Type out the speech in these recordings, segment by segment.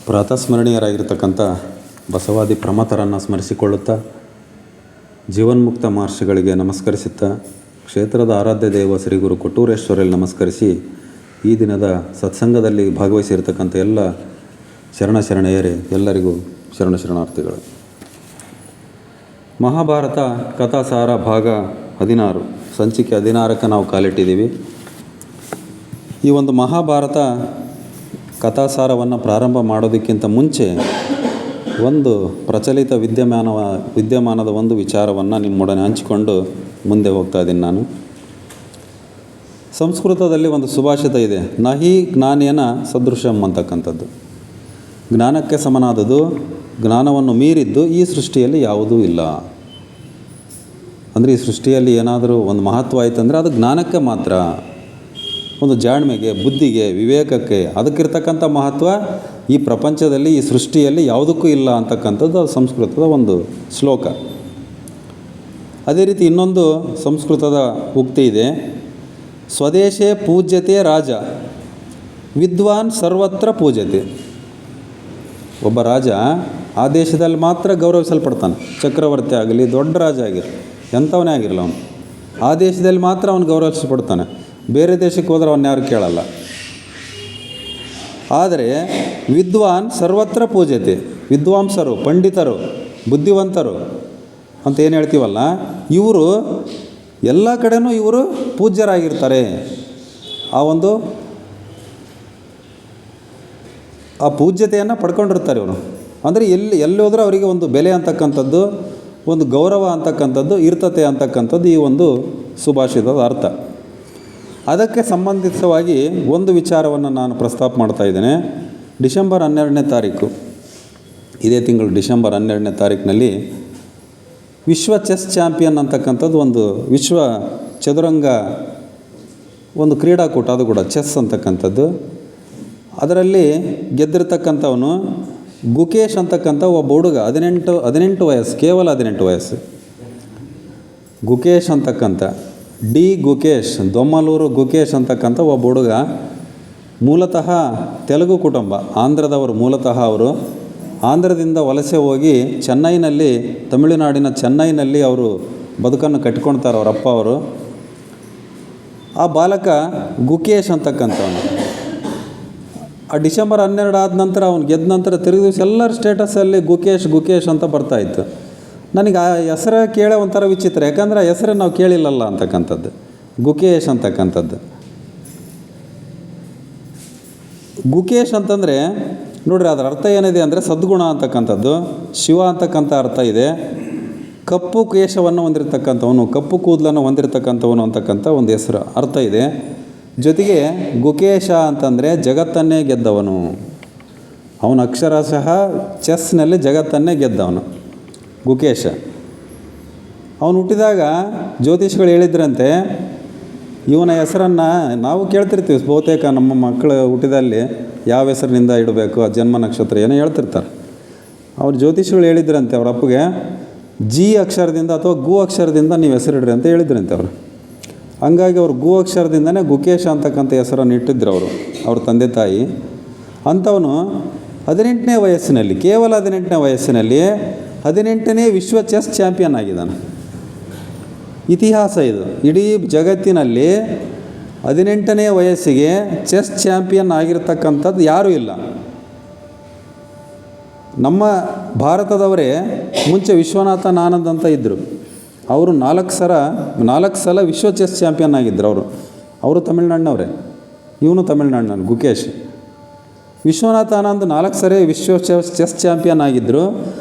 ಪ್ರಾತಸ್ಮರಣೀಯರಾಗಿರ್ತಕ್ಕಂಥ ಬಸವಾದಿ ಪ್ರಮಥರನ್ನು ಸ್ಮರಿಸಿಕೊಳ್ಳುತ್ತಾ, ಜೀವನ್ಮುಕ್ತ ಮಹರ್ಷಿಗಳಿಗೆ ನಮಸ್ಕರಿಸುತ್ತಾ, ಕ್ಷೇತ್ರದ ಆರಾಧ್ಯ ದೇವ ಶ್ರೀ ಗುರು ಕೊಟ್ಟೂರೇಶ್ವರಲ್ಲಿ ನಮಸ್ಕರಿಸಿ, ಈ ದಿನದ ಸತ್ಸಂಗದಲ್ಲಿ ಭಾಗವಹಿಸಿರ್ತಕ್ಕಂಥ ಎಲ್ಲ ಶರಣೆಯರೇ ಎಲ್ಲರಿಗೂ ಶರಣಾರ್ಥಿಗಳು. ಮಹಾಭಾರತ ಕಥಾಸಾರ ಭಾಗ 16 ಸಂಚಿಕೆ 16ಕ್ಕೆ ನಾವು ಕಾಲಿಟ್ಟಿದ್ದೀವಿ. ಈ ಒಂದು ಮಹಾಭಾರತ ಕಥಾಸಾರವನ್ನು ಪ್ರಾರಂಭ ಮಾಡೋದಕ್ಕಿಂತ ಮುಂಚೆ ಒಂದು ಪ್ರಚಲಿತ ವಿದ್ಯಮಾನದ ಒಂದು ವಿಚಾರವನ್ನು ನಿಮ್ಮೊಡನೆ ಹಂಚಿಕೊಂಡು ಮುಂದೆ ಹೋಗ್ತಾ ಇದ್ದೀನಿ. ನಾನು ಸಂಸ್ಕೃತದಲ್ಲಿ ಒಂದು ಸುಭಾಷಿತ ಇದೆ, ನಹಿ ಜ್ಞಾನೇನ ಸದೃಶಂ ಅಂತಕ್ಕಂಥದ್ದು. ಜ್ಞಾನಕ್ಕೆ ಸಮನಾದದು, ಜ್ಞಾನವನ್ನು ಮೀರಿದ್ದು ಈ ಸೃಷ್ಟಿಯಲ್ಲಿ ಯಾವುದೂ ಇಲ್ಲ. ಅಂದರೆ ಈ ಸೃಷ್ಟಿಯಲ್ಲಿ ಏನಾದರೂ ಒಂದು ಮಹತ್ವ ಆಯ್ತಂದರೆ ಅದು ಜ್ಞಾನಕ್ಕೆ ಮಾತ್ರ. ಒಂದು ಜಾಣ್ಮೆಗೆ, ಬುದ್ಧಿಗೆ, ವಿವೇಕಕ್ಕೆ ಅದಕ್ಕಿರ್ತಕ್ಕಂಥ ಮಹತ್ವ ಈ ಪ್ರಪಂಚದಲ್ಲಿ, ಈ ಸೃಷ್ಟಿಯಲ್ಲಿ ಯಾವುದಕ್ಕೂ ಇಲ್ಲ ಅಂತಕ್ಕಂಥದ್ದು ಅದು ಸಂಸ್ಕೃತದ ಒಂದು ಶ್ಲೋಕ. ಅದೇ ರೀತಿ ಇನ್ನೊಂದು ಸಂಸ್ಕೃತದ ಉಕ್ತಿ ಇದೆ, ಸ್ವದೇಶೇ ಪೂಜ್ಯತೆ ರಾಜ, ವಿದ್ವಾನ್ ಸರ್ವತ್ರ ಪೂಜ್ಯತೆ. ಒಬ್ಬ ರಾಜ ಆ ದೇಶದಲ್ಲಿ ಮಾತ್ರ ಗೌರವಿಸಲ್ಪಡ್ತಾನೆ. ಚಕ್ರವರ್ತಿ ಆಗಲಿ, ದೊಡ್ಡ ರಾಜ ಆಗಿರಲಿ, ಎಂಥವನೇ ಆಗಿರಲ್ಲ, ಅವನು ಆ ದೇಶದಲ್ಲಿ ಮಾತ್ರ ಅವನು ಗೌರವಿಸಲ್ಪಡ್ತಾನೆ. ಬೇರೆ ದೇಶಕ್ಕೆ ಹೋದ್ರೆ ಅವನ್ನ ಯಾರು ಕೇಳಲ್ಲ. ಆದರೆ ವಿದ್ವಾನ್ ಸರ್ವತ್ರ ಪೂಜ್ಯತೆ, ವಿದ್ವಾಂಸರು, ಪಂಡಿತರು, ಬುದ್ಧಿವಂತರು ಅಂತ ಏನು ಹೇಳ್ತೀವಲ್ಲ, ಇವರು ಎಲ್ಲ ಕಡೆನೂ ಇವರು ಪೂಜ್ಯರಾಗಿರ್ತಾರೆ. ಆ ಪೂಜ್ಯತೆಯನ್ನು ಪಡ್ಕೊಂಡಿರ್ತಾರೆ ಇವರು. ಅಂದರೆ ಎಲ್ಲಿ ಹೋದರೂ ಅವರಿಗೆ ಒಂದು ಬೆಲೆ ಅಂತಕ್ಕಂಥದ್ದು, ಒಂದು ಗೌರವ ಅಂತಕ್ಕಂಥದ್ದು ಇರ್ತತೆ ಅಂತಕ್ಕಂಥದ್ದು ಈ ಒಂದು ಸುಭಾಷಿತದ ಅರ್ಥ. ಅದಕ್ಕೆ ಸಂಬಂಧಿತವಾಗಿ ಒಂದು ವಿಚಾರವನ್ನು ನಾನು ಪ್ರಸ್ತಾಪ ಮಾಡ್ತಾ ಇದ್ದೇನೆ. ಡಿಸೆಂಬರ್ 12ನೇ ತಾರೀಕು, ಇದೇ ತಿಂಗಳು ಡಿಸೆಂಬರ್ 12ನೇ ತಾರೀಕಿನಲ್ಲಿ ವಿಶ್ವ ಚೆಸ್ ಚಾಂಪಿಯನ್ ಅಂತಕ್ಕಂಥದ್ದು ಒಂದು ವಿಶ್ವ ಚದುರಂಗ ಒಂದು ಕ್ರೀಡಾಕೂಟ, ಅದು ಕೂಡ ಚೆಸ್ ಅಂತಕ್ಕಂಥದ್ದು. ಅದರಲ್ಲಿ ಗೆದ್ದಿರ್ತಕ್ಕಂಥವನು ಗುಕೇಶ್ ಅಂತಕ್ಕಂಥ ಒಬ್ಬ ಹುಡುಗ, 18 ವಯಸ್ಸು, ಕೇವಲ 18 ವಯಸ್ಸು. ಗುಕೇಶ್ ಅಂತಕ್ಕಂಥ ಗುಕೇಶ್, ದೊಮ್ಮಲೂರು ಗುಕೇಶ್ ಅಂತಕ್ಕಂಥ ಒಬ್ಬ ಹುಡುಗ, ಮೂಲತಃ ತೆಲುಗು ಕುಟುಂಬ, ಆಂಧ್ರದವರು. ಮೂಲತಃ ಅವರು ಆಂಧ್ರದಿಂದ ವಲಸೆ ಹೋಗಿ ಚೆನ್ನೈನಲ್ಲಿ, ತಮಿಳುನಾಡಿನ ಚೆನ್ನೈನಲ್ಲಿ ಅವರು ಬದುಕನ್ನು ಕಟ್ಕೊಳ್ತಾರೆ ಅವರ ಅಪ್ಪ ಅವರು. ಆ ಬಾಲಕ ಗುಕೇಶ್ ಅಂತಕ್ಕಂಥವನು ಆ ಡಿಸೆಂಬರ್ 12 ಆದ ನಂತರ, ಅವ್ನು ಗೆದ್ದ ನಂತರ ತಿರುಗಿ ದಿವಸ ಎಲ್ಲರ ಸ್ಟೇಟಸಲ್ಲಿ ಗುಕೇಶ್ ಅಂತ ಬರ್ತಾಯಿತ್ತು. ನನಗೆ ಆ ಹೆಸರು ಕೇಳೋ ಒಂಥರ ವಿಚಿತ್ರ, ಯಾಕಂದರೆ ಆ ಹೆಸರು ನಾವು ಕೇಳಿಲ್ಲಲ್ಲ ಅಂತಕ್ಕಂಥದ್ದು, ಗುಕೇಶ್ ಅಂತಕ್ಕಂಥದ್ದು. ಗುಕೇಶ್ ಅಂತಂದರೆ ನೋಡ್ರಿ, ಅದರ ಅರ್ಥ ಏನಿದೆ ಅಂದರೆ ಸದ್ಗುಣ ಅಂತಕ್ಕಂಥದ್ದು, ಶಿವ ಅಂತಕ್ಕಂಥ ಅರ್ಥ ಇದೆ. ಕಪ್ಪು ಕೇಶವನ್ನು ಹೊಂದಿರತಕ್ಕಂಥವನು, ಕಪ್ಪು ಕೂದಲನ್ನು ಹೊಂದಿರತಕ್ಕಂಥವನು ಅಂತಕ್ಕಂಥ ಒಂದು ಹೆಸರು ಅರ್ಥ ಇದೆ. ಜೊತೆಗೆ ಗುಕೇಶ ಅಂತಂದರೆ ಜಗತ್ತನ್ನೇ ಗೆದ್ದವನು. ಅವನು ಅಕ್ಷರಶಃ ಚೆಸ್ನಲ್ಲಿ ಜಗತ್ತನ್ನೇ ಗೆದ್ದವನು ಗುಕೇಶ. ಅವನು ಹುಟ್ಟಿದಾಗ ಜ್ಯೋತಿಷಿಗಳು ಹೇಳಿದ್ರಂತೆ, ಇವನ ಹೆಸರನ್ನು ನಾವು ಕೇಳ್ತಿರ್ತೀವಿ ಬಹುತೇಕ ನಮ್ಮ ಮಕ್ಕಳು ಹುಟ್ಟಿದಲ್ಲಿ ಯಾವ ಹೆಸರಿನಿಂದ ಇಡಬೇಕು, ಆ ಜನ್ಮ ನಕ್ಷತ್ರ ಏನೋ ಹೇಳ್ತಿರ್ತಾರೆ. ಅವ್ರ ಜ್ಯೋತಿಷಿಗಳು ಹೇಳಿದ್ರಂತೆ ಅವ್ರ ಅಪ್ಪಗೆ, ಜಿ ಅಕ್ಷರದಿಂದ ಅಥವಾ ಗು ಅಕ್ಷರದಿಂದ ನೀವು ಹೆಸರಿಡ್ರಿ ಅಂತ ಹೇಳಿದ್ರಂತೆ ಅವರು. ಹಂಗಾಗಿ ಅವರು ಗು ಅಕ್ಷರದಿಂದನೇ ಗುಕೇಶ ಅಂತಕ್ಕಂಥ ಹೆಸರನ್ನು ಇಟ್ಟಿದ್ರು ಅವ್ರ ತಂದೆ ತಾಯಿ. ಅಂಥವನು 18ನೇ ವಯಸ್ಸಿನಲ್ಲಿ, ಕೇವಲ 18ನೇ ವಯಸ್ಸಿನಲ್ಲಿ 18ನೇ ವಿಶ್ವ ಚೆಸ್ ಚಾಂಪಿಯನ್ ಆಗಿದ್ದಾನೆ. ಇತಿಹಾಸ ಇದು. ಇಡೀ ಜಗತ್ತಿನಲ್ಲಿ 18ನೇ ವಯಸ್ಸಿಗೆ ಚೆಸ್ ಚಾಂಪಿಯನ್ ಆಗಿರ್ತಕ್ಕಂಥದ್ದು ಯಾರೂ ಇಲ್ಲ. ನಮ್ಮ ಭಾರತದವರೇ ಮುಂಚೆ ವಿಶ್ವನಾಥನ್ ಆನಂದ್ ಅಂತ ಇದ್ದರು. ಅವರು 4 ಸಲ ವಿಶ್ವ ಚೆಸ್ ಚಾಂಪಿಯನ್ ಆಗಿದ್ದರು. ಅವರು ತಮಿಳ್ನಾಡಿನವರೇ, ಇವನು ತಮಿಳ್ನಾಡಿನ ಗುಕೇಶ್. ವಿಶ್ವನಾಥ ಆನಂದ್ 4 ಸರಿ ವಿಶ್ವ ಚೆಸ್ ಚಾಂಪಿಯನ್ ಆಗಿದ್ದರು.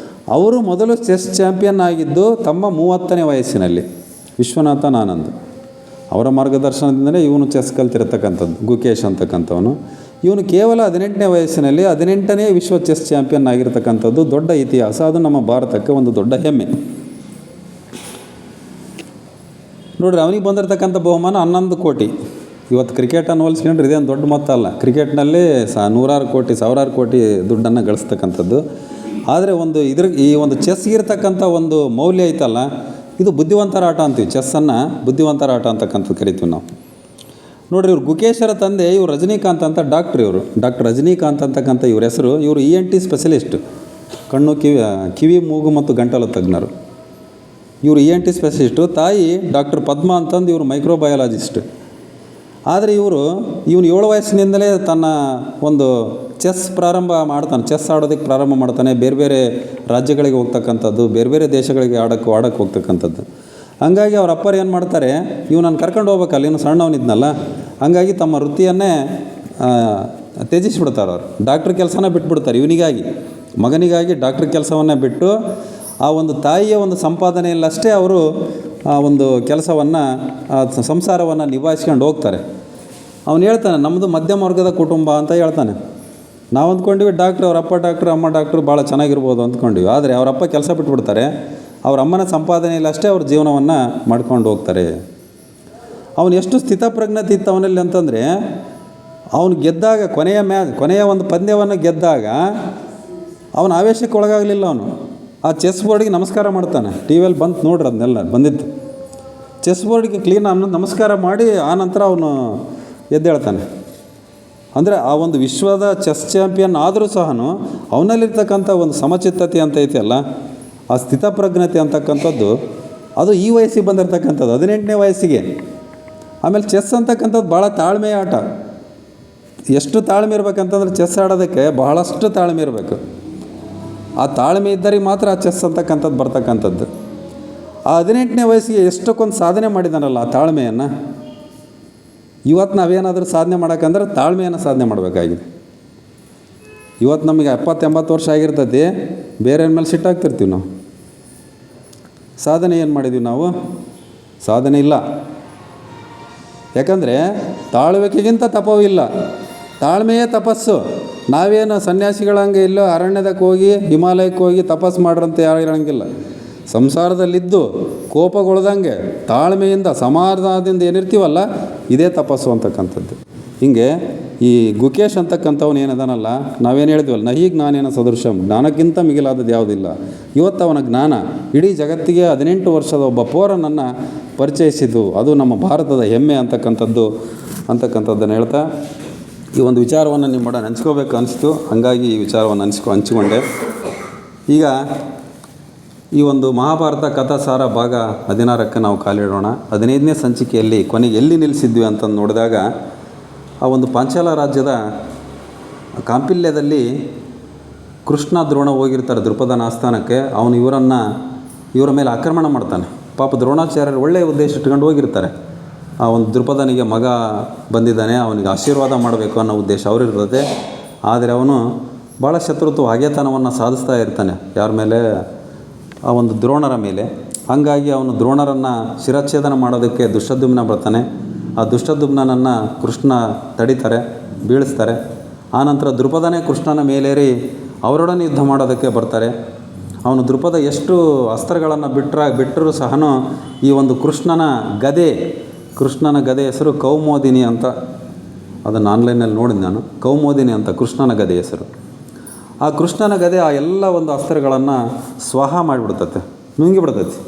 ಅವರು ಮೊದಲು ಚೆಸ್ ಚಾಂಪಿಯನ್ ಆಗಿದ್ದು ತಮ್ಮ 30ನೇ ವಯಸ್ಸಿನಲ್ಲಿ. ವಿಶ್ವನಾಥನ್ ಆನಂದ್ ಅವರ ಮಾರ್ಗದರ್ಶನದಿಂದಲೇ ಇವನು ಚೆಸ್ ಕಲ್ತಿರತಕ್ಕಂಥದ್ದು ಗುಕೇಶ್ ಅಂತಕ್ಕಂಥವನು. ಇವನು ಕೇವಲ 18ನೇ ವಯಸ್ಸಿನಲ್ಲಿ 18ನೇ ವಿಶ್ವ ಚೆಸ್ ಚಾಂಪಿಯನ್ ಆಗಿರ್ತಕ್ಕಂಥದ್ದು ದೊಡ್ಡ ಇತಿಹಾಸ. ಅದು ನಮ್ಮ ಭಾರತಕ್ಕೆ ಒಂದು ದೊಡ್ಡ ಹೆಮ್ಮೆ. ನೋಡಿರಿ, ಅವನಿಗೆ ಬಂದಿರತಕ್ಕಂಥ ಬಹುಮಾನ 11 ಕೋಟಿ. ಇವತ್ತು ಕ್ರಿಕೆಟನ್ನು ಹೋಲಿಸ್ಕೊಂಡ್ರೆ ಇದೇನು ದೊಡ್ಡ ಮೊತ್ತ ಅಲ್ಲ. ಕ್ರಿಕೆಟ್ನಲ್ಲಿ ನೂರಾರು ಕೋಟಿ, ಸಾವಿರಾರು ಕೋಟಿ ದುಡ್ಡನ್ನು ಗಳಿಸ್ತಕ್ಕಂಥದ್ದು. ಆದರೆ ಈ ಒಂದು ಚೆಸ್ಗಿರ್ತಕ್ಕಂಥ ಒಂದು ಮೌಲ್ಯ ಐತಲ್ಲ, ಇದು ಬುದ್ಧಿವಂತರ ಆಟ ಅಂತೀವಿ. ಚೆಸ್ಸನ್ನು ಬುದ್ಧಿವಂತರ ಆಟ ಅಂತಕ್ಕಂಥದ್ದು ಕರಿತೀವಿ ನಾವು. ನೋಡಿರಿ, ಇವ್ರು ಗುಕೇಶರ ತಂದೆ ಇವರು ರಜನಿಕಾಂತ್ ಅಂತ ಡಾಕ್ಟ್ರ್. ಇವರು ಡಾಕ್ಟರ್ ರಜನಿಕಾಂತ್ ಅಂತಕ್ಕಂಥ ಇವ್ರ ಹೆಸರು. ಇವರು ENT ಸ್ಪೆಷಲಿಸ್ಟ್, ಕಣ್ಣು ಕಿವಿ ಮೂಗು ಮತ್ತು ಗಂಟಲು ತಜ್ಞರು. ಇವರು ENT ಸ್ಪೆಷಲಿಸ್ಟು. ತಾಯಿ ಡಾಕ್ಟರ್ ಪದ್ಮ ಅಂತಂದು ಇವರು ಮೈಕ್ರೋಬಯಾಲಜಿಸ್ಟ್. ಆದರೆ ಇವನು 7 ವಯಸ್ಸಿನಿಂದಲೇ ತನ್ನ ಒಂದು ಚೆಸ್ ಆಡೋದಕ್ಕೆ ಪ್ರಾರಂಭ ಮಾಡ್ತಾನೆ. ಬೇರೆ ಬೇರೆ ರಾಜ್ಯಗಳಿಗೆ ಹೋಗ್ತಕ್ಕಂಥದ್ದು, ಬೇರೆ ಬೇರೆ ದೇಶಗಳಿಗೆ ಆಡೋಕ್ಕೆ ಹೋಗ್ತಕ್ಕಂಥದ್ದು. ಹಂಗಾಗಿ ಅವ್ರ ಅಪ್ಪರು ಏನು ಮಾಡ್ತಾರೆ, ನಾನು ಕರ್ಕೊಂಡು ಹೋಗ್ಬೇಕಲ್ಲ, ಇನ್ನು ಸಣ್ಣವನಿದ್ನಲ್ಲ, ಹಂಗಾಗಿ ತಮ್ಮ ವೃತ್ತಿಯನ್ನೇ ತ್ಯಜಿಸಿಬಿಡ್ತಾರೆ. ಅವರು ಡಾಕ್ಟ್ರ್ ಕೆಲಸನ ಬಿಟ್ಬಿಡ್ತಾರೆ. ಇವನಿಗಾಗಿ, ಮಗನಿಗಾಗಿ ಡಾಕ್ಟ್ರ್ ಕೆಲಸವನ್ನೇ ಬಿಟ್ಟು ಆ ಒಂದು ತಾಯಿಯ ಒಂದು ಸಂಪಾದನೆಯಲ್ಲಷ್ಟೇ ಅವರು ಆ ಒಂದು ಕೆಲಸವನ್ನು, ಸಂಸಾರವನ್ನು ನಿಭಾಯಿಸ್ಕೊಂಡು ಹೋಗ್ತಾರೆ. ಅವನು ಹೇಳ್ತಾನೆ, ನಮ್ಮದು ಮಧ್ಯಮ ವರ್ಗದ ಕುಟುಂಬ ಅಂತ ಹೇಳ್ತಾನೆ. ನಾವು ಅಂದ್ಕೊಂಡಿವಿ ಅವ್ರ ಅಪ್ಪ ಡಾಕ್ಟ್ರು, ಅಮ್ಮ ಡಾಕ್ಟ್ರು, ಭಾಳ ಚೆನ್ನಾಗಿರ್ಬೋದು ಅಂದ್ಕೊಂಡಿವಿ. ಆದರೆ ಅವರಪ್ಪ ಕೆಲಸ ಬಿಟ್ಬಿಡ್ತಾರೆ. ಅವ್ರ ಅಮ್ಮನ ಸಂಪಾದನೆಯಲ್ಲಿ ಅಷ್ಟೇ ಅವ್ರ ಜೀವನವನ್ನು ಮಾಡ್ಕೊಂಡು ಹೋಗ್ತಾರೆ. ಅವನು ಎಷ್ಟು ಸ್ಥಿತಪ್ರಜ್ಞತೆ ಇತ್ತು ಅವನಲ್ಲಿ ಅಂತಂದರೆ, ಅವನು ಗೆದ್ದಾಗ ಕೊನೆಯ ಒಂದು ಪಂದ್ಯವನ್ನು ಗೆದ್ದಾಗ ಅವನು ಆವೇಶಕ್ಕೆ ಒಳಗಾಗಲಿಲ್ಲ. ಅವನು ಆ ಚೆಸ್ ಬೋರ್ಡಿಗೆ ನಮಸ್ಕಾರ ಮಾಡ್ತಾನೆ. ಟಿ ವಿಯಲ್ಲಿ ಬಂತು ನೋಡ್ರಿ, ಅದನ್ನೆಲ್ಲ ಬಂದಿತ್ತು. ಚೆಸ್ ಬೋರ್ಡಿಗೆ ಕ್ಲೀನ್ ನಮಸ್ಕಾರ ಮಾಡಿ ಆನಂತರ ಅವನು ಎದ್ದೇಳ್ತಾನೆ. ಅಂದರೆ ಆ ಒಂದು ವಿಶ್ವದ ಚೆಸ್ ಚಾಂಪಿಯನ್ ಆದರೂ ಸಹ ಅವನಲ್ಲಿರ್ತಕ್ಕಂಥ ಒಂದು ಸಮಚಿತ್ತತೆ ಅಂತ ಐತೆಯಲ್ಲ, ಆ ಸ್ಥಿತಪ್ರಜ್ಞತೆ ಅಂತಕ್ಕಂಥದ್ದು ಅದು ಈ ವಯಸ್ಸಿಗೆ ಬಂದಿರತಕ್ಕಂಥದ್ದು, 18ನೇ ವಯಸ್ಸಿಗೆ. ಆಮೇಲೆ ಚೆಸ್ ಅಂತಕ್ಕಂಥದ್ದು ಭಾಳ ತಾಳ್ಮೆಯ ಆಟ. ಎಷ್ಟು ತಾಳ್ಮೆ ಇರಬೇಕಂತಂದ್ರೆ ಚೆಸ್ ಆಡೋದಕ್ಕೆ ಬಹಳಷ್ಟು ತಾಳ್ಮೆ ಇರಬೇಕು. ಆ ತಾಳ್ಮೆ ಇದ್ದರೆ ಮಾತ್ರ ಆ ಚೆಸ್ ಅಂತಕ್ಕಂಥದ್ದು ಬರ್ತಕ್ಕಂಥದ್ದು. ಆ 18ನೇ ವಯಸ್ಸಿಗೆ ಎಷ್ಟಕ್ಕೊಂದು ಸಾಧನೆ ಮಾಡಿದಾನಲ್ಲ ಆ ತಾಳ್ಮೆಯನ್ನು. ಇವತ್ತು ನಾವೇನಾದರೂ ಸಾಧನೆ ಮಾಡೋಕ್ಕಂದ್ರೆ ತಾಳ್ಮೆಯನ್ನು ಸಾಧನೆ ಮಾಡಬೇಕಾಗಿದೆ. ಇವತ್ತು ನಮಗೆ 70-80 ವರ್ಷ ಆಗಿರ್ತೈತಿ, ಬೇರೆ ಮೇಲೆ ಸಿಟ್ಟಾಗ್ತಿರ್ತೀವಿ ನಾವು. ಸಾಧನೆ ಏನು ಮಾಡಿದ್ದೀವಿ ನಾವು? ಸಾಧನೆ ಇಲ್ಲ. ಯಾಕಂದರೆ ತಾಳ್ಮೆಗಿಂತ ತಪವೂ ಇಲ್ಲ, ತಾಳ್ಮೆಯೇ ತಪಸ್ಸು. ನಾವೇನು ಸನ್ಯಾಸಿಗಳಂಗೆ ಇಲ್ಲೋ ಅರಣ್ಯದಕ್ಕೆ ಹೋಗಿ ಹಿಮಾಲಯಕ್ಕೆ ಹೋಗಿ ತಪಸ್ಸು ಮಾಡ್ರಂತ ಯಾರು ಇರೋಂಗಿಲ್ಲ. ಸಂಸಾರದಲ್ಲಿದ್ದು ಕೋಪಗೊಳ್ದಂಗೆ ತಾಳ್ಮೆಯಿಂದ ಸಮಾಧಾನದಿಂದ ಏನಿರ್ತೀವಲ್ಲ, ಇದೇ ತಪಸ್ಸು ಅಂತಕ್ಕಂಥದ್ದು. ಹೀಗೆ ಈ ಗುಕೇಶ್ ಅಂತಕ್ಕಂಥವನು ಏನದನಲ್ಲ, ನಾವೇನು ಹೇಳಿದ್ವಲ್ಲ, ಈಗ ನಾನೇನೋ ಸದೃಶಂ, ಜ್ಞಾನಕ್ಕಿಂತ ಮಿಗಿಲಾದದ್ದು ಯಾವುದಿಲ್ಲ. ಇವತ್ತು ಅವನ ಜ್ಞಾನ ಇಡೀ ಜಗತ್ತಿಗೆ 18 ವರ್ಷದ ಒಬ್ಬ ಪೌರನನ್ನು ಪರಿಚಯಿಸಿದ್ದು. ಅದು ನಮ್ಮ ಭಾರತದ ಹೆಮ್ಮೆ ಅಂತಕ್ಕಂಥದ್ದನ್ನು ಹೇಳ್ತಾ ಈ ಒಂದು ವಿಚಾರವನ್ನು ನಿಮ್ಮೊಡ ಹಂಚ್ಕೋಬೇಕು ಅನಿಸ್ತು. ಹಾಗಾಗಿ ಈ ವಿಚಾರವನ್ನು ಹಂಚಿಕೊಂಡೆ. ಈಗ ಈ ಒಂದು ಮಹಾಭಾರತ ಕಥಾಸಾರ ಭಾಗ 16ಕ್ಕೆ ನಾವು ಕಾಲಿಡೋಣ. 15ನೇ ಸಂಚಿಕೆಯಲ್ಲಿ ಕೊನೆಗೆ ಎಲ್ಲಿ ನಿಲ್ಲಿಸಿದ್ವಿ ಅಂತಂದು ನೋಡಿದಾಗ, ಆ ಒಂದು ಪಾಂಚಾಲ ರಾಜ್ಯದ ಕಾಂಪಿಲ್ಯದಲ್ಲಿ ಕೃಷ್ಣ ದ್ರೋಣ ಹೋಗಿರ್ತಾರೆ ದೃಪದನ ಆಸ್ಥಾನಕ್ಕೆ. ಅವನು ಇವರ ಮೇಲೆ ಆಕ್ರಮಣ ಮಾಡ್ತಾನೆ. ಪಾಪ ದ್ರೋಣಾಚಾರ್ಯರು ಒಳ್ಳೆಯ ಉದ್ದೇಶ ಇಟ್ಕೊಂಡು ಹೋಗಿರ್ತಾರೆ. ಆ ಒಂದು ದೃಪದನಿಗೆ ಮಗ ಬಂದಿದ್ದಾನೆ, ಅವನಿಗೆ ಆಶೀರ್ವಾದ ಮಾಡಬೇಕು ಅನ್ನೋ ಉದ್ದೇಶ ಅವರಿರ್ತದೆ. ಆದರೆ ಅವನು ಭಾಳ ಶತ್ರುತ್ವ ಹಗೆತನವನ್ನು ಸಾಧಿಸ್ತಾ ಇರ್ತಾನೆ. ಯಾರ ಮೇಲೆ? ಆ ಒಂದು ದ್ರೋಣರ ಮೇಲೆ. ಹಾಗಾಗಿ ಅವನು ದ್ರೋಣರನ್ನು ಶಿರಚ್ಛೇದನ ಮಾಡೋದಕ್ಕೆ ದುಷ್ಟದ್ಯುಮ್ನ ಬರ್ತಾನೆ. ಆ ದುಷ್ಟದ್ಯುಮ್ನನ್ನು ಕೃಷ್ಣ ತಡಿತಾರೆ, ಬೀಳಿಸ್ತಾರೆ. ಆನಂತರ ದೃಪದನೇ ಕೃಷ್ಣನ ಮೇಲೇರಿ ಅವರೊಡನೆ ಯುದ್ಧ ಮಾಡೋದಕ್ಕೆ ಬರ್ತಾರೆ. ಅವನು ದೃಪದ ಎಷ್ಟು ಅಸ್ತ್ರಗಳನ್ನು ಬಿಟ್ಟರೂ ಸಹ ಈ ಒಂದು ಕೃಷ್ಣನ ಗದೆ ಹೆಸರು ಕೌಮೋದಿನಿ ಅಂತ. ಅದನ್ನು ಆನ್ಲೈನಲ್ಲಿ ನೋಡಿದೆ ನಾನು. ಕೌಮೋದಿನಿ ಅಂತ ಕೃಷ್ಣನ ಗದೆ ಹೆಸರು. ಆ ಕೃಷ್ಣನ ಗದೆ ಆ ಎಲ್ಲ ಒಂದು ಅಸ್ತ್ರಗಳನ್ನು ಸ್ವಾಹ ಮಾಡಿಬಿಡ್ತತೆ, ನುಂಗಿಬಿಡ್ತೈತಿ.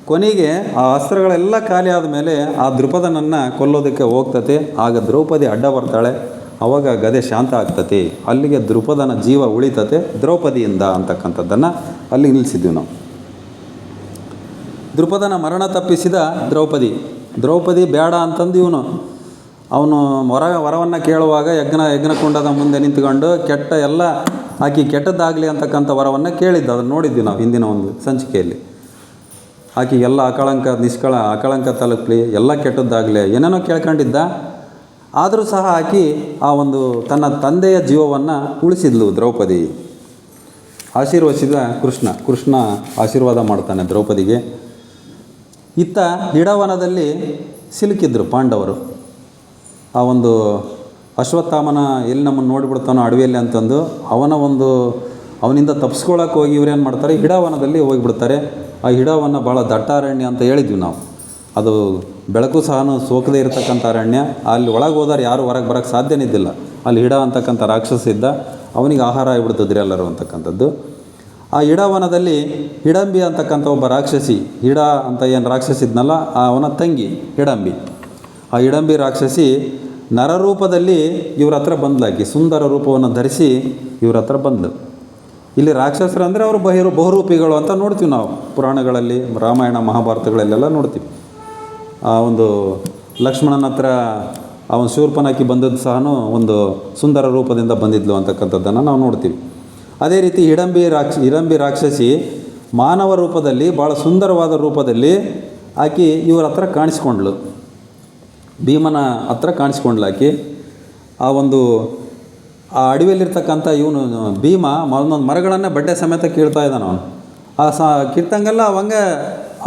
ಕೊನೆಗೆ ಆ ಅಸ್ತ್ರಗಳೆಲ್ಲ ಖಾಲಿ ಆದಮೇಲೆ ಆ ದೃಪದನನ್ನು ಕೊಲ್ಲೋದಕ್ಕೆ ಹೋಗ್ತತೆ. ಆಗ ದ್ರೌಪದಿ ಅಡ್ಡ ಬರ್ತಾಳೆ. ಆವಾಗ ಗದೆ ಶಾಂತ ಆಗ್ತತಿ. ಅಲ್ಲಿಗೆ ದೃಪದನ ಜೀವ ಉಳಿತತೆ ದ್ರೌಪದಿಯಿಂದ ಅಂತಕ್ಕಂಥದ್ದನ್ನು ಅಲ್ಲಿ ನಿಲ್ಲಿಸಿದ್ವಿ ನಾವು. ದೃಪದನ ಮರಣ ತಪ್ಪಿಸಿದ ದ್ರೌಪದಿ ಬೇಡ ಅಂತಂದು ಅವನು ವರವನ್ನು ಕೇಳುವಾಗ ಯಜ್ಞಕುಂಡದ ಮುಂದೆ ನಿಂತ್ಕೊಂಡು ಆಕೆ ಕೆಟ್ಟದ್ದಾಗಲಿ ಅಂತಕ್ಕಂಥ ವರವನ್ನು ಕೇಳಿದ್ದು. ಅದನ್ನು ನೋಡಿದ್ವಿ ನಾವು ಹಿಂದಿನ ಒಂದು ಸಂಚಿಕೆಯಲ್ಲಿ. ಆಕೆಗೆಲ್ಲ ಅಕಳಂಕ ತಲುಪಲಿ, ಎಲ್ಲ ಕೆಟ್ಟದ್ದಾಗಲಿ ಏನೇನೋ ಕೇಳ್ಕೊಂಡಿದ್ದ. ಆದರೂ ಸಹ ಆಕೆ ಆ ಒಂದು ತನ್ನ ತಂದೆಯ ಜೀವವನ್ನು ಉಳಿಸಿದ್ಲು ದ್ರೌಪದಿ. ಆಶೀರ್ವದಿಸಿದ ಕೃಷ್ಣ ಆಶೀರ್ವಾದ ಮಾಡ್ತಾನೆ ದ್ರೌಪದಿಗೆ. ಇತ್ತ ಹಿಡವನದಲ್ಲಿ ಸಿಲುಕಿದ್ರು ಪಾಂಡವರು. ಆ ಒಂದು ಅಶ್ವತ್ಥಾಮನ ಎಲ್ಲಿ ನಮ್ಮನ್ನು ನೋಡಿಬಿಡ್ತಾನೋ ಅಡವಿಯಲ್ಲಿ ಅಂತಂದು ಅವನಿಂದ ತಪ್ಪಿಸ್ಕೊಳ್ಳೋಕೆ ಹೋಗಿ ಇವ್ರೇನು ಮಾಡ್ತಾರೆ, ಹಿಡವನದಲ್ಲಿ ಹೋಗಿಬಿಡ್ತಾರೆ. ಆ ಹಿಡವನ ಭಾಳ ದಟ್ಟಾರಣ್ಯ ಅಂತ ಹೇಳಿದ್ವಿ ನಾವು. ಅದು ಬೆಳಕು ಸಹ ಸೋಕದೇ ಇರತಕ್ಕಂಥ ಅರಣ್ಯ. ಅಲ್ಲಿ ಒಳಗೆ ಹೋದರೆ ಯಾರು ಹೊರಗೆ ಬರೋಕ್ಕೆ ಸಾಧ್ಯನಿದ್ದಿಲ್ಲ. ಅಲ್ಲಿ ಹಿಡ ಅಂತಕ್ಕಂಥ ರಾಕ್ಷಸ ಇದ್ದ, ಅವನಿಗೆ ಆಹಾರ ಆಗಿಬಿಡ್ತಿದ್ರಿ ಎಲ್ಲರೂ ಅಂತಕ್ಕಂಥದ್ದು. ಆ ಹಿಡವನದಲ್ಲಿ ಹಿಡಂಬಿ ಅಂತಕ್ಕಂಥ ಒಬ್ಬ ರಾಕ್ಷಸಿ, ಹಿಡ ಅಂತ ಏನು ರಾಕ್ಷಸಿ ಇದ್ನಲ್ಲ ಅವನ ತಂಗಿ ಹಿಡಂಬಿ. ಆ ಆ ಹಿಡಂಬಿ ರಾಕ್ಷಸಿ ನರರೂಪದಲ್ಲಿ ಇವ್ರ ಹತ್ರ ಬಂದ್ಲಾಕಿ, ಸುಂದರ ರೂಪವನ್ನು ಧರಿಸಿ ಇವ್ರ ಹತ್ರ ಬಂದು. ಇಲ್ಲಿ ರಾಕ್ಷಸರು ಅಂದರೆ ಅವರು ಬಹುರೂಪಿಗಳು ಅಂತ ನೋಡ್ತೀವಿ ನಾವು ಪುರಾಣಗಳಲ್ಲಿ, ರಾಮಾಯಣ ಮಹಾಭಾರತಗಳಲ್ಲೆಲ್ಲ ನೋಡ್ತೀವಿ. ಆ ಒಂದು ಲಕ್ಷ್ಮಣನ ಹತ್ರ ಅವನು ಶೂರ್ಪನಖಿ ಬಂದದ್ದು ಸಹ ಒಂದು ಸುಂದರ ರೂಪದಿಂದ ಬಂದಿದ್ಲು ಅಂತಕ್ಕಂಥದ್ದನ್ನು ನಾವು ನೋಡ್ತೀವಿ. ಅದೇ ರೀತಿ ಹಿಡಂಬಿ ರಾಕ್ಷಸಿ ಮಾನವ ರೂಪದಲ್ಲಿ, ಭಾಳ ಸುಂದರವಾದ ರೂಪದಲ್ಲಿ ಆಕಿ ಇವ್ರ ಹತ್ರ ಕಾಣಿಸ್ಕೊಂಡ್ಳು, ಭೀಮನ ಹತ್ರ ಕಾಣಿಸ್ಕೊಂಡ್ಲಾಕಿ. ಆ ಅಡವಿಯಲ್ಲಿರ್ತಕ್ಕಂಥ ಇವನು ಭೀಮ ಒಂದೊಂದು ಮರಗಳನ್ನೇ ಬಡ್ಡೆ ಸಮೇತ ಕೀಳ್ತಾ ಇದ್ದಾನೆ ಅವನು. ಕಿರ್ತಂಗೆಲ್ಲ ಅವಂಗೆ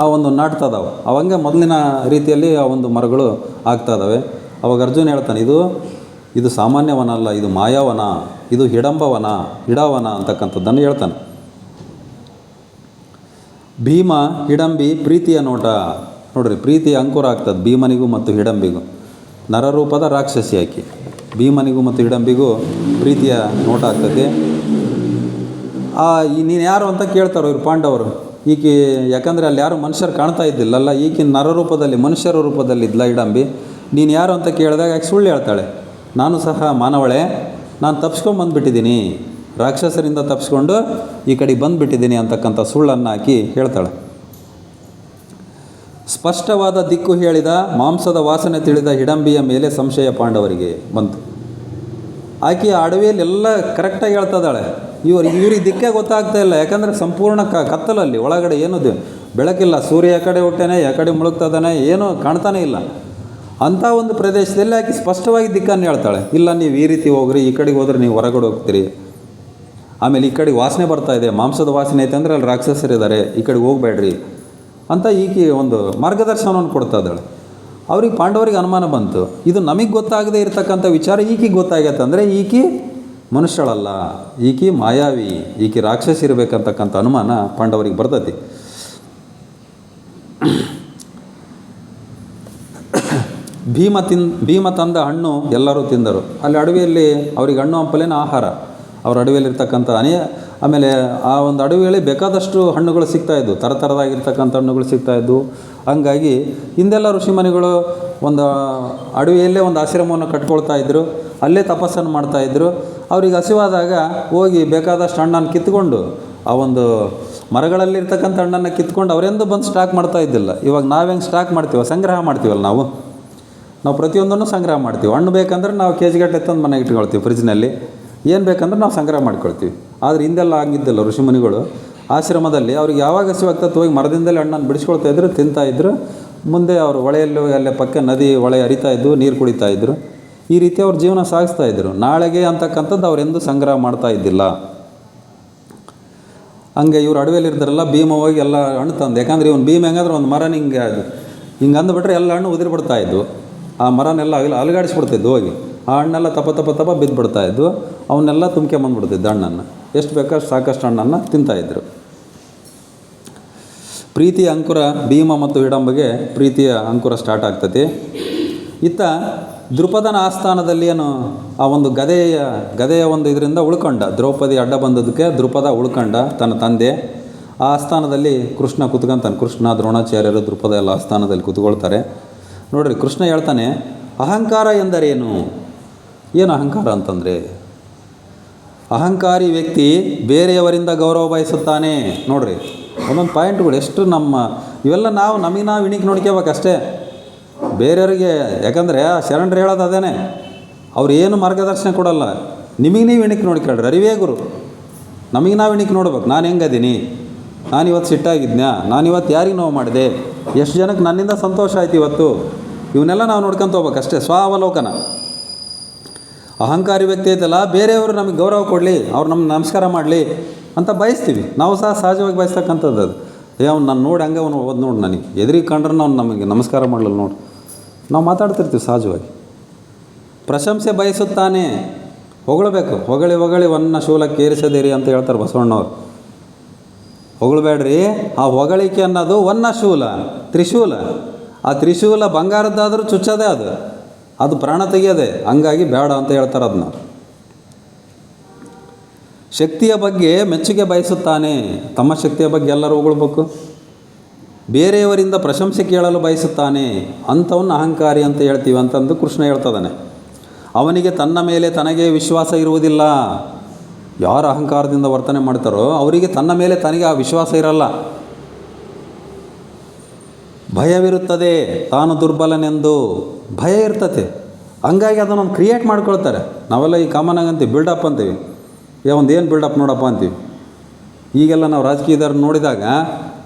ಆ ಒಂದು ನಾಟ್ತದವು, ಅವಂಗೆ ಮೊದಲಿನ ರೀತಿಯಲ್ಲಿ ಆ ಒಂದು ಮರಗಳು ಆಗ್ತಾ ಇದ್ದಾವೆ. ಅವಾಗ ಅರ್ಜುನ್ ಹೇಳ್ತಾನೆ, ಇದು ಸಾಮಾನ್ಯವನ ಅಲ್ಲ, ಇದು ಮಾಯಾವನ, ಇದು ಹಿಡವನ ಅಂತಕ್ಕಂಥದ್ದನ್ನು ಹೇಳ್ತಾನೆ. ಭೀಮ ಹಿಡಂಬಿ ಪ್ರೀತಿಯ ನೋಟ ನೋಡ್ರಿ, ಪ್ರೀತಿಯ ಅಂಕುರ ಆಗ್ತದೆ ಭೀಮನಿಗೂ ಮತ್ತು ಹಿಡಂಬಿಗೂ. ನರರೂಪದ ರಾಕ್ಷಸಿ ಆಕಿ, ಭೀಮನಿಗೂ ಮತ್ತು ಹಿಡಂಬಿಗೂ ಪ್ರೀತಿಯ ನೋಟ ಆಗ್ತದೆ. ನೀನು ಯಾರು ಅಂತ ಕೇಳ್ತಾರೋ ಇವ್ರು ಪಾಂಡವರು. ಈಕೆ ಯಾಕಂದರೆ ಅಲ್ಲಿ ಯಾರು ಮನುಷ್ಯರು ಕಾಣ್ತಾ ಇದ್ದಿಲ್ಲಲ್ಲ, ಈಗಿನ ನರರೂಪದಲ್ಲಿ ಮನುಷ್ಯರ ರೂಪದಲ್ಲಿ ಇದ್ಲ ಹಿಡಂಬಿ. ನೀನು ಯಾರು ಅಂತ ಕೇಳಿದಾಗ ಯಾಕೆ ಸುಳ್ಳು ಹೇಳ್ತಾಳೆ, ನಾನು ಸಹ ಮಾನವಳೆ, ನಾನು ತಪ್ಪಿಸ್ಕೊಂಬಂದುಬಿಟ್ಟಿದ್ದೀನಿ, ರಾಕ್ಷಸರಿಂದ ತಪ್ಪಿಸ್ಕೊಂಡು ಈ ಕಡೆ ಬಂದುಬಿಟ್ಟಿದ್ದೀನಿ ಅಂತಕ್ಕಂಥ ಸುಳ್ಳನ್ನು ಹಾಕಿ ಹೇಳ್ತಾಳೆ. ಸ್ಪಷ್ಟವಾದ ದಿಕ್ಕು ಹೇಳಿದ, ಮಾಂಸದ ವಾಸನೆ ತಿಳಿದ ಹಿಡಂಬಿಯ ಮೇಲೆ ಸಂಶಯ ಪಾಂಡವರಿಗೆ ಬಂತು. ಆಕೆ ಆ ಅಡವಿಯಲ್ಲಿ ಎಲ್ಲ ಕರೆಕ್ಟಾಗಿ ಹೇಳ್ತಾಳೆ. ಇವ್ರಿಗೆ ದಿಕ್ಕೇ ಗೊತ್ತಾಗ್ತಾ ಇಲ್ಲ, ಯಾಕಂದರೆ ಸಂಪೂರ್ಣ ಕತ್ತಲಲ್ಲಿ ಒಳಗಡೆ ಏನೂ ಬೆಳಕಿಲ್ಲ, ಸೂರ್ಯ ಕಡೆ ಹುಟ್ಟೇನೆ, ಕಡೆ ಮುಳುಗ್ತದಾನೆ, ಏನೂ ಕಾಣ್ತಾನೇ ಇಲ್ಲ. ಅಂಥ ಒಂದು ಪ್ರದೇಶದಲ್ಲಿ ಆಕೆ ಸ್ಪಷ್ಟವಾಗಿ ದಿಕ್ಕನ್ನು ಹೇಳ್ತಾಳೆ. ಇಲ್ಲ, ನೀವು ಈ ರೀತಿ ಹೋಗ್ರಿ, ಈ ಕಡೆಗೆ ಹೋದ್ರೆ ನೀವು ಹೊರಗಡೆ ಹೋಗ್ತೀರಿ, ಆಮೇಲೆ ಈ ಕಡೆಗೆ ವಾಸನೆ ಬರ್ತಾಯಿದೆ, ಮಾಂಸದ ವಾಸನೆ ಐತೆ ಅಂದರೆ ಅಲ್ಲಿ ರಾಕ್ಷಸರಿದ್ದಾರೆ, ಈ ಕಡೆಗೆ ಹೋಗಬೇಡ್ರಿ ಅಂತ ಈಕೆ ಒಂದು ಮಾರ್ಗದರ್ಶನವನ್ನು ಕೊಡ್ತಾ ಇದ್ದಾಳೆ. ಅವ್ರಿಗೆ ಪಾಂಡವರಿಗೆ ಅನುಮಾನ ಬಂತು, ಇದು ನಮಗೆ ಗೊತ್ತಾಗದೇ ಇರತಕ್ಕಂಥ ವಿಚಾರ ಈಕೆಗೆ ಗೊತ್ತಾಗೈತೆ ಅಂದರೆ ಈಕೆ ಮನುಷ್ಯಳಲ್ಲ, ಈಕೆ ಮಾಯಾವಿ, ಈಕೆ ರಾಕ್ಷಸಿ ಇರಬೇಕಂತಕ್ಕಂಥ ಅನುಮಾನ ಪಾಂಡವರಿಗೆ ಬರ್ತೈತಿ. ಭೀಮ ತಂದ ಹಣ್ಣು ಎಲ್ಲರೂ ತಿಂದರು. ಅಲ್ಲಿ ಅಡವಿಯಲ್ಲಿ ಅವ್ರಿಗೆ ಹಣ್ಣು ಹಂಪಲೇನ ಆಹಾರ, ಅವ್ರ ಅಡವಿಯಲ್ಲಿರ್ತಕ್ಕಂಥ ಆಮೇಲೆ ಆ ಒಂದು ಅಡವಿಯಲ್ಲಿ ಬೇಕಾದಷ್ಟು ಹಣ್ಣುಗಳು ಸಿಗ್ತಾಯಿದ್ವು, ಥರಥರದಾಗಿರ್ತಕ್ಕಂಥ ಹಣ್ಣುಗಳು ಸಿಗ್ತಾಯಿದ್ವು. ಹಂಗಾಗಿ ಹಿಂದೆಲ್ಲ ಋಷಿಮುನಿಗಳು ಒಂದು ಅಡವಿಯಲ್ಲೇ ಒಂದು ಆಶ್ರಮವನ್ನು ಕಟ್ಕೊಳ್ತಾ ಇದ್ದರು, ಅಲ್ಲೇ ತಪಸ್ಸನ್ನು ಮಾಡ್ತಾಯಿದ್ರು. ಅವ್ರಿಗೆ ಹಸಿವಾದಾಗ ಹೋಗಿ ಬೇಕಾದಷ್ಟು ಹಣ್ಣನ್ನು ಕಿತ್ಕೊಂಡು, ಆ ಒಂದು ಮರಗಳಲ್ಲಿರ್ತಕ್ಕಂಥ ಹಣ್ಣನ್ನು ಕಿತ್ಕೊಂಡು ಅವರೆಂದು ಬಂದು ಸ್ಟಾಕ್ ಮಾಡ್ತಾ ಇದ್ದಿಲ್ಲ. ಇವಾಗ ನಾವೆಂಗೆ ಸ್ಟಾಕ್ ಮಾಡ್ತೀವಿ, ಸಂಗ್ರಹ ಮಾಡ್ತೀವಲ್ಲ ನಾವು ಪ್ರತಿಯೊಂದನ್ನು ಸಂಗ್ರಹ ಮಾಡ್ತೀವಿ. ಹಣ್ಣು ಬೇಕಂದ್ರೆ ನಾವು ಕೆಜಿಗಟ್ಟಲೆ ತಂದು ಮನೆಗೆ ಇಟ್ಕೊಳ್ತೀವಿ ಫ್ರಿಜ್ನಲ್ಲಿ, ಏನು ಬೇಕಂದ್ರೆ ನಾವು ಸಂಗ್ರಹ ಮಾಡ್ಕೊಳ್ತೀವಿ. ಆದರೆ ಹಿಂದೆಲ್ಲ ಆಗಿದ್ದಿಲ್ಲ. ಋಷಿಮುನಿಗಳು ಆಶ್ರಮದಲ್ಲಿ ಅವ್ರಿಗೆ ಯಾವಾಗ ಹಸಿವಾಗ್ತದೆ ಹೋಗಿ ಮರದಿಂದಲೇ ಹಣ್ಣನ್ನು ಬಿಡಿಸ್ಕೊಳ್ತಾ ಇದ್ರು, ತಿಂತಾಯಿದ್ರು. ಮುಂದೆ ಅವರು ಹೊಳೆಯಲ್ಲೂ ಅಲ್ಲೇ ಪಕ್ಕ ನದಿ ಹೊಳೆ ಹರಿತಾ ಇದ್ದು ನೀರು ಕುಡಿತಾ ಇದ್ರು. ಈ ರೀತಿ ಅವ್ರ ಜೀವನ ಸಾಗಿಸ್ತಾಯಿದ್ರು. ನಾಳೆಗೆ ಅಂತಕ್ಕಂಥದ್ದು ಅವರೆಂದು ಸಂಗ್ರಹ ಮಾಡ್ತಾ ಇದ್ದಿಲ್ಲ. ಹಂಗೆ ಇವ್ರು ಅಡವಿಯಲ್ಲಿರ್ತಾರಲ್ಲ, ಭೀಮ ಹೋಗಿ ಎಲ್ಲ ಹಣ್ಣು ತಂದು, ಯಾಕಂದರೆ ಇವನು ಭೀಮ ಹೆಂಗಂದ್ರೆ ಒಂದು ಮರ ಹಿಂಗೆ ಅಂದುಬಿಟ್ರೆ ಎಲ್ಲ ಹಣ್ಣು ಉದುರಿಬಿಡ್ತಾಯಿದ್ವು. ಆ ಮರನೆಲ್ಲ ಅಲುಗಾಡಿಸ್ಬಿಡ್ತಿದ್ದು ಹೋಗಿ, ಆ ಹಣ್ಣೆಲ್ಲ ತಪ ಬಿದ್ದುಬಿಡ್ತಾಯಿದ್ವು. ಅವನ್ನೆಲ್ಲ ತುಂಬ್ಕೊಂಬಂದ್ಬಿಡ್ತಿದ್ದು ಹಣ್ಣನ್ನು, ಎಷ್ಟು ಬೇಕಷ್ಟು ಸಾಕಷ್ಟು ಹಣ್ಣನ್ನು ತಿಂತಾಯಿದ್ರು. ಪ್ರೀತಿಯ ಅಂಕುರ ಭೀಮ ಮತ್ತು ಹಿಡಂಬಿಗೆ ಪ್ರೀತಿಯ ಅಂಕುರ ಸ್ಟಾರ್ಟ್ ಆಗ್ತತಿ. ಇತ್ತ ದ್ರುಪದನ ಆಸ್ಥಾನದಲ್ಲಿ ಆ ಒಂದು ಗದೆಯ ಒಂದು ಇದರಿಂದ ಉಳ್ಕೊಂಡ, ದ್ರೌಪದಿ ಅಡ್ಡ ಬಂದದಕ್ಕೆ ದ್ರುಪದ ಉಳ್ಕೊಂಡ ತನ್ನ ತಂದೆ. ಆ ಆಸ್ಥಾನದಲ್ಲಿ ಕೃಷ್ಣ ಕುತ್ಕೊಂತಾನೆ. ಕೃಷ್ಣ, ದ್ರೋಣಾಚಾರ್ಯರು, ದ್ರುಪದ ಎಲ್ಲ ಆಸ್ಥಾನದಲ್ಲಿ ಕುತ್ಕೊಳ್ತಾರೆ. ನೋಡ್ರಿ, ಕೃಷ್ಣ ಹೇಳ್ತಾನೆ, ಅಹಂಕಾರ ಎಂದರೇನು? ಏನು ಅಹಂಕಾರ ಅಂತಂದರೆ, ಅಹಂಕಾರಿ ವ್ಯಕ್ತಿ ಬೇರೆಯವರಿಂದ ಗೌರವ ಬಯಸುತ್ತಾನೆ. ನೋಡ್ರಿ, ಒಂದೊಂದು ಪಾಯಿಂಟ್ಗಳು ಎಷ್ಟು ಇವೆಲ್ಲ ನಮಗೆ ನಾವು ಇಣಿಕೆ ನೋಡ್ಕೋಬೇಕಷ್ಟೇ. ಬೇರೆಯವರಿಗೆ, ಯಾಕಂದರೆ ಶರಣರು ಹೇಳೋದು ಅದೇನೆ, ಅವ್ರು ಏನು ಮಾರ್ಗದರ್ಶನ ಕೊಡೋಲ್ಲ, ನಿಮಗೆ ನೀವು ಇಣಿಕೆ ನೋಡ್ಕೊಳ್ರಿ. ಅರಿವೇ ಗುರು. ನಮಗೆ ನಾವು ಇಣಿಕೆ ನೋಡ್ಬೇಕು. ನಾನು ಹೆಂಗದೀನಿ, ನಾನಿವತ್ತು ಸಿಟ್ಟಾಗಿದ್ನ್ಯಾ, ನಾನಿವತ್ತು ಯಾರಿಗೆ ನೋವು ಮಾಡಿದೆ, ಎಷ್ಟು ಜನಕ್ಕೆ ನನ್ನಿಂದ ಸಂತೋಷ ಆಯ್ತು ಇವತ್ತು, ಇವನ್ನೆಲ್ಲ ನಾವು ನೋಡ್ಕೊತ ಹೋಗ್ಬೇಕು ಅಷ್ಟೇ. ಸ್ವಾವಲೋಕನ. ಅಹಂಕಾರಿ ವ್ಯಕ್ತಿ ಐತಲ್ಲ, ಬೇರೆಯವರು ನಮಗೆ ಗೌರವ ಕೊಡಲಿ, ಅವ್ರು ನಮ್ಗೆ ನಮಸ್ಕಾರ ಮಾಡಲಿ ಅಂತ ಬಯಸ್ತೀವಿ. ನಾವು ಸಹ ಸಹಜವಾಗಿ ಬಯಸ್ತಕ್ಕಂಥದ್ದು ಅದು. ಅವ್ನು ನಾನು ನೋಡಿ ಹಂಗೆ ಅವನು ಓದ್ ನೋಡಿ, ನನಗೆ ಎದುರಿಗೆ ಕಂಡ್ರೆ ನಾವು ನಮಗೆ ನಮಸ್ಕಾರ ಮಾಡಲಿಲ್ಲ ನೋಡಿ, ನಾವು ಮಾತಾಡ್ತಿರ್ತೀವಿ ಸಹಜವಾಗಿ. ಪ್ರಶಂಸೆ ಬಯಸುತ್ತಾನೆ, ಹೊಗಳಬೇಕು. ಹೊಗಳಿ ಒನ್ನ ಶೂಲಕ್ಕೆ ಏರಿಸದಿರಿ ಅಂತ ಹೇಳ್ತಾರೆ ಬಸವಣ್ಣವ್ರು. ಹೊಗಳಬೇಡ್ರಿ. ಆ ಹೊಗಳಿಕೆ ಅನ್ನೋದು ಒನ್ನ ಶೂಲ, ತ್ರಿಶೂಲ. ಆ ತ್ರಿಶೂಲ ಬಂಗಾರದ್ದಾದರೂ ಚುಚ್ಚೋದೇ ಅದು ಪ್ರಾಣ ತೆಗೆಯೋದೆ. ಹಂಗಾಗಿ ಬೇಡ ಅಂತ ಹೇಳ್ತಾರೆ ಅದನ್ನ. ಶಕ್ತಿಯ ಬಗ್ಗೆ ಮೆಚ್ಚುಗೆ ಬಯಸುತ್ತಾನೆ. ತಮ್ಮ ಶಕ್ತಿಯ ಬಗ್ಗೆ ಎಲ್ಲರೂ ಹೊಗಳ್ಬೇಕು. ಬೇರೆಯವರಿಂದ ಪ್ರಶಂಸೆ ಕೇಳಲು ಬಯಸುತ್ತಾನೆ ಅಂಥವನ್ನ ಅಹಂಕಾರಿ ಅಂತ ಹೇಳ್ತೀವಿ ಅಂತಂದು ಕೃಷ್ಣ ಹೇಳ್ತದಾನೆ. ಅವನಿಗೆ ತನ್ನ ಮೇಲೆ ತನಗೆ ವಿಶ್ವಾಸ ಇರುವುದಿಲ್ಲ. ಯಾರು ಅಹಂಕಾರದಿಂದ ವರ್ತನೆ ಮಾಡ್ತಾರೋ ಅವರಿಗೆ ತನ್ನ ಮೇಲೆ ತನಗೆ ಆ ವಿಶ್ವಾಸ ಇರಲ್ಲ. ಭಯವಿರುತ್ತದೆ ತಾನು ದುರ್ಬಲನೆಂದು, ಭಯ ಇರ್ತತೆ. ಹಂಗಾಗಿ ಅದನ್ನೊಂದು ಕ್ರಿಯೇಟ್ ಮಾಡ್ಕೊಳ್ತಾರೆ. ನಾವೆಲ್ಲ ಈ ಕಾಮನ್ ಆಗಿ ಅಂತೀವಿ ಬಿಲ್ಡಪ್ ಅಂತೀವಿ. ಒಂದು ಏನು ಬಿಲ್ಡಪ್ ನೋಡಪ್ಪ ಅಂತೀವಿ. ಈಗೆಲ್ಲ ನಾವು ರಾಜಕೀಯದವ್ರನ್ನ ನೋಡಿದಾಗ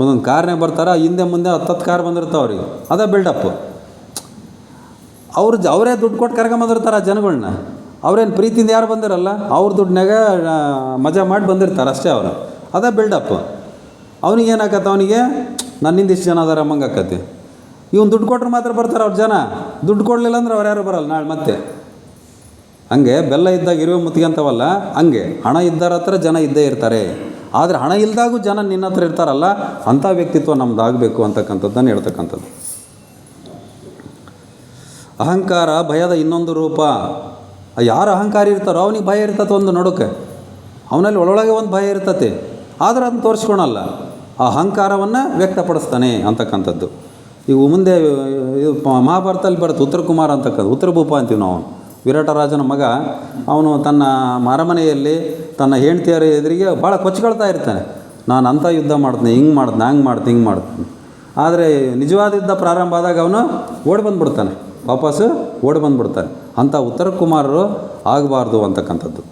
ಒಂದೊಂದು ಕಾರ್ನೇ ಬರ್ತಾರೆ, ಹಿಂದೆ ಮುಂದೆ 10 ಕಾರ್ ಬಂದಿರ್ತಾವೆ ಅವ್ರಿಗೆ, ಅದೇ ಬಿಲ್ಡಪ್ಪು. ಅವರೇ ದುಡ್ಡು ಕೊಟ್ಟು ಕರ್ಕೊಂಬಂದಿರ್ತಾರೆ ಆ ಜನಗಳನ್ನ. ಅವ್ರೇನು ಪ್ರೀತಿಯಿಂದ ಯಾರು ಬಂದಿರಲ್ಲ, ಅವ್ರ ದುಡ್ಡಿನಾಗ ಮಜಾ ಮಾಡಿ ಬಂದಿರ್ತಾರೆ ಅಷ್ಟೇ ಅವರು. ಅದೇ ಬಿಲ್ಡಪ್ಪು. ಅವನಿಗೇನಾಗತ್ತೆ, ಅವನಿಗೆ ನನ್ನಿಂದ ಇಷ್ಟು ಜನ ಅದಾರ ಅಮ್ಮಂಗೆ ಆಕತಿ. ಇವನು ದುಡ್ಡು ಕೊಟ್ಟರೆ ಮಾತ್ರ ಬರ್ತಾರೆ ಅವ್ರ ಜನ, ದುಡ್ಡು ಕೊಡಲಿಲ್ಲ ಅಂದ್ರೆ ಅವ್ರು ಯಾರು ಬರಲ್ಲ ನಾಳೆ ಮತ್ತೆ. ಹಂಗೆ ಬೆಲ್ಲ ಇದ್ದಾಗ ಇರುವೆ ಮುತ್ಕೊಂತವಲ್ಲ, ಹಂಗೆ ಹಣ ಇದ್ದಾರ ಹತ್ರ ಜನ ಇದ್ದೇ ಇರ್ತಾರೆ. ಆದರೆ ಹಣ ಇಲ್ದಾಗೂ ಜನ ನಿನ್ನ ಹತ್ರ ಇರ್ತಾರಲ್ಲ, ಅಂಥ ವ್ಯಕ್ತಿತ್ವ ನಮ್ದು ಆಗಬೇಕು ಅಂತಕ್ಕಂಥದ್ದನ್ನು ಹೇಳ್ತಕ್ಕಂಥದ್ದು. ಅಹಂಕಾರ ಭಯದ ಇನ್ನೊಂದು ರೂಪ. ಯಾರು ಅಹಂಕಾರಿ ಇರ್ತಾರೋ ಅವನಿಗೆ ಭಯ ಇರ್ತದೆ ಒಂದು ನಡುಕೆ, ಅವನಲ್ಲಿ ಒಳೊಳಗೆ ಒಂದು ಭಯ ಇರ್ತತೆ. ಆದರೆ ಅದನ್ನು ತೋರಿಸ್ಕೊಳಲ್ಲ, ಆ ಅಹಂಕಾರವನ್ನು ವ್ಯಕ್ತಪಡಿಸ್ತಾನೆ ಅಂತಕ್ಕಂಥದ್ದು. ಈಗ ಮುಂದೆ ಇದು ಮಹಾಭಾರತದಲ್ಲಿ ಬರುತ್ತೆ ಉತ್ತರ ಕುಮಾರ ಅಂತಕ್ಕಂಥ, ಉತ್ತರ ಭೂಪ ಅಂತೀವಿ ನಾವು. ವಿರಾಟ ರಾಜನ ಮಗ. ಅವನು ತನ್ನ ಅರಮನೆಯಲ್ಲಿ ತನ್ನ ಹೆಂಡತಿಯರ ಎದುರಿಗೆ ಭಾಳ ಕೊಚ್ಕೊಳ್ತಾ ಇರ್ತಾನೆ. ನಾನು ಅಂಥ ಯುದ್ಧ ಮಾಡ್ತೀನಿ, ಹಿಂಗೆ ಮಾಡ್ತೀನಿ, ಹಂಗೆ ಮಾಡ್ತೀನಿ, ಹಿಂಗೆ ಮಾಡ್ತೀನಿ. ಆದರೆ ನಿಜವಾದ ಯುದ್ಧ ಪ್ರಾರಂಭ ಆದಾಗ ಅವನು ಓಡಿ ಬಂದುಬಿಡ್ತಾನೆ, ವಾಪಸ್ಸು ಓಡಿ ಬಂದುಬಿಡ್ತಾನೆ. ಅಂಥ ಉತ್ತರ ಕುಮಾರರು ಆಗಬಾರ್ದು ಅಂತಕ್ಕಂಥದ್ದು.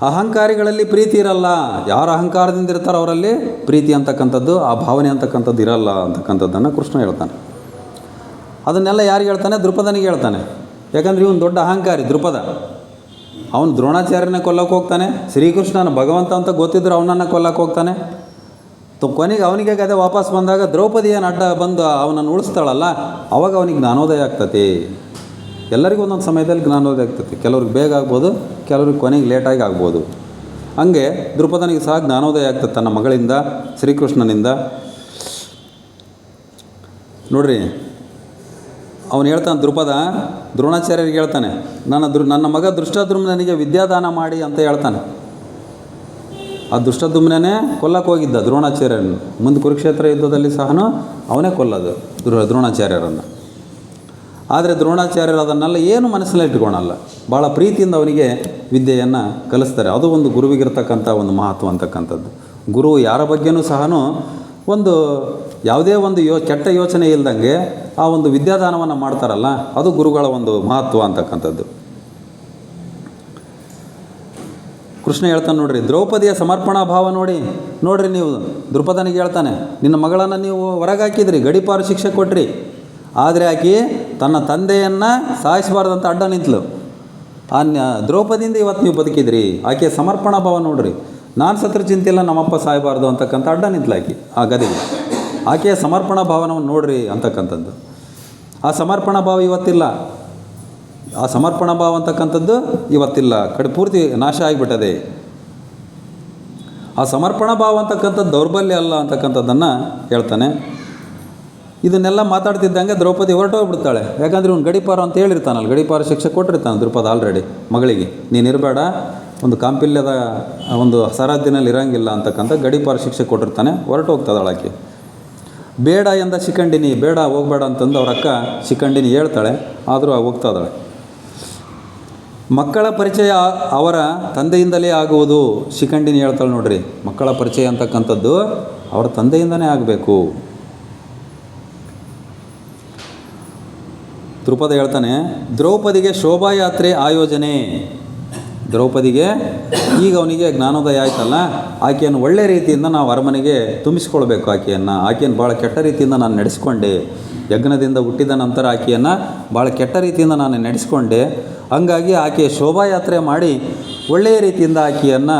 ಅಹಂಕಾರಿಗಳಲ್ಲಿ ಪ್ರೀತಿ ಇರಲ್ಲ. ಯಾರು ಅಹಂಕಾರದಿಂದ ಇರ್ತಾರೋ ಅವರಲ್ಲಿ ಪ್ರೀತಿ ಅಂತಕ್ಕಂಥದ್ದು, ಆ ಭಾವನೆ ಅಂತಕ್ಕಂಥದ್ದು ಇರಲ್ಲ ಅಂತಕ್ಕಂಥದ್ದನ್ನು ಕೃಷ್ಣ ಹೇಳ್ತಾನೆ. ಅದನ್ನೆಲ್ಲ ಯಾರಿಗೆ ಹೇಳ್ತಾನೆ? ದ್ರುಪದನಿಗೆ ಹೇಳ್ತಾನೆ. ಯಾಕಂದರೆ ಇವನು ದೊಡ್ಡ ಅಹಂಕಾರಿ ದ್ರುಪದ. ಅವನು ದ್ರೋಣಾಚಾರ್ಯನ ಕೊಲ್ಲಕ್ಕೆ ಹೋಗ್ತಾನೆ. ಶ್ರೀಕೃಷ್ಣನ ಭಗವಂತ ಅಂತ ಗೊತ್ತಿದ್ರು ಅವನನ್ನು ಕೊಲ್ಲಕ್ಕೆ ಹೋಗ್ತಾನೆ. ಕೊನೆಗೆ ಅವನಿಗೆ ಅದೇ ವಾಪಸ್ ಬಂದಾಗ ದ್ರೌಪದಿ ಏನು ಅಡ್ಡ ಬಂದು ಅವನನ್ನು ಉಳಿಸ್ತಾಳಲ್ಲ, ಅವಾಗ ಅವನಿಗೆ ಜ್ಞಾನೋದಯ ಆಗ್ತತಿ. ಎಲ್ಲರಿಗೂ ಒಂದೊಂದು ಸಮಯದಲ್ಲಿ ಜ್ಞಾನೋದಯ ಆಗ್ತತಿ. ಕೆಲವ್ರಿಗೆ ಬೇಗ ಆಗ್ಬೋದು, ಕೆಲವ್ರಿಗೆ ಕೊನೆಗೆ ಲೇಟಾಗಿ ಆಗ್ಬೋದು. ಹಂಗೆ ದ್ರುಪದನಿಗೆ ಸಹ ಜ್ಞಾನೋದಯ ಆಗ್ತದೆ ತನ್ನ ಮಗಳಿಂದ, ಶ್ರೀಕೃಷ್ಣನಿಂದ. ನೋಡ್ರಿ, ಅವನು ಹೇಳ್ತಾನೆ ದ್ರುಪದ ದ್ರೋಣಾಚಾರ್ಯರಿಗೆ ಹೇಳ್ತಾನೆ, ನನ್ನ ಮಗ ದುಷ್ಟದ್ಯುಮ್ನನಿಗೆ ವಿದ್ಯಾದಾನ ಮಾಡಿ ಅಂತ ಹೇಳ್ತಾನೆ. ಆ ದುಷ್ಟದ್ಯುಮ್ನೇ ಕೊಲ್ಲಕ್ಕೆ ಹೋಗಿದ್ದ ದ್ರೋಣಾಚಾರ್ಯರನ್ನು. ಮುಂದೆ ಕುರುಕ್ಷೇತ್ರ ಯುದ್ಧದಲ್ಲಿ ಸಹ ಅವನೇ ಕೊಲ್ಲೋದು ದ್ರೋಣಾಚಾರ್ಯರನ್ನು. ಆದರೆ ದ್ರೋಣಾಚಾರ್ಯರು ಅದನ್ನೆಲ್ಲ ಏನು ಮನಸ್ಸಲ್ಲಿ ಇಟ್ಕೊಳಲ್ಲ, ಭಾಳ ಪ್ರೀತಿಯಿಂದ ಅವನಿಗೆ ವಿದ್ಯೆಯನ್ನು ಕಲಿಸ್ತಾರೆ. ಅದು ಒಂದು ಗುರುವಿಗಿರ್ತಕ್ಕಂಥ ಒಂದು ಮಹತ್ವ ಅಂತಕ್ಕಂಥದ್ದು. ಗುರು ಯಾರ ಬಗ್ಗೆನೂ ಸಹ ಒಂದು ಯಾವುದೇ ಒಂದು ಕೆಟ್ಟ ಯೋಚನೆ ಇಲ್ದಂಗೆ ಆ ಒಂದು ವಿದ್ಯಾದಾನವನ್ನು ಮಾಡ್ತಾರಲ್ಲ, ಅದು ಗುರುಗಳ ಒಂದು ಮಹತ್ವ ಅಂತಕ್ಕಂಥದ್ದು. ಕೃಷ್ಣ ಹೇಳ್ತಾನೆ ನೋಡ್ರಿ, ದ್ರೌಪದಿಯ ಸಮರ್ಪಣಾ ಭಾವ ನೋಡ್ರಿ ನೀವು. ದ್ರುಪದನಿಗೆ ಹೇಳ್ತಾನೆ, ನಿನ್ನ ಮಗಳನ್ನು ನೀವು ಹೊರಗಾಕಿದ್ರಿ, ಗಡೀಪಾರು ಶಿಕ್ಷೆ ಕೊಟ್ರಿ, ಆದರೆ ಆಕೆ ತನ್ನ ತಂದೆಯನ್ನು ಸಾಯಿಸಬಾರ್ದಂತ ಅಡ್ಡ ನಿಂತಲು. ದ್ರೌಪದಿಯಿಂದ ಇವತ್ತು ನೀವು ಬದುಕಿದ್ರಿ. ಆಕೆಯ ಸಮರ್ಪಣಾ ಭಾವ ನೋಡ್ರಿ. ನಾನು ಸತ್ರ ಚಿಂತಿಲ್ಲ, ನಮ್ಮಪ್ಪ ಸಾಯಬಾರ್ದು ಅಂತಕ್ಕಂಥ ಅಡ್ಡ ನಿಂತಲು ಆಕೆ ಆ ಗದಿಗೆ. ಆಕೆಯ ಸಮರ್ಪಣಾ ಭಾವನವನ್ನು ನೋಡ್ರಿ ಅಂತಕ್ಕಂಥದ್ದು. ಆ ಸಮರ್ಪಣಾ ಭಾವ ಇವತ್ತಿಲ್ಲ. ಆ ಸಮರ್ಪಣಾ ಭಾವ ಅಂತಕ್ಕಂಥದ್ದು ಇವತ್ತಿಲ್ಲ, ಪೂರ್ತಿ ನಾಶ ಆಗಿಬಿಟ್ಟದೆ. ಆ ಸಮರ್ಪಣಾ ಭಾವ ಅಂತಕ್ಕಂಥದ್ದು ದೌರ್ಬಲ್ಯ ಅಲ್ಲ ಅಂತಕ್ಕಂಥದ್ದನ್ನು ಹೇಳ್ತಾನೆ. ಇದನ್ನೆಲ್ಲ ಮಾತಾಡ್ತಿದ್ದಂಗೆ ದ್ರೌಪದಿ ಹೊರಟೋಗ್ಬಿಡ್ತಾಳೆ. ಯಾಕಂದರೆ ಇವ್ನು ಗಡೀಪಾರ ಅಂತ ಹೇಳಿರ್ತಾನಲ್ಲ, ಗಡೀಪಾರ ಶಿಕ್ಷೆ ಕೊಟ್ಟಿರ್ತಾನೆ ದ್ರುಪದ ಆಲ್ರೆಡಿ ಮಗಳಿಗೆ. ನೀನು ಇರಬೇಡ, ಒಂದು ಕಾಂಪಿಲ್ಯದ ಒಂದು ಸರಹದ್ದಿನಲ್ಲಿ ಇರೋಂಗಿಲ್ಲ ಅಂತಕ್ಕಂಥ ಗಡೀಪಾರ ಶಿಕ್ಷೆ ಕೊಟ್ಟಿರ್ತಾನೆ. ಹೊರಟೋಗ್ತದಾಳೆ ಆಕೆ. ಬೇಡ ಎಂದ ಶಿಖಂಡಿನಿ, ಬೇಡ ಹೋಗಬೇಡ ಅಂತಂದು ಅವ್ರ ಅಕ್ಕ ಶಿಖಂಡಿನಿ ಹೇಳ್ತಾಳೆ, ಆದರೂ ಹೋಗ್ತಾದಾಳೆ. ಮಕ್ಕಳ ಪರಿಚಯ ಅವರ ತಂದೆಯಿಂದಲೇ ಆಗುವುದು. ಶಿಖಂಡಿನಿ ಹೇಳ್ತಾಳೆ ನೋಡ್ರಿ, ಮಕ್ಕಳ ಪರಿಚಯ ಅಂತಕ್ಕಂಥದ್ದು ಅವರ ತಂದೆಯಿಂದನೇ ಆಗಬೇಕು. ದ್ರುಪದ ಹೇಳ್ತಾನೆ, ದ್ರೌಪದಿಗೆ ಶೋಭಾಯಾತ್ರೆ ಆಯೋಜನೆ. ದ್ರೌಪದಿಗೆ ಈಗ ಅವನಿಗೆ ಜ್ಞಾನೋದಯ ಆಯ್ತಲ್ಲ, ಆಕೆಯನ್ನು ಒಳ್ಳೆ ರೀತಿಯಿಂದ ನಾವು ಅರಮನೆಗೆ ತುಂಬಿಸ್ಕೊಳ್ಬೇಕು. ಆಕೆಯನ್ನು ಭಾಳ ಕೆಟ್ಟ ರೀತಿಯಿಂದ ನಾನು ನಡೆಸ್ಕೊಂಡೆ. ಯಜ್ಞದಿಂದ ಹುಟ್ಟಿದ ನಂತರ ಆಕೆಯನ್ನು ಭಾಳ ಕೆಟ್ಟ ರೀತಿಯಿಂದ ನಾನು ನಡೆಸ್ಕೊಂಡೆ. ಹಂಗಾಗಿ ಆಕೆಯ ಶೋಭಾಯಾತ್ರೆ ಮಾಡಿ ಒಳ್ಳೆಯ ರೀತಿಯಿಂದ ಆಕೆಯನ್ನು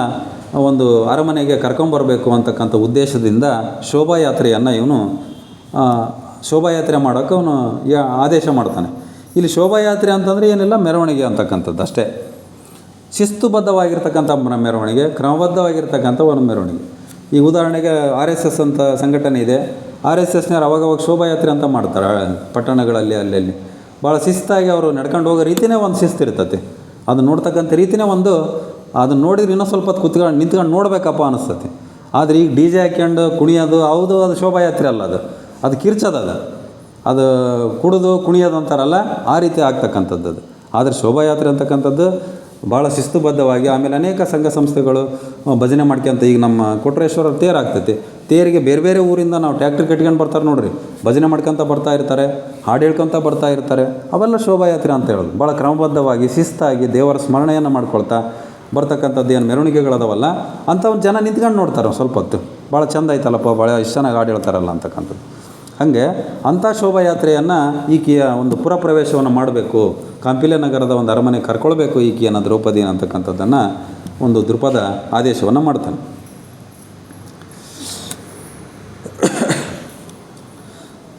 ಒಂದು ಅರಮನೆಗೆ ಕರ್ಕೊಂಬರಬೇಕು ಅಂತಕ್ಕಂಥ ಉದ್ದೇಶದಿಂದ ಶೋಭಾಯಾತ್ರೆಯನ್ನು ಇವನು ಶೋಭಾಯಾತ್ರೆ ಮಾಡೋಕ್ಕೆ ಅವನು ಆದೇಶ ಮಾಡ್ತಾನೆ. ಇಲ್ಲಿ ಶೋಭಾಯಾತ್ರೆ ಅಂತಂದರೆ ಏನಿಲ್ಲ, ಮೆರವಣಿಗೆ ಅಂತಕ್ಕಂಥದ್ದು ಅಷ್ಟೇ. ಶಿಸ್ತುಬದ್ಧವಾಗಿರ್ತಕ್ಕಂಥ ಮೆರವಣಿಗೆ, ಕ್ರಮಬದ್ಧವಾಗಿರ್ತಕ್ಕಂಥ ಒಂದು ಮೆರವಣಿಗೆ. ಈ ಉದಾಹರಣೆಗೆ RSS ಅಂತ ಸಂಘಟನೆ ಇದೆ. RSSನವ್ರು ಅವಾಗವಾಗ ಶೋಭಾಯಾತ್ರೆ ಅಂತ ಮಾಡ್ತಾರೆ ಪಟ್ಟಣಗಳಲ್ಲಿ, ಅಲ್ಲಲ್ಲಿ ಭಾಳ ಶಿಸ್ತಾಗಿ ಅವರು ನಡ್ಕೊಂಡು ಹೋಗೋ ರೀತಿಯೇ ಒಂದು ಶಿಸ್ತು ಇರ್ತದೆ. ಅದನ್ನು ನೋಡ್ತಕ್ಕಂಥ ರೀತಿಯೇ ಒಂದು, ಅದನ್ನು ನೋಡಿದ್ರೆ ಇನ್ನೂ ಸ್ವಲ್ಪ ಹೊತ್ತು ನಿಂತ್ಕೊಂಡು ನೋಡಬೇಕಪ್ಪ ಅನಿಸ್ತದೆ. ಆದರೆ ಈಗ ಡಿ ಜೆ ಹಾಕ್ಯಂಡು ಕುಣಿಯೋದು ಹೌದು, ಅದು ಶೋಭಾಯಾತ್ರೆ ಅಲ್ಲ, ಅದು ಕಿರ್ಚೋದು, ಅದು ಕುಡಿದು ಕುಣಿಯೋದು ಅಂತಾರಲ್ಲ, ಆ ರೀತಿ ಆಗ್ತಕ್ಕಂಥದ್ದು ಅದು. ಆದರೆ ಶೋಭಾಯಾತ್ರೆ ಅಂತಕ್ಕಂಥದ್ದು ಭಾಳ ಶಿಸ್ತುಬದ್ಧವಾಗಿ, ಆಮೇಲೆ ಅನೇಕ ಸಂಘ ಸಂಸ್ಥೆಗಳು ಭಜನೆ ಮಾಡ್ಕೊಂತ, ಈಗ ನಮ್ಮ ಕೊಟ್ರೇಶ್ವರ ತೇರು ಆಗ್ತೈತಿ, ತೇರಿಗೆ ಬೇರೆ ಬೇರೆ ಊರಿಂದ ನಾವು ಟ್ಯಾಕ್ಟ್ರಿ ಕಟ್ಕೊಂಡು ಬರ್ತಾರೆ ನೋಡ್ರಿ, ಭಜನೆ ಮಾಡ್ಕೊತ ಬರ್ತಾ ಇರ್ತಾರೆ, ಹಾಡು ಹೇಳ್ಕೊತ ಬರ್ತಾ ಇರ್ತಾರೆ, ಅವೆಲ್ಲ ಶೋಭಾಯಾತ್ರೆ ಅಂತ ಹೇಳೋದು. ಭಾಳ ಕ್ರಮಬದ್ಧವಾಗಿ ಶಿಸ್ತಾಗಿ ದೇವರ ಸ್ಮರಣೆಯನ್ನು ಮಾಡ್ಕೊಳ್ತಾ ಬರ್ತಕ್ಕಂಥದ್ದು ಏನು ಮೆರವಣಿಗೆಗಳದವಲ್ಲ, ಅಂಥವ್ನು ಜನ ನಿಂತ್ಕೊಂಡು ನೋಡ್ತಾರೆ ಸ್ವಲ್ಪ ಹೊತ್ತು, ಭಾಳ ಚೆಂದ ಐತಲ್ಲಪ್ಪ, ಭಾಳ ಇಷ್ಟು ಚೆನ್ನಾಗಿ ಹಾಡು ಹೇಳ್ತಾರಲ್ಲ ಅಂತಕ್ಕಂಥದ್ದು. ಹಾಗೆ ಅಂಥ ಶೋಭಾಯಾತ್ರೆಯನ್ನು ಈಕೆಯ ಒಂದು ಪುರಪ್ರವೇಶವನ್ನು ಮಾಡಬೇಕು, ಕಾಂಪಿಲ್ಯ ನಗರದ ಒಂದು ಅರಮನೆ ಕರ್ಕೊಳ್ಬೇಕು ಈಕೆಯನ್ನು ದ್ರೌಪದಿ ಅಂತಕ್ಕಂಥದ್ದನ್ನು ಒಂದು ದೃಪದ ಆದೇಶವನ್ನು ಮಾಡ್ತಾನೆ.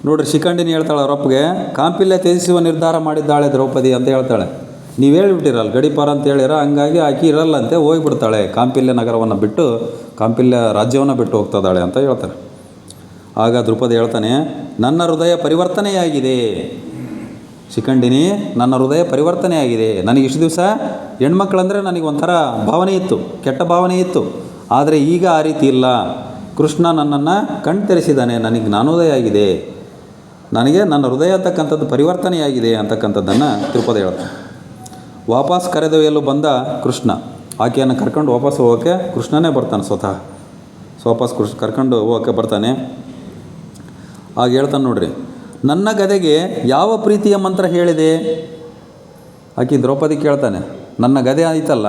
ನೋಡ್ರಿ, ಶಿಖಂಡಿನಿ ಹೇಳ್ತಾಳೆ ಅವರಪ್ಪಗೆ, ಕಾಂಪಿಲ್ಯ ತ್ಯಜಿಸುವ ನಿರ್ಧಾರ ಮಾಡಿದ್ದಾಳೆ ದ್ರೌಪದಿ ಅಂತ ಹೇಳ್ತಾಳೆ. ನೀವು ಹೇಳಿಬಿಟ್ಟಿರಲ್ಲ ಗಡಿಪಾರ ಅಂತ ಹೇಳಿರ, ಹಂಗಾಗಿ ಆಕೆ ಇರಲ್ಲಂತೆ, ಹೋಗಿಬಿಡ್ತಾಳೆ, ಕಾಂಪಿಲ್ಯ ನಗರವನ್ನು ಬಿಟ್ಟು, ಕಾಂಪಿಲ್ಯ ರಾಜ್ಯವನ್ನು ಬಿಟ್ಟು ಹೋಗ್ತದಾಳೆ ಅಂತ ಹೇಳ್ತಾರೆ. ಆಗ ದ್ರುಪದ ಹೇಳ್ತಾನೆ, ನನ್ನ ಹೃದಯ ಪರಿವರ್ತನೆಯಾಗಿದೆ ಶಿಖಂಡಿನಿ, ನನ್ನ ಹೃದಯ ಪರಿವರ್ತನೆಯಾಗಿದೆ. ನನಗೆ ಇಷ್ಟು ದಿವಸ ಹೆಣ್ಮಕ್ಳಂದರೆ ನನಗೆ ಒಂಥರ ಭಾವನೆ ಇತ್ತು, ಕೆಟ್ಟ ಭಾವನೆ ಇತ್ತು, ಆದರೆ ಈಗ ಆ ರೀತಿ ಇಲ್ಲ. ಕೃಷ್ಣ ನನ್ನನ್ನು ಕಣ್ತೆರೆಸಿದ್ದಾನೆ, ನನಗೆ ಜ್ಞಾನೋದಯ ಆಗಿದೆ, ನನಗೆ ನನ್ನ ಹೃದಯ ಅಂತಕ್ಕಂಥದ್ದು ಪರಿವರ್ತನೆಯಾಗಿದೆ ಅಂತಕ್ಕಂಥದ್ದನ್ನು ದ್ರುಪದ ಹೇಳ್ತಾನೆ. ವಾಪಸ್ ಕರೆದೊಯ್ಯಲು ಬಂದ ಕೃಷ್ಣ, ಆಕೆಯನ್ನು ಕರ್ಕೊಂಡು ವಾಪಸ್ ಹೋಗೋಕ್ಕೆ ಕೃಷ್ಣನೇ ಬರ್ತಾನೆ, ಸ್ವತಃ ವಾಪಸ್ ಕರ್ಕೊಂಡು ಹೋಗೋಕ್ಕೆ ಬರ್ತಾನೆ. ಆಗ ಹೇಳ್ತಾನೆ ನೋಡ್ರಿ, ನನ್ನ ಗದೆಗೆ ಯಾವ ಪ್ರೀತಿಯ ಮಂತ್ರ ಹೇಳಿದೆ? ಆಕೆ ದ್ರೌಪದಿ ಕೇಳ್ತಾನೆ, ನನ್ನ ಗದೆ ಆಯ್ತಲ್ಲ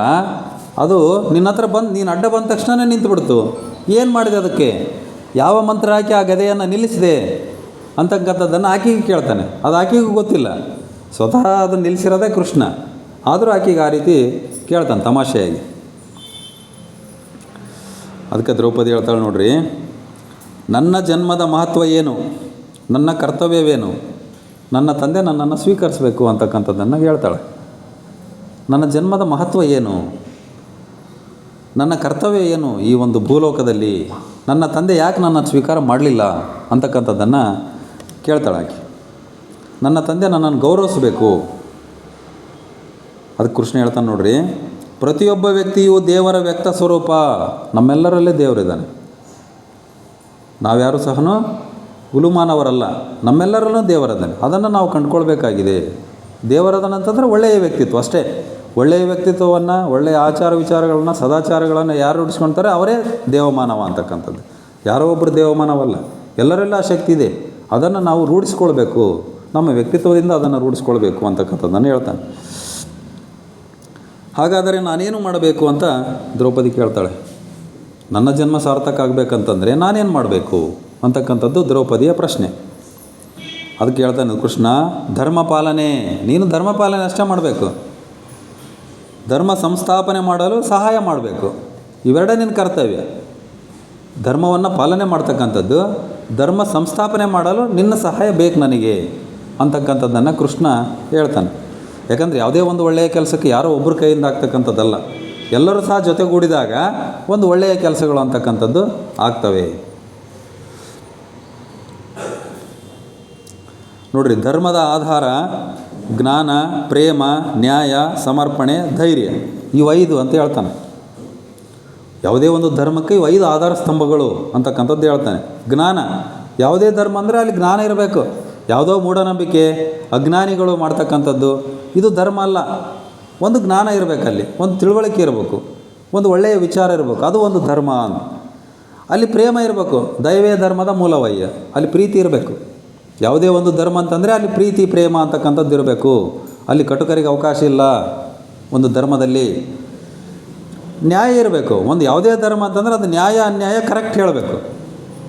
ಅದು ನಿನ್ನ ಹತ್ರ ಬಂದು ನೀನು ಅಡ್ಡ ಬಂದ ತಕ್ಷಣವೇ ನಿಂತುಬಿಡ್ತು, ಏನು ಮಾಡಿದೆ ಅದಕ್ಕೆ? ಯಾವ ಮಂತ್ರ ಹಾಕಿ ಆ ಗದೆಯನ್ನು ನಿಲ್ಲಿಸಿದೆ ಅಂತಕ್ಕಂಥದ್ದನ್ನು ಆಕೆಗೆ ಕೇಳ್ತಾನೆ. ಅದು ಆಕೆಗೂ ಗೊತ್ತಿಲ್ಲ, ಸ್ವತಃ ಅದನ್ನು ನಿಲ್ಲಿಸಿರೋದೇ ಕೃಷ್ಣ, ಆದರೂ ಆಕೆಗೆ ಆ ರೀತಿ ಕೇಳ್ತಾನೆ ತಮಾಷೆಯಾಗಿ. ಅದಕ್ಕೆ ದ್ರೌಪದಿ ಹೇಳ್ತಾಳೆ ನೋಡ್ರಿ, ನನ್ನ ಜನ್ಮದ ಮಹತ್ವ ಏನು, ನನ್ನ ಕರ್ತವ್ಯವೇನು, ನನ್ನ ತಂದೆ ನನ್ನನ್ನು ಸ್ವೀಕರಿಸಬೇಕು ಅಂತಕ್ಕಂಥದ್ದನ್ನು ಹೇಳ್ತಾಳೆ. ನನ್ನ ಜನ್ಮದ ಮಹತ್ವ ಏನು, ನನ್ನ ಕರ್ತವ್ಯ ಏನು ಈ ಒಂದು ಭೂಲೋಕದಲ್ಲಿ, ನನ್ನ ತಂದೆ ಯಾಕೆ ನನ್ನ ಸ್ವೀಕಾರ ಮಾಡಲಿಲ್ಲ ಅಂತಕ್ಕಂಥದ್ದನ್ನು ಕೇಳ್ತಾಳೆ ಆಕೆ. ನನ್ನ ತಂದೆ ನನ್ನನ್ನು ಗೌರವಿಸಬೇಕು. ಅದಕ್ಕೆ ಕೃಷ್ಣ ಹೇಳ್ತಾನೆ ನೋಡ್ರಿ, ಪ್ರತಿಯೊಬ್ಬ ವ್ಯಕ್ತಿಯು ದೇವರ ವ್ಯಕ್ತ ಸ್ವರೂಪ, ನಮ್ಮೆಲ್ಲರಲ್ಲೇ ದೇವರಿದ್ದಾನೆ, ನಾವ್ಯಾರು ಸಹ ಗುಲುಮಾನವರಲ್ಲ, ನಮ್ಮೆಲ್ಲರಲ್ಲೂ ದೇವರದ್ದಾನೆ, ಅದನ್ನು ನಾವು ಕಂಡುಕೊಳ್ಬೇಕಾಗಿದೆ. ದೇವರದನ ಅಂತಂದರೆ ಒಳ್ಳೆಯ ವ್ಯಕ್ತಿತ್ವ ಅಷ್ಟೇ. ಒಳ್ಳೆಯ ವ್ಯಕ್ತಿತ್ವವನ್ನು, ಒಳ್ಳೆಯ ಆಚಾರ ವಿಚಾರಗಳನ್ನು, ಸದಾಚಾರಗಳನ್ನು ಯಾರು ರೂಢಿಸ್ಕೊಳ್ತಾರೆ ಅವರೇ ದೇವಮಾನವ ಅಂತಕ್ಕಂಥದ್ದು. ಯಾರೋ ಒಬ್ಬರು ದೇವಮಾನವಲ್ಲ, ಎಲ್ಲರೆಲ್ಲ ಆ ಶಕ್ತಿ ಇದೆ, ಅದನ್ನು ನಾವು ರೂಢಿಸ್ಕೊಳ್ಬೇಕು, ನಮ್ಮ ವ್ಯಕ್ತಿತ್ವದಿಂದ ಅದನ್ನು ರೂಢಿಸ್ಕೊಳ್ಬೇಕು ಅಂತಕ್ಕಂಥದ್ದನ್ನು ಹೇಳ್ತಾನೆ. ಹಾಗಾದರೆ ನಾನೇನು ಮಾಡಬೇಕು ಅಂತ ದ್ರೌಪದಿ ಕೇಳ್ತಾಳೆ. ನನ್ನ ಜನ್ಮ ಸಾರ್ಥಕ ಆಗಬೇಕಂತಂದರೆ ನಾನೇನು ಮಾಡಬೇಕು ಅಂತಕ್ಕಂಥದ್ದು ದ್ರೌಪದಿಯ ಪ್ರಶ್ನೆ. ಅದಕ್ಕೆ ಹೇಳ್ತಾನೆ ಕೃಷ್ಣ, ಧರ್ಮ ಪಾಲನೆ, ನೀನು ಧರ್ಮ ಪಾಲನೆ ಅಷ್ಟೇ ಮಾಡಬೇಕು, ಧರ್ಮ ಸಂಸ್ಥಾಪನೆ ಮಾಡಲು ಸಹಾಯ ಮಾಡಬೇಕು, ಇವೆರಡೇ ನಿನ್ನ ಕರ್ತವ್ಯ. ಧರ್ಮವನ್ನು ಪಾಲನೆ ಮಾಡ್ತಕ್ಕಂಥದ್ದು, ಧರ್ಮ ಸಂಸ್ಥಾಪನೆ ಮಾಡಲು ನಿನ್ನ ಸಹಾಯ ಬೇಕು ನನಗೆ ಅಂತಕ್ಕಂಥದ್ದನ್ನು ಕೃಷ್ಣ ಹೇಳ್ತಾನೆ. ಯಾಕಂದರೆ ಯಾವುದೇ ಒಂದು ಒಳ್ಳೆಯ ಕೆಲಸಕ್ಕೆ ಯಾರೋ ಒಬ್ಬರ ಕೈಯಿಂದ ಆಗ್ತಕ್ಕಂಥದ್ದಲ್ಲ, ಎಲ್ಲರೂ ಸಹ ಜೊತೆಗೂಡಿದಾಗ ಒಂದು ಒಳ್ಳೆಯ ಕೆಲಸಗಳು ಅಂತಕ್ಕಂಥದ್ದು ಆಗ್ತವೆ. ನೋಡ್ರಿ, ಧರ್ಮದ ಆಧಾರ ಜ್ಞಾನ, ಪ್ರೇಮ, ನ್ಯಾಯ, ಸಮರ್ಪಣೆ, ಧೈರ್ಯ, ಇವು 5 ಅಂತ ಹೇಳ್ತಾನೆ. ಯಾವುದೇ ಒಂದು ಧರ್ಮಕ್ಕೆ ಇವು 5 ಆಧಾರ ಸ್ತಂಭಗಳು ಅಂತಕ್ಕಂಥದ್ದು ಹೇಳ್ತಾನೆ. ಜ್ಞಾನ, ಯಾವುದೇ ಧರ್ಮ ಅಂದರೆ ಅಲ್ಲಿ ಜ್ಞಾನ ಇರಬೇಕು. ಯಾವುದೋ ಮೂಢನಂಬಿಕೆ, ಅಜ್ಞಾನಿಗಳು ಮಾಡ್ತಕ್ಕಂಥದ್ದು ಇದು ಧರ್ಮ ಅಲ್ಲ. ಒಂದು ಜ್ಞಾನ ಇರಬೇಕಲ್ಲಿ, ಒಂದು ತಿಳುವಳಿಕೆ ಇರಬೇಕು, ಒಂದು ಒಳ್ಳೆಯ ವಿಚಾರ ಇರಬೇಕು, ಅದು ಒಂದು ಧರ್ಮ. ಅಲ್ಲಿ ಪ್ರೇಮ ಇರಬೇಕು, ದೈವೇ ಧರ್ಮದ ಮೂಲವಯ್ಯ, ಅಲ್ಲಿ ಪ್ರೀತಿ ಇರಬೇಕು. ಯಾವುದೇ ಒಂದು ಧರ್ಮ ಅಂತಂದರೆ ಅಲ್ಲಿ ಪ್ರೀತಿ ಪ್ರೇಮ ಅಂತಕ್ಕಂಥದ್ದು ಇರಬೇಕು, ಅಲ್ಲಿ ಕಟುಕರಿಗೆ ಅವಕಾಶ ಇಲ್ಲ ಒಂದು ಧರ್ಮದಲ್ಲಿ. ನ್ಯಾಯ ಇರಬೇಕು, ಒಂದು ಯಾವುದೇ ಧರ್ಮ ಅಂತಂದರೆ ಅದು ನ್ಯಾಯ ಅನ್ಯಾಯ ಕರೆಕ್ಟ್ ಹೇಳಬೇಕು.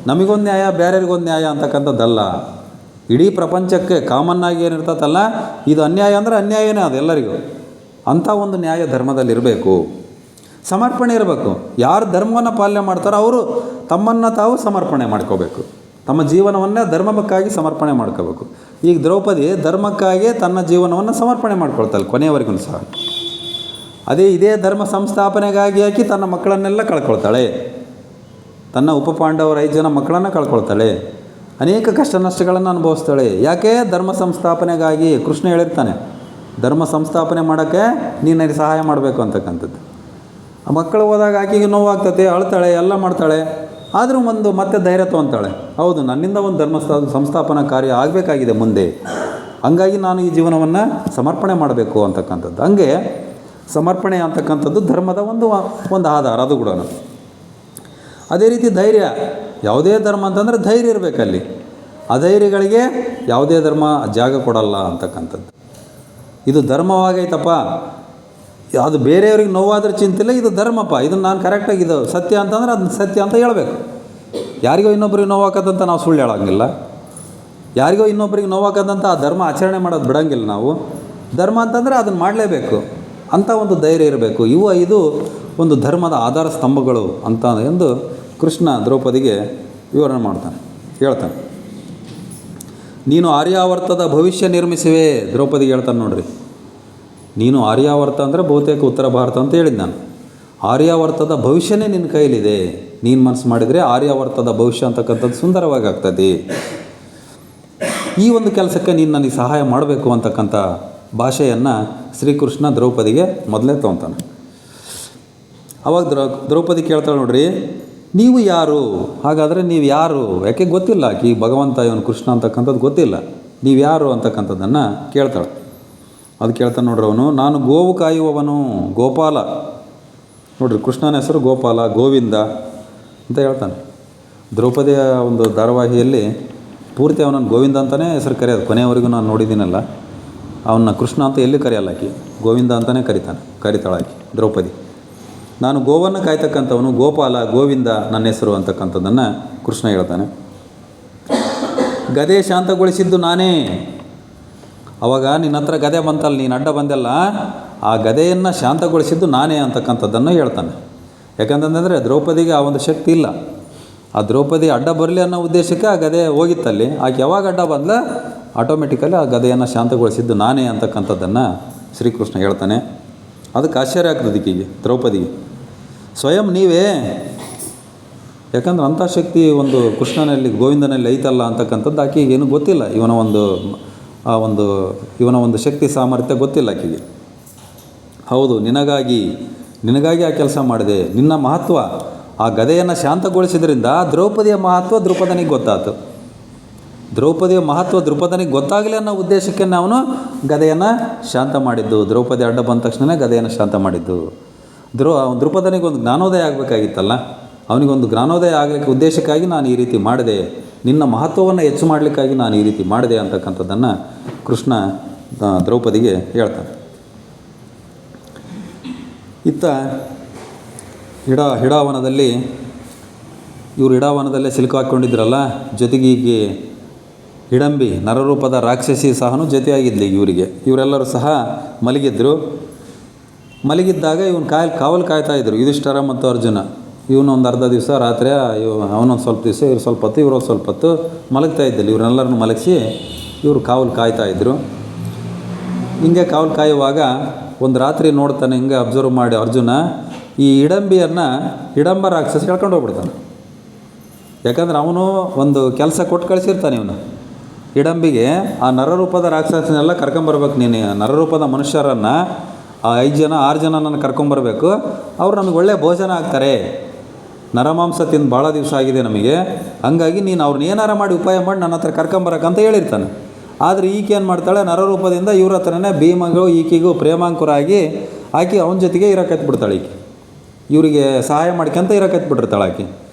ನಮಗೊಂದು ನ್ಯಾಯ ಬೇರೆಯವ್ರಿಗೊಂದು ನ್ಯಾಯ ಅಂತಕ್ಕಂಥದ್ದಲ್ಲ. ಇಡೀ ಪ್ರಪಂಚಕ್ಕೆ ಕಾಮನ್ನಾಗಿ ಏನಿರ್ತದಲ್ಲ, ಇದು ಅನ್ಯಾಯ ಅಂದರೆ ಅನ್ಯಾಯನೇ ಅದು ಎಲ್ಲರಿಗೂ, ಅಂಥ ಒಂದು ನ್ಯಾಯ ಧರ್ಮದಲ್ಲಿರಬೇಕು. ಸಮರ್ಪಣೆ ಇರಬೇಕು, ಯಾರು ಧರ್ಮವನ್ನು ಪಾಲನೆ ಮಾಡ್ತಾರೋ ಅವರು ತಮ್ಮನ್ನು ತಾವು ಸಮರ್ಪಣೆ ಮಾಡ್ಕೋಬೇಕು, ತಮ್ಮ ಜೀವನವನ್ನೇ ಧರ್ಮಕ್ಕಾಗಿ ಸಮರ್ಪಣೆ ಮಾಡ್ಕೋಬೇಕು. ಈಗ ದ್ರೌಪದಿ ಧರ್ಮಕ್ಕಾಗಿ ತನ್ನ ಜೀವನವನ್ನು ಸಮರ್ಪಣೆ ಮಾಡ್ಕೊಳ್ತಾಳೆ ಕೊನೆಯವರೆಗೂ ಸಹ. ಇದೇ ಧರ್ಮ ಸಂಸ್ಥಾಪನೆಗಾಗಿ ಆಕಿ ತನ್ನ ಮಕ್ಕಳನ್ನೆಲ್ಲ ಕಳ್ಕೊಳ್ತಾಳೆ, ತನ್ನ ಉಪಪಾಂಡವರು 5 ಜನ ಮಕ್ಕಳನ್ನು ಕಳ್ಕೊಳ್ತಾಳೆ, ಅನೇಕ ಕಷ್ಟ ನಷ್ಟಗಳನ್ನು ಅನುಭವಿಸ್ತಾಳೆ. ಯಾಕೆ? ಧರ್ಮ ಸಂಸ್ಥಾಪನೆಗಾಗಿ. ಕೃಷ್ಣ ಹೇಳಿರ್ತಾನೆ, ಧರ್ಮ ಸಂಸ್ಥಾಪನೆ ಮಾಡೋಕ್ಕೆ ನೀನು ನನಗೆ ಸಹಾಯ ಮಾಡಬೇಕು ಅಂತಕ್ಕಂಥದ್ದು. ಆ ಮಕ್ಕಳು ಹೋದಾಗ ಆಕೆಗೆ ನೋವಾಗ್ತದೆ, ಅಳ್ತಾಳೆ, ಎಲ್ಲ ಮಾಡ್ತಾಳೆ. ಆದರೂ ಮತ್ತೆ ಧೈರ್ಯ ತೊಗೊತಾಳೆ. ಹೌದು, ನನ್ನಿಂದ ಒಂದು ಸಂಸ್ಥಾಪನಾ ಕಾರ್ಯ ಆಗಬೇಕಾಗಿದೆ ಮುಂದೆ, ಹಂಗಾಗಿ ನಾನು ಈ ಜೀವನವನ್ನು ಸಮರ್ಪಣೆ ಮಾಡಬೇಕು ಅಂತಕ್ಕಂಥದ್ದು. ಹಂಗೆ ಸಮರ್ಪಣೆ ಅಂತಕ್ಕಂಥದ್ದು ಧರ್ಮದ ಒಂದು ಆಧಾರ, ಅದು ಕೂಡ. ಅದೇ ರೀತಿ ಧೈರ್ಯ, ಯಾವುದೇ ಧರ್ಮ ಅಂತಂದರೆ ಧೈರ್ಯ ಇರಬೇಕಲ್ಲಿ. ಅಧೈರ್ಯಗಳಿಗೆ ಯಾವುದೇ ಧರ್ಮ ಜಾಗ ಕೊಡಲ್ಲ ಅಂತಕ್ಕಂಥದ್ದು. ಇದು ಧರ್ಮವಾಗೈತಪ್ಪ, ಅದು ಬೇರೆಯವ್ರಿಗೆ ನೋವಾದ್ರೆ ಚಿಂತಿಲ್ಲ, ಇದು ಧರ್ಮಪ್ಪ, ಇದನ್ನು ನಾನು ಕರೆಕ್ಟಾಗಿ ಇದು ಸತ್ಯ ಅಂತಂದ್ರೆ ಅದನ್ನ ಸತ್ಯ ಅಂತ ಹೇಳಬೇಕು. ಯಾರಿಗೋ ಇನ್ನೊಬ್ರಿಗೆ ನೋವಾಕದಂತ ನಾವು ಸುಳ್ಳು ಹೇಳೋಂಗಿಲ್ಲ. ಯಾರಿಗೋ ಇನ್ನೊಬ್ರಿಗೆ ನೋವಾಕದಂತ ಆ ಧರ್ಮ ಆಚರಣೆ ಮಾಡೋದು ಬಿಡೋಂಗಿಲ್ಲ ನಾವು. ಧರ್ಮ ಅಂತಂದರೆ ಅದನ್ನು ಮಾಡಲೇಬೇಕು ಅಂಥ ಒಂದು ಧೈರ್ಯ ಇರಬೇಕು. ಇದು ಒಂದು ಧರ್ಮದ ಆಧಾರ ಸ್ತಂಭಗಳು ಅಂತ ಎಂದು ಕೃಷ್ಣ ದ್ರೌಪದಿಗೆ ವಿವರಣೆ ಮಾಡ್ತಾನೆ, ಹೇಳ್ತಾನೆ. ನೀನು ಆರ್ಯಾವರ್ತದ ಭವಿಷ್ಯ ನಿರ್ಮಿಸುವೆ, ದ್ರೌಪದಿಗೆ ಹೇಳ್ತಾನೆ ನೋಡ್ರಿ. ನೀನು ಆರ್ಯಾವರ್ತ ಅಂದರೆ ಬಹುತೇಕ ಉತ್ತರ ಭಾರತ ಅಂತ ಹೇಳಿದ್ದು ನಾನು. ಆರ್ಯಾವರ್ತದ ಭವಿಷ್ಯನೇ ನಿನ್ನ ಕೈಲಿದೆ, ನೀನು ಮನಸ್ಸು ಮಾಡಿದರೆ ಆರ್ಯಾವರ್ತದ ಭವಿಷ್ಯ ಅಂತಕ್ಕಂಥದ್ದು ಸುಂದರವಾಗಿ ಆಗ್ತದೆ. ಈ ಒಂದು ಕೆಲಸಕ್ಕೆ ನೀನು ನನಗೆ ಸಹಾಯ ಮಾಡಬೇಕು ಅಂತಕ್ಕಂಥ ಭಾಷೆಯನ್ನು ಶ್ರೀಕೃಷ್ಣ ದ್ರೌಪದಿಗೆ ಮೊದಲೇ ತೊಗೊತಾನೆ. ಅವಾಗ ದ್ರೌಪದಿ ಕೇಳ್ತಾಳೆ ನೋಡ್ರಿ, ನೀವು ಯಾರು? ಹಾಗಾದರೆ ನೀವು ಯಾರು? ಯಾಕೆ ಗೊತ್ತಿಲ್ಲ ಆಕೆ, ಈ ಭಗವಂತ ಇವನು ಕೃಷ್ಣ ಅಂತಕ್ಕಂಥದ್ದು ಗೊತ್ತಿಲ್ಲ. ನೀವು ಯಾರು ಅಂತಕ್ಕಂಥದ್ದನ್ನು ಕೇಳ್ತಾಳೆ. ಅದು ಕೇಳ್ತಾನೆ ನೋಡ್ರಿ ಅವನು, ನಾನು ಗೋವು ಕಾಯುವವನು, ಗೋಪಾಲ. ನೋಡ್ರಿ, ಕೃಷ್ಣನ ಹೆಸರು ಗೋಪಾಲ, ಗೋವಿಂದ ಅಂತ ಹೇಳ್ತಾನೆ. ದ್ರೌಪದಿಯ ಒಂದು ಧಾರಾವಾಹಿಯಲ್ಲಿ ಪೂರ್ತಿ ಅವನನ್ನು ಗೋವಿಂದ ಅಂತಲೇ ಹೆಸರು ಕರೆಯೋದು. ಕೊನೆಯವರೆಗೂ ನಾನು ನೋಡಿದ್ದೀನಲ್ಲ, ಅವನ್ನ ಕೃಷ್ಣ ಅಂತ ಎಲ್ಲಿ ಕರೆಯಲ್ಲ ಆಕೆ, ಗೋವಿಂದ ಅಂತಲೇ ಕರಿತಾಳೆ ಆಕೆ ದ್ರೌಪದಿ. ನಾನು ಗೋವನ್ನು ಕಾಯ್ತಕ್ಕಂಥವನು, ಗೋಪಾಲ, ಗೋವಿಂದ ನನ್ನ ಹೆಸರು ಅಂತಕ್ಕಂಥದ್ದನ್ನು ಕೃಷ್ಣ ಹೇಳ್ತಾನೆ. ಗದೆ ಶಾಂತಗೊಳಿಸಿದ್ದು ನಾನೇ. ಅವಾಗ ನಿನ್ನ ಹತ್ರ ಗದೆ ಬಂತಲ್ಲ, ನೀನು ಅಡ್ಡ ಬಂದಲ್ಲ, ಆ ಗದೆಯನ್ನು ಶಾಂತಗೊಳಿಸಿದ್ದು ನಾನೇ ಅಂತಕ್ಕಂಥದ್ದನ್ನು ಹೇಳ್ತಾನೆ. ಯಾಕಂತಂದರೆ ದ್ರೌಪದಿಗೆ ಆ ಒಂದು ಶಕ್ತಿ ಇಲ್ಲ. ಆ ದ್ರೌಪದಿ ಅಡ್ಡ ಬರಲಿ ಅನ್ನೋ ಉದ್ದೇಶಕ್ಕೆ ಆ ಗದೆ ಹೋಗಿತ್ತಲ್ಲಿ. ಆಕೆ ಯಾವಾಗ ಅಡ್ಡ ಬಂದಲ ಆಟೋಮೆಟಿಕಲಿ ಆ ಗದೆಯನ್ನು ಶಾಂತಗೊಳಿಸಿದ್ದು ನಾನೇ ಅಂತಕ್ಕಂಥದ್ದನ್ನು ಶ್ರೀಕೃಷ್ಣ ಹೇಳ್ತಾನೆ. ಅದಕ್ಕೆ ಆಶ್ಚರ್ಯ ಆಗ್ತದೆ ಈಕೆಗೆ, ದ್ರೌಪದಿಗೆ. ಸ್ವಯಂ ನೀವೇ? ಯಾಕಂದ್ರೆ ಅಂಥ ಶಕ್ತಿ ಒಂದು ಕೃಷ್ಣನಲ್ಲಿ, ಗೋವಿಂದನಲ್ಲಿ ಐತಲ್ಲ ಅಂತಕ್ಕಂಥದ್ದು ಆಕೆಗೆ ಏನೂ ಗೊತ್ತಿಲ್ಲ. ಇವನ ಒಂದು ಶಕ್ತಿ ಸಾಮರ್ಥ್ಯ ಗೊತ್ತಿಲ್ಲ ಆಕೆಗೆ. ಹೌದು, ನಿನಗಾಗಿ ಆ ಕೆಲಸ ಮಾಡಿದೆ. ನಿನ್ನ ಮಹತ್ವ, ಆ ಗದೆಯನ್ನು ಶಾಂತಗೊಳಿಸಿದ್ರಿಂದ ದ್ರೌಪದಿಯ ಮಹತ್ವ ದ್ರುಪದನಿಗೆ ಗೊತ್ತಾಯ್ತು. ದ್ರೌಪದಿಯ ಮಹತ್ವ ದ್ರುಪದನಿಗೆ ಗೊತ್ತಾಗಲಿ ಅನ್ನೋ ಉದ್ದೇಶಕ್ಕೆ ಅವನು ಗದೆಯನ್ನು ಶಾಂತ ಮಾಡಿದ್ದು. ದ್ರೌಪದಿ ಅಡ್ಡ ಬಂದ ತಕ್ಷಣ ಗದೆಯನ್ನು ಶಾಂತ ಮಾಡಿದ್ದು. ದ್ರುಪದನಿಗೆ ಒಂದು ಜ್ಞಾನೋದಯ ಆಗಬೇಕಾಗಿತ್ತಲ್ಲ, ಅವನಿಗೊಂದು ಜ್ಞಾನೋದಯ ಆಗಲಿಕ್ಕೆ ಉದ್ದೇಶಕ್ಕಾಗಿ ನಾನು ಈ ರೀತಿ ಮಾಡಿದೆ, ನಿನ್ನ ಮಹತ್ವವನ್ನು ಹೆಚ್ಚು ಮಾಡಲಿಕ್ಕಾಗಿ ನಾನು ಈ ರೀತಿ ಮಾಡಿದೆ ಅಂತಕ್ಕಂಥದ್ದನ್ನು ಕೃಷ್ಣ ದ್ರೌಪದಿಗೆ ಹೇಳ್ತಾನೆ. ಇತ್ತ ಹಿಡಾವನದಲ್ಲಿ ಇವರು ಹಿಡಾವನದಲ್ಲೇ ಸಿಲುಕಾಕೊಂಡಿದ್ರಲ್ಲ, ಜೊತೆಗೆ ಈಗ ಹಿಡಂಬಿ ನರರೂಪದ ರಾಕ್ಷಸಿ ಸಹನೂ ಜೊತೆಯಾಗಿದ್ಲಿ ಇವರಿಗೆ. ಇವರೆಲ್ಲರೂ ಸಹ ಮಲಗಿದ್ರು. ಮಲಗಿದ್ದಾಗ ಇವನು ಕಾವಲು ಕಾಯ್ತಾಯಿದ್ರು ಯುಧಿಷ್ಠಿರ ಮತ್ತು ಅರ್ಜುನ. ಇವನೊಂದು ಅರ್ಧ ದಿವಸ ರಾತ್ರಿ, ಅವನೊಂದು ಸ್ವಲ್ಪ ದಿವಸ, ಇವ್ರು ಸ್ವಲ್ಪ ಹೊತ್ತು, ಇವರು ಸ್ವಲ್ಪ ಹೊತ್ತು ಮಲಗ್ತಾ ಇದ್ದಿಲ್ಲ. ಇವ್ರನ್ನೆಲ್ಲರನ್ನು ಮಲಗಿಸಿ ಇವರು ಕಾವಲು ಕಾಯ್ತಾಯಿದ್ರು. ಹಿಂಗೆ ಕಾವಲು ಕಾಯುವಾಗ ಒಂದು ರಾತ್ರಿ ನೋಡ್ತಾನೆ, ಹಿಂಗೆ ಅಬ್ಸರ್ವ್ ಮಾಡಿ ಅರ್ಜುನ, ಈ ಹಿಡಂಬ ರಾಕ್ಷಸ ಹೇಳ್ಕೊಂಡು ಹೋಗ್ಬಿಡ್ತಾನೆ. ಯಾಕಂದ್ರೆ ಅವನು ಒಂದು ಕೆಲಸ ಕೊಟ್ಟು ಕಳಿಸಿರ್ತಾನೆ ಇವನು ಹಿಡಂಬಿಗೆ. ಆ ನರರೂಪದ ರಾಕ್ಷಸನೆಲ್ಲ ಕರ್ಕೊಂಬರ್ಬೇಕು ನೀನು, ನರರೂಪದ ಮನುಷ್ಯರನ್ನು, ಆ 6 ಜನ ನನ್ನ ಕರ್ಕೊಂಬರ್ಬೇಕು, ಅವ್ರು ನಮಗೆ ಒಳ್ಳೆಯ ಭೋಜನ ಆಗ್ತಾರೆ, ನರಮಾಂಸ ತಿಂದು ಭಾಳ ದಿವಸ ಆಗಿದೆ ನಮಗೆ, ಹಂಗಾಗಿ ನೀನು ಅವ್ರನ್ನ ಏನಾರ ಮಾಡಿ ಉಪಾಯ ಮಾಡಿ ನನ್ನ ಹತ್ರ ಕರ್ಕೊಂಬರಕ್ಕಂತ ಹೇಳಿರ್ತಾನೆ. ಆದರೆ ಈಕೆ ಏನು ಮಾಡ್ತಾಳೆ, ನರರೂಪದಿಂದ ಇವ್ರ ಹತ್ರನೇ ಭೀಮಗೂ ಈಕೆಗೂ ಪ್ರೇಮಾಂಕುರಾಗಿ ಆಕೆ ಅವನ ಜೊತೆಗೆ ಇರೋಕತ್ಬಿಡ್ತಾಳೆ. ಈಕೆ ಇವರಿಗೆ ಸಹಾಯ ಮಾಡ್ಕೊಂತ ಇರೋಕತ್ಬಿಟ್ಟಿರ್ತಾಳೆ ಆಕೆ.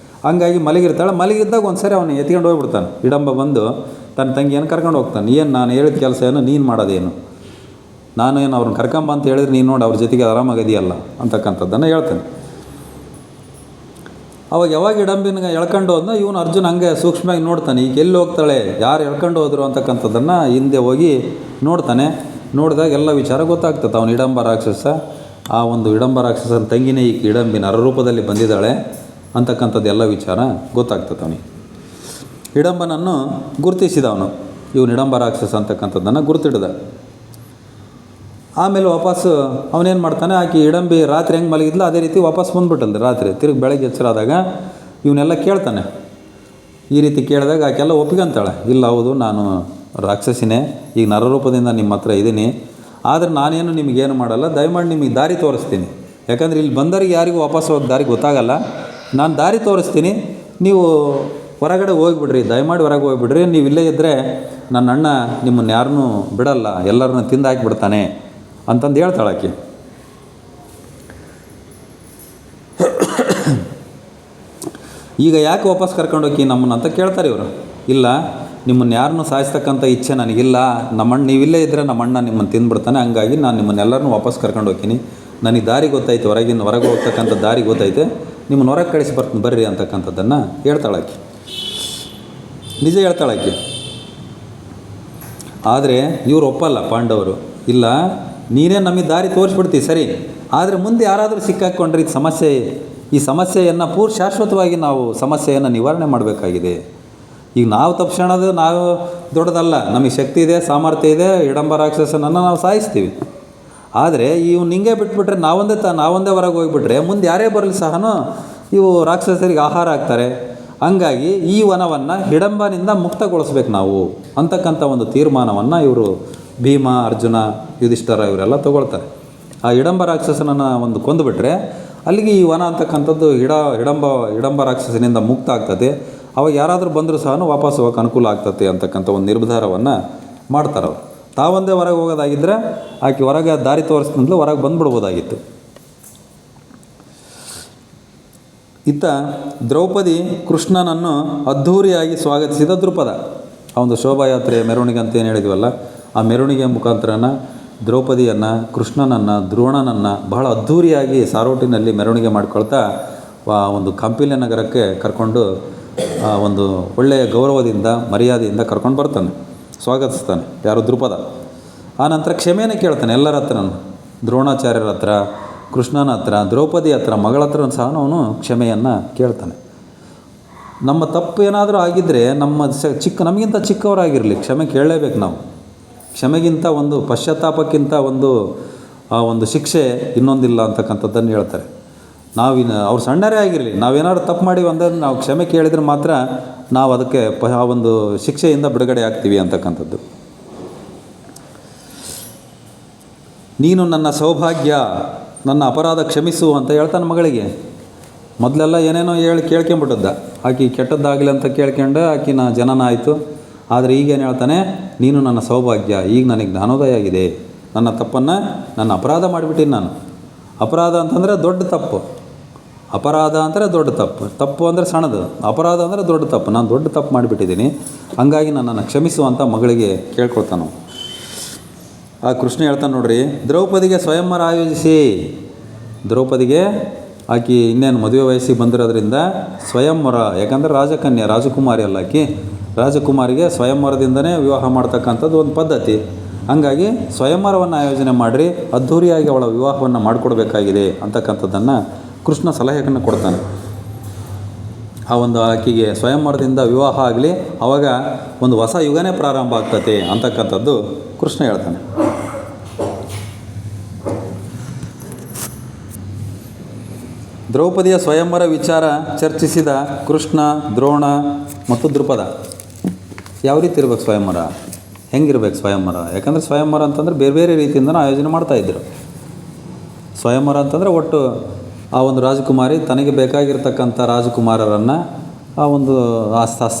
ಹಂಗಾಗಿ ಮಲಗಿರ್ತಾಳೆ. ಮಲಗಿದ್ದಾಗ ಒಂದು ಸರಿ ಅವನು ಎತ್ಕೊಂಡು ಹೋಗ್ಬಿಡ್ತಾನೆ. ಹಿಡಂಬ ಬಂದು ತನ್ನ ತಂಗಿಯನ್ನು ಕರ್ಕೊಂಡು ಹೋಗ್ತಾನೆ. ಏನು ನಾನು ಹೇಳಿದ ಕೆಲಸ ಏನು, ನೀನು ಮಾಡೋದೇನು, ನಾನು ಏನು ಅವ್ರನ್ನ ಕರ್ಕೊಂಬ ಅಂತ ಹೇಳಿದ್ರೆ ನೀನು ನೋಡಿ ಅವ್ರ ಜೊತೆಗೆ ಆರಾಮಾಗದಿಯಲ್ಲ ಅಂತಕ್ಕಂಥದ್ದನ್ನು ಹೇಳ್ತಾನೆ. ಅವಾಗ ಯಾವಾಗ ಹಿಡಂಬಿನ ಎಳ್ಕೊಂಡು ಹೋದ್ನ ಇವನು ಅರ್ಜುನ್ ಹಂಗೆ ಸೂಕ್ಷ್ಮವಾಗಿ ನೋಡ್ತಾನೆ, ಈಗ ಎಲ್ಲಿ ಹೋಗ್ತಾಳೆ, ಯಾರು ಎಳ್ಕೊಂಡು ಹೋದ್ರು ಅಂತಕ್ಕಂಥದ್ದನ್ನು ಹಿಂದೆ ಹೋಗಿ ನೋಡ್ತಾನೆ. ನೋಡಿದಾಗ ಎಲ್ಲ ವಿಚಾರ ಗೊತ್ತಾಗ್ತದೆ. ಅವನು ಹಿಡಂಬ ರಾಕ್ಷಸ, ಆ ಒಂದು ಹಿಡಂಬ ರಾಕ್ಷಸನ ತಂಗಿನೇ ಈಗ ಹಿಡಂಬಿ ನರರೂಪದಲ್ಲಿ ಬಂದಿದ್ದಾಳೆ ಅಂತಕ್ಕಂಥದ್ದು ಎಲ್ಲ ವಿಚಾರ ಗೊತ್ತಾಗ್ತದೆ ಅವನಿಗೆ. ಹಿಡಂಬನನ್ನು ಗುರುತಿಸಿದ ಅವನು, ಇವನು ಹಿಡಂಬ ರಾಕ್ಷಸ ಅಂತಕ್ಕಂಥದ್ದನ್ನು ಗುರುತಿಡ್ದ. ಆಮೇಲೆ ವಾಪಸ್ಸು ಅವನೇನು ಮಾಡ್ತಾನೆ, ಆಕೆ ಹಿಡಂಬಿ ರಾತ್ರಿ ಹೆಂಗೆ ಮಲಗಿದ್ಲು ಅದೇ ರೀತಿ ವಾಪಸ್ ಬಂದುಬಿಟ್ಟಲ್ದು. ರಾತ್ರಿ ತಿರುಗಿ ಬೆಳಗ್ಗೆ ಎಚ್ಚರಾದಾಗ ಇವನ್ನೆಲ್ಲ ಕೇಳ್ತಾನೆ. ಈ ರೀತಿ ಕೇಳಿದಾಗ ಆಕೆಲ್ಲ ಒಪ್ಪಿಕೊಂತಾಳೆ, ಇಲ್ಲ ಹೌದು ನಾನು ರಾಕ್ಷಸಿನೇ, ಈಗ ನರರೂಪದಿಂದ ನಿಮ್ಮ ಹತ್ರ ಇದ್ದೀನಿ, ಆದರೆ ನಾನೇನು ನಿಮಗೇನು ಮಾಡಲ್ಲ, ದಯಮಾಡಿ ನಿಮಗೆ ದಾರಿ ತೋರಿಸ್ತೀನಿ. ಯಾಕಂದರೆ ಇಲ್ಲಿ ಬಂದವರಿಗೆ ಯಾರಿಗೂ ವಾಪಸ್ ಹೋಗಿ ದಾರಿ ಗೊತ್ತಾಗಲ್ಲ. ನಾನು ದಾರಿ ತೋರಿಸ್ತೀನಿ, ನೀವು ಹೊರಗಡೆ ಹೋಗಿಬಿಡ್ರಿ, ದಯಮಾಡಿ ಹೊರಗೆ ಹೋಗಿಬಿಡ್ರಿ. ನೀವು ಇಲ್ಲೇ ಇದ್ದರೆ ನನ್ನ ಅಣ್ಣ ನಿಮ್ಮನ್ನು ಯಾರನ್ನೂ ಬಿಡಲ್ಲ, ಎಲ್ಲರನ್ನ ತಿಂದು ಹಾಕಿಬಿಡ್ತಾನೆ ಅಂತಂದು ಹೇಳ್ತಾಳಾಕಿ. ಈಗ ಯಾಕೆ ವಾಪಸ್ ಕರ್ಕೊಂಡೋಗಿ ನಮ್ಮನ್ನು ಅಂತ ಕೇಳ್ತಾರೆ ಇವರು. ಇಲ್ಲ, ನಿಮ್ಮನ್ನು ಯಾರನ್ನೂ ಸಾಯಿಸ್ತಕ್ಕಂಥ ಇಚ್ಛೆ ನನಗಿಲ್ಲ, ನಮ್ಮಣ್ಣ ನೀವಿಲ್ಲೇ ಇದ್ದರೆ ನಮ್ಮಣ್ಣ ನಿಮ್ಮನ್ನು ತಿಂದುಬಿಡ್ತಾನೆ, ಹಂಗಾಗಿ ನಾನು ನಿಮ್ಮನ್ನೆಲ್ಲರನ್ನೂ ವಾಪಸ್ ಕರ್ಕೊಂಡು ಹೋಗ್ತೀನಿ. ನನಗೆ ದಾರಿ ಗೊತ್ತೈತೆ, ಹೊರಗೆ ಹೋಗ್ತಕ್ಕಂಥ ದಾರಿ ಗೊತ್ತೈತೆ, ನಿಮ್ಮನ್ನು ಹೊರಗೆ ಕಳಿಸಿ ಬರ್ತೀನಿ ಬರ್ರಿ ಅಂತಕ್ಕಂಥದ್ದನ್ನು ಹೇಳ್ತಾಳಾಕಿ. ನಿಜ ಹೇಳ್ತಾಳಾಕಿ. ಆದರೆ ಇವರು ಒಪ್ಪಲ್ಲ ಪಾಂಡವರು. ಇಲ್ಲ, ನೀನೇ ನಮಗೆ ದಾರಿ ತೋರಿಸ್ಬಿಡ್ತೀವಿ ಸರಿ, ಆದರೆ ಮುಂದೆ ಯಾರಾದರೂ ಸಿಕ್ಕಾಕ್ಕೊಂಡ್ರೆ ಈ ಸಮಸ್ಯೆಯನ್ನು ಶಾಶ್ವತವಾಗಿ ನಾವು ಸಮಸ್ಯೆಯನ್ನು ನಿವಾರಣೆ ಮಾಡಬೇಕಾಗಿದೆ. ಈಗ ನಾವು ತಪ್ಪಿಸೋಣದು ನಾವು ದೊಡ್ಡದಲ್ಲ, ನಮಗೆ ಶಕ್ತಿ ಇದೆ, ಸಾಮರ್ಥ್ಯ ಇದೆ, ಹಿಡಂಬ ರಾಕ್ಷಸನನ್ನು ನಾವು ಸಾಯಿಸ್ತೀವಿ. ಆದರೆ ಇವು ನಿಂಗೆ ಬಿಟ್ಬಿಟ್ರೆ ನಾವೊಂದೇ ಹೊರಗೆ ಹೋಗಿಬಿಟ್ರೆ ಮುಂದೆ ಯಾರೇ ಬರಲಿ ಸಹ ಇವು ರಾಕ್ಷಸರಿಗೆ ಆಹಾರ ಆಗ್ತಾರೆ. ಹಂಗಾಗಿ ಈ ವನವನ್ನು ಹಿಡಂಬನಿಂದ ಮುಕ್ತಗೊಳಿಸ್ಬೇಕು ನಾವು ಅಂತಕ್ಕಂಥ ಒಂದು ತೀರ್ಮಾನವನ್ನು ಇವರು ಭೀಮ, ಅರ್ಜುನ, ಯುಧಿಷ್ಠರ ಇವರೆಲ್ಲ ತಗೊಳ್ತಾರೆ. ಆ ಹಿಡಂಬ ರಾಕ್ಷಸನನ್ನು ಒಂದು ಕೊಂದುಬಿಟ್ರೆ ಅಲ್ಲಿಗೆ ಈ ವನ ಅಂತಕ್ಕಂಥದ್ದು ಹಿಡಂಬ ರಾಕ್ಷಸನಿಂದ ಮುಕ್ತ ಆಗ್ತದೆ. ಅವಾಗ ಯಾರಾದರೂ ಬಂದರೂ ಸಹ ವಾಪಸ್ ಹೋಗೋಕೆ ಅನುಕೂಲ ಆಗ್ತದೆ ಅಂತಕ್ಕಂಥ ಒಂದು ನಿರ್ಧಾರವನ್ನು ಮಾಡ್ತಾರೆ ಅವರು. ತಾವೊಂದೇ ಹೊರಗೆ ಹೋಗೋದಾಗಿದ್ದರೆ ಆಕೆ ಹೊರಗೆ ದಾರಿ ತೋರಿಸ್ತಿಂದಲೂ ಹೊರಗೆ ಬಂದುಬಿಡ್ಬೋದಾಗಿತ್ತು. ಇತ್ತ ದ್ರೌಪದಿ ಕೃಷ್ಣನನ್ನು ಅದ್ಧೂರಿಯಾಗಿ ಸ್ವಾಗತಿಸಿದ ದೃಪದ. ಆ ಒಂದು ಶೋಭಾಯಾತ್ರೆ ಮೆರವಣಿಗೆ ಅಂತ ಏನು ಹೇಳಿದ್ವಲ್ಲ, ಆ ಮೆರವಣಿಗೆ ಮುಖಾಂತರನ ದ್ರೌಪದಿಯನ್ನು, ಕೃಷ್ಣನನ್ನು, ದ್ರೋಣನನ್ನು ಬಹಳ ಅದ್ಧೂರಿಯಾಗಿ ಸಾರೋಟಿನಲ್ಲಿ ಮೆರವಣಿಗೆ ಮಾಡ್ಕೊಳ್ತಾ ಒಂದು ಕಾಂಪಿಲ್ಯ ನಗರಕ್ಕೆ ಕರ್ಕೊಂಡು ಒಂದು ಒಳ್ಳೆಯ ಗೌರವದಿಂದ ಮರ್ಯಾದೆಯಿಂದ ಕರ್ಕೊಂಡು ಬರ್ತಾನೆ, ಸ್ವಾಗತಿಸ್ತಾನೆ. ಯಾರು? ದೃಪದ. ಆನಂತರ ಕ್ಷಮೆಯನ್ನು ಕೇಳ್ತಾನೆ ಎಲ್ಲರ ಹತ್ರನೂ, ದ್ರೋಣಾಚಾರ್ಯರ ಹತ್ರ, ಕೃಷ್ಣನ ಹತ್ರ, ದ್ರೌಪದಿ ಹತ್ರ, ಮಗಳ ಹತ್ರ ಸಹ ಅವನು ಕ್ಷಮೆಯನ್ನು ಕೇಳ್ತಾನೆ. ನಮ್ಮ ತಪ್ಪು ಏನಾದರೂ ಆಗಿದ್ದರೆ ನಮಗಿಂತ ಚಿಕ್ಕವರಾಗಿರಲಿ ಕ್ಷಮೆ ಕೇಳಲೇಬೇಕು ನಾವು. ಕ್ಷಮೆಗಿಂತ ಒಂದು ಪಶ್ಚಾತ್ತಾಪಕ್ಕಿಂತ ಒಂದು ಶಿಕ್ಷೆ ಇನ್ನೊಂದಿಲ್ಲ ಅಂತಕ್ಕಂಥದ್ದನ್ನು ಹೇಳ್ತಾರೆ. ಅವ್ರು ಸಣ್ಣರೇ ಆಗಿರಲಿ, ನಾವೇನಾದ್ರು ತಪ್ಪು ಮಾಡಿವಿ ಅಂದರೆ ನಾವು ಕ್ಷಮೆ ಕೇಳಿದರೆ ಮಾತ್ರ ನಾವು ಅದಕ್ಕೆ ಆ ಒಂದು ಶಿಕ್ಷೆಯಿಂದ ಬಿಡುಗಡೆ ಆಗ್ತೀವಿ ಅಂತಕ್ಕಂಥದ್ದು. ನೀನು ನನ್ನ ಸೌಭಾಗ್ಯ, ನನ್ನ ಅಪರಾಧ ಕ್ಷಮಿಸು ಅಂತ ಹೇಳ್ತಾನೆ ಮಗಳಿಗೆ. ಮೊದಲೆಲ್ಲ ಏನೇನೋ ಹೇಳಿ ಕೇಳ್ಕೊಂಬಿಟ್ಟದ್ದ, ಆಕೆ ಕೆಟ್ಟದ್ದಾಗಲಿ ಅಂತ ಕೇಳ್ಕೊಂಡು ಆಕಿನ ಜನನ ಆಯಿತು. ಆದರೆ ಈಗೇನು ಹೇಳ್ತಾನೆ, ನೀನು ನನ್ನ ಸೌಭಾಗ್ಯ, ಈಗ ನನಗೆ ಜ್ಞಾನೋದಯ ಆಗಿದೆ, ನನ್ನ ತಪ್ಪನ್ನು ನನ್ನ ಅಪರಾಧ ಮಾಡಿಬಿಟ್ಟಿನಿ ನಾನು. ಅಪರಾಧ ಅಂತಂದರೆ ದೊಡ್ಡ ತಪ್ಪು, ಅಪರಾಧ ಅಂದರೆ ದೊಡ್ಡ ತಪ್ಪು, ತಪ್ಪು ಅಂದರೆ ಸಣ್ಣದು, ಅಪರಾಧ ಅಂದರೆ ದೊಡ್ಡ ತಪ್ಪು. ನಾನು ದೊಡ್ಡ ತಪ್ಪು ಮಾಡಿಬಿಟ್ಟಿದ್ದೀನಿ, ಹಂಗಾಗಿ ನನ್ನನ್ನು ಕ್ಷಮಿಸು ಅಂತ ಮಗಳಿಗೆ ಕೇಳ್ಕೊಳ್ತಾನೆ. ಆ ಕೃಷ್ಣ ಹೇಳ್ತಾನೆ ನೋಡ್ರಿ, ದ್ರೌಪದಿಗೆ ಸ್ವಯಂವರ ಆಯೋಜಿಸಿ. ದ್ರೌಪದಿಗೆ ಆಕೆ ಇನ್ನೇನು ಮದುವೆ ವಯಸ್ಸಿಗೆ ಬಂದಿರೋದ್ರಿಂದ ಸ್ವಯಂವರ, ಯಾಕಂದರೆ ರಾಜಕನ್ಯೆ, ರಾಜಕುಮಾರಿ ಅಲ್ಲ ಆಕೆ, ರಾಜಕುಮಾರಿಗೆ ಸ್ವಯಂವರದಿಂದನೇ ವಿವಾಹ ಮಾಡ್ತಕ್ಕಂಥದ್ದು ಒಂದು ಪದ್ಧತಿ. ಹಂಗಾಗಿ ಸ್ವಯಂವರವನ್ನು ಆಯೋಜನೆ ಮಾಡಿರಿ, ಅದ್ಧೂರಿಯಾಗಿ ಅವಳ ವಿವಾಹವನ್ನು ಮಾಡಿಕೊಡ್ಬೇಕಾಗಿದೆ ಅಂತಕ್ಕಂಥದ್ದನ್ನು ಕೃಷ್ಣ ಸಲಹೆಯನ್ನು ಕೊಡ್ತಾನೆ. ಆ ಒಂದು ಆಕೆಗೆ ಸ್ವಯಂವರದಿಂದ ವಿವಾಹ ಆಗಲಿ, ಆವಾಗ ಒಂದು ಹೊಸ ಯುಗನೇ ಪ್ರಾರಂಭ ಆಗ್ತದೆ ಅಂತಕ್ಕಂಥದ್ದು ಕೃಷ್ಣ ಹೇಳ್ತಾನೆ. ದ್ರೌಪದಿಯ ಸ್ವಯಂವರ ವಿಚಾರ ಚರ್ಚಿಸಿದ ಕೃಷ್ಣ, ದ್ರೋಣ ಮತ್ತು ದೃಪದ. ಯಾವ ರೀತಿ ಇರಬೇಕು ಸ್ವಯಂವರ, ಹೆಂಗಿರ್ಬೇಕು ಸ್ವಯಂವರ? ಯಾಕಂದರೆ ಸ್ವಯಂವರ ಅಂತಂದರೆ ಬೇರೆ ಬೇರೆ ರೀತಿಯಿಂದ ಆಯೋಜನೆ ಮಾಡ್ತಾಯಿದ್ರು. ಸ್ವಯಂವರ ಅಂತಂದರೆ ಒಟ್ಟು ಆ ಒಂದು ರಾಜಕುಮಾರಿ ತನಗೆ ಬೇಕಾಗಿರ್ತಕ್ಕಂಥ ರಾಜಕುಮಾರರನ್ನು ಆ ಒಂದು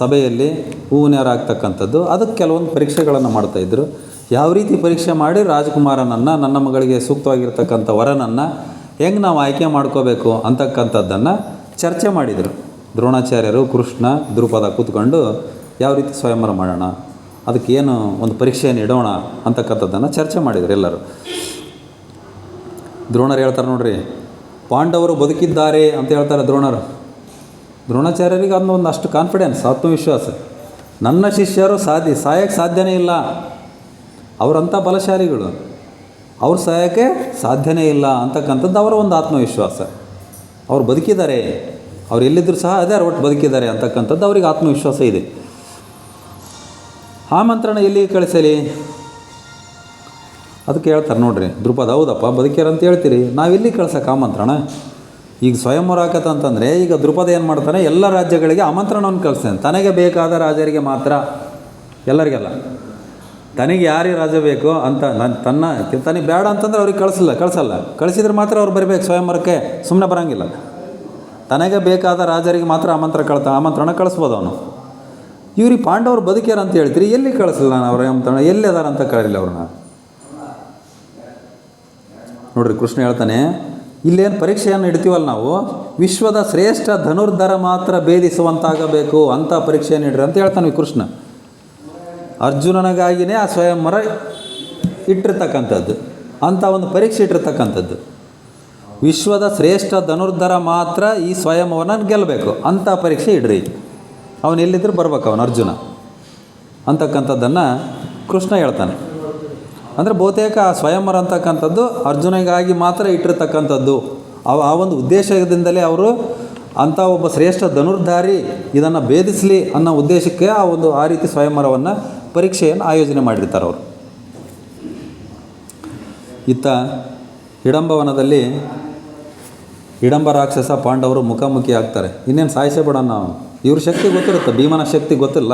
ಸಭೆಯಲ್ಲಿ ಹೂವಿನಾರಾಗ್ತಕ್ಕಂಥದ್ದು, ಅದಕ್ಕೆ ಕೆಲವೊಂದು ಪರೀಕ್ಷೆಗಳನ್ನು ಮಾಡ್ತಾಯಿದ್ರು. ಯಾವ ರೀತಿ ಪರೀಕ್ಷೆ ಮಾಡಿ ರಾಜಕುಮಾರನನ್ನು, ನನ್ನ ಮಗಳಿಗೆ ಸೂಕ್ತವಾಗಿರ್ತಕ್ಕಂಥ ವರನನ್ನು ಹೆಂಗೆ ನಾವು ಆಯ್ಕೆ ಮಾಡ್ಕೋಬೇಕು ಅಂತಕ್ಕಂಥದ್ದನ್ನು ಚರ್ಚೆ ಮಾಡಿದರು. ದ್ರೋಣಾಚಾರ್ಯರು, ಕೃಷ್ಣ, ದೃಪದ ಕೂತ್ಕೊಂಡು ಯಾವ ರೀತಿ ಸ್ವಯಂವರ ಮಾಡೋಣ, ಅದಕ್ಕೆ ಏನು ಒಂದು ಪರೀಕ್ಷೆಯನ್ನು ಇಡೋಣ ಅಂತಕ್ಕಂಥದ್ದನ್ನು ಚರ್ಚೆ ಮಾಡಿದರು ಎಲ್ಲರೂ. ದ್ರೋಣರು ಹೇಳ್ತಾರೆ ನೋಡ್ರಿ, ಪಾಂಡವರು ಬದುಕಿದ್ದಾರೆ ಅಂತ ಹೇಳ್ತಾರೆ ದ್ರೋಣರು. ದ್ರೋಣಾಚಾರ್ಯರಿಗೆ ಅದೊಂದು ಅಷ್ಟು ಕಾನ್ಫಿಡೆನ್ಸ್, ಆತ್ಮವಿಶ್ವಾಸ, ನನ್ನ ಶಿಷ್ಯರು ಸಾಯಕ್ಕೆ ಸಾಧ್ಯನೇ ಇಲ್ಲ, ಅವರಂಥ ಬಲಶಾಲಿಗಳು, ಅವ್ರು ಸಾಯೋಕ್ಕೆ ಸಾಧ್ಯನೇ ಇಲ್ಲ ಅಂತಕ್ಕಂಥದ್ದು ಅವರ ಒಂದು ಆತ್ಮವಿಶ್ವಾಸ. ಅವ್ರು ಬದುಕಿದ್ದಾರೆ, ಅವ್ರು ಎಲ್ಲಿದ್ದರೂ ಸಹ ಅದೇ ಒಟ್ಟು ಬದುಕಿದ್ದಾರೆ ಅಂತಕ್ಕಂಥದ್ದು ಅವ್ರಿಗೆ ಆತ್ಮವಿಶ್ವಾಸ ಇದೆ. ಆಮಂತ್ರಣ ಎಲ್ಲಿಗೆ ಕಳಿಸಲಿ ಅದಕ್ಕೆ ಹೇಳ್ತಾರೆ ನೋಡ್ರಿ ದೃಪದ, ಹೌದಪ್ಪ ಬದುಕ್ಯಾರ ಅಂತ ಹೇಳ್ತೀರಿ, ನಾವೆಲ್ಲಿ ಕಳ್ಸೋಕೆ ಆಮಂತ್ರಣ? ಈಗ ಸ್ವಯಂವರ ಹಾಕತ್ತಂತಂದರೆ ಈಗ ದೃಪದ ಏನು ಮಾಡ್ತಾನೆ, ಎಲ್ಲ ರಾಜ್ಯಗಳಿಗೆ ಆಮಂತ್ರಣವನ್ನು ಕಳಿಸ್ತಾನೆ, ತನಗೆ ಬೇಕಾದ ರಾಜರಿಗೆ ಮಾತ್ರ, ಎಲ್ಲರಿಗೆಲ್ಲ. ತನಗೆ ಯಾರಿಗೆ ರಾಜ ಬೇಕೋ ಅಂತ ತನಗೆ ಬೇಡ ಅಂತಂದ್ರೆ ಅವ್ರಿಗೆ ಕಳಿಸಲ್ಲ. ಕಳಿಸಿದ್ರೆ ಮಾತ್ರ ಅವ್ರು ಬರಬೇಕು ಸ್ವಯಂವರಕ್ಕೆ, ಸುಮ್ಮನೆ ಬರೋಂಗಿಲ್ಲ. ತನಗೆ ಬೇಕಾದ ರಾಜರಿಗೆ ಮಾತ್ರ ಆಮಂತ್ರಣ ಕಳಿಸ್ಬೋದು ಅವನು. ಇವ್ರಿಗೆ ಪಾಂಡವರು ಬದುಕ್ಯಾರ ಅಂತ ಹೇಳ್ತೀರಿ, ಎಲ್ಲಿ ಕಳಿಸಲ್ಲ ನಾನು ಅವ್ರ ಆಮಂತ್ರಣ, ಎಲ್ಲಿ ಅದಾರ ಅಂತ ಕೇಳಿಲ್ಲ ಅವ್ರನ್ನ. ನೋಡ್ರಿ, ಕೃಷ್ಣ ಹೇಳ್ತಾನೆ, ಇಲ್ಲೇನು ಪರೀಕ್ಷೆಯನ್ನು ಇಡ್ತೀವಲ್ಲ ನಾವು, ವಿಶ್ವದ ಶ್ರೇಷ್ಠ ಧನುರ್ಧರ ಮಾತ್ರ ಭೇದಿಸುವಂತಾಗಬೇಕು ಅಂತ ಪರೀಕ್ಷೆಯನ್ನು ಇಡ್ರಿ ಅಂತ ಹೇಳ್ತಾನೆ ಕೃಷ್ಣ. ಅರ್ಜುನನಿಗಾಗಿಯೇ ಆ ಸ್ವಯಂವರ ಇಟ್ಟಿರ್ತಕ್ಕಂಥದ್ದು, ಅಂಥ ಒಂದು ಪರೀಕ್ಷೆ ಇಟ್ಟಿರ್ತಕ್ಕಂಥದ್ದು. ವಿಶ್ವದ ಶ್ರೇಷ್ಠ ಧನುರ್ಧರ ಮಾತ್ರ ಈ ಸ್ವಯಂವರನ ಗೆಲ್ಲಬೇಕು ಅಂಥ ಪರೀಕ್ಷೆ ಇಡ್ರಿ. ಅವನು ಎಲ್ಲಿದ್ದರೂ ಬರ್ಬೇಕು, ಅವನು ಅರ್ಜುನ ಅಂತಕ್ಕಂಥದ್ದನ್ನು ಕೃಷ್ಣ ಹೇಳ್ತಾನೆ. ಅಂದರೆ ಬಹುತೇಕ ಆ ಸ್ವಯಂವರ ಅಂತಕ್ಕಂಥದ್ದು ಅರ್ಜುನಿಗಾಗಿ ಮಾತ್ರ ಇಟ್ಟಿರ್ತಕ್ಕಂಥದ್ದು. ಆ ಒಂದು ಉದ್ದೇಶದಿಂದಲೇ ಅವರು ಅಂಥ ಒಬ್ಬ ಶ್ರೇಷ್ಠ ಧನುರ್ಧಾರಿ ಇದನ್ನು ಭೇದಿಸಲಿ ಅನ್ನೋ ಉದ್ದೇಶಕ್ಕೆ ಆ ರೀತಿ ಸ್ವಯಂವರವನ್ನು ಪರೀಕ್ಷೆಯನ್ನು ಆಯೋಜನೆ ಮಾಡಿರ್ತಾರೆ ಅವರು. ಇತ್ತ ಹಿಡಂಬವನದಲ್ಲಿ ಹಿಡಂಬ ರಾಕ್ಷಸ ಪಾಂಡವರು ಮುಖಾಮುಖಿ ಆಗ್ತಾರೆ. ಇನ್ನೇನು ಸಾಯಿಸೇ ಬಿಡೋಣ ನಾವು, ಇವ್ರ ಶಕ್ತಿ ಗೊತ್ತಿರುತ್ತೆ, ಭೀಮನ ಶಕ್ತಿ ಗೊತ್ತಿಲ್ಲ.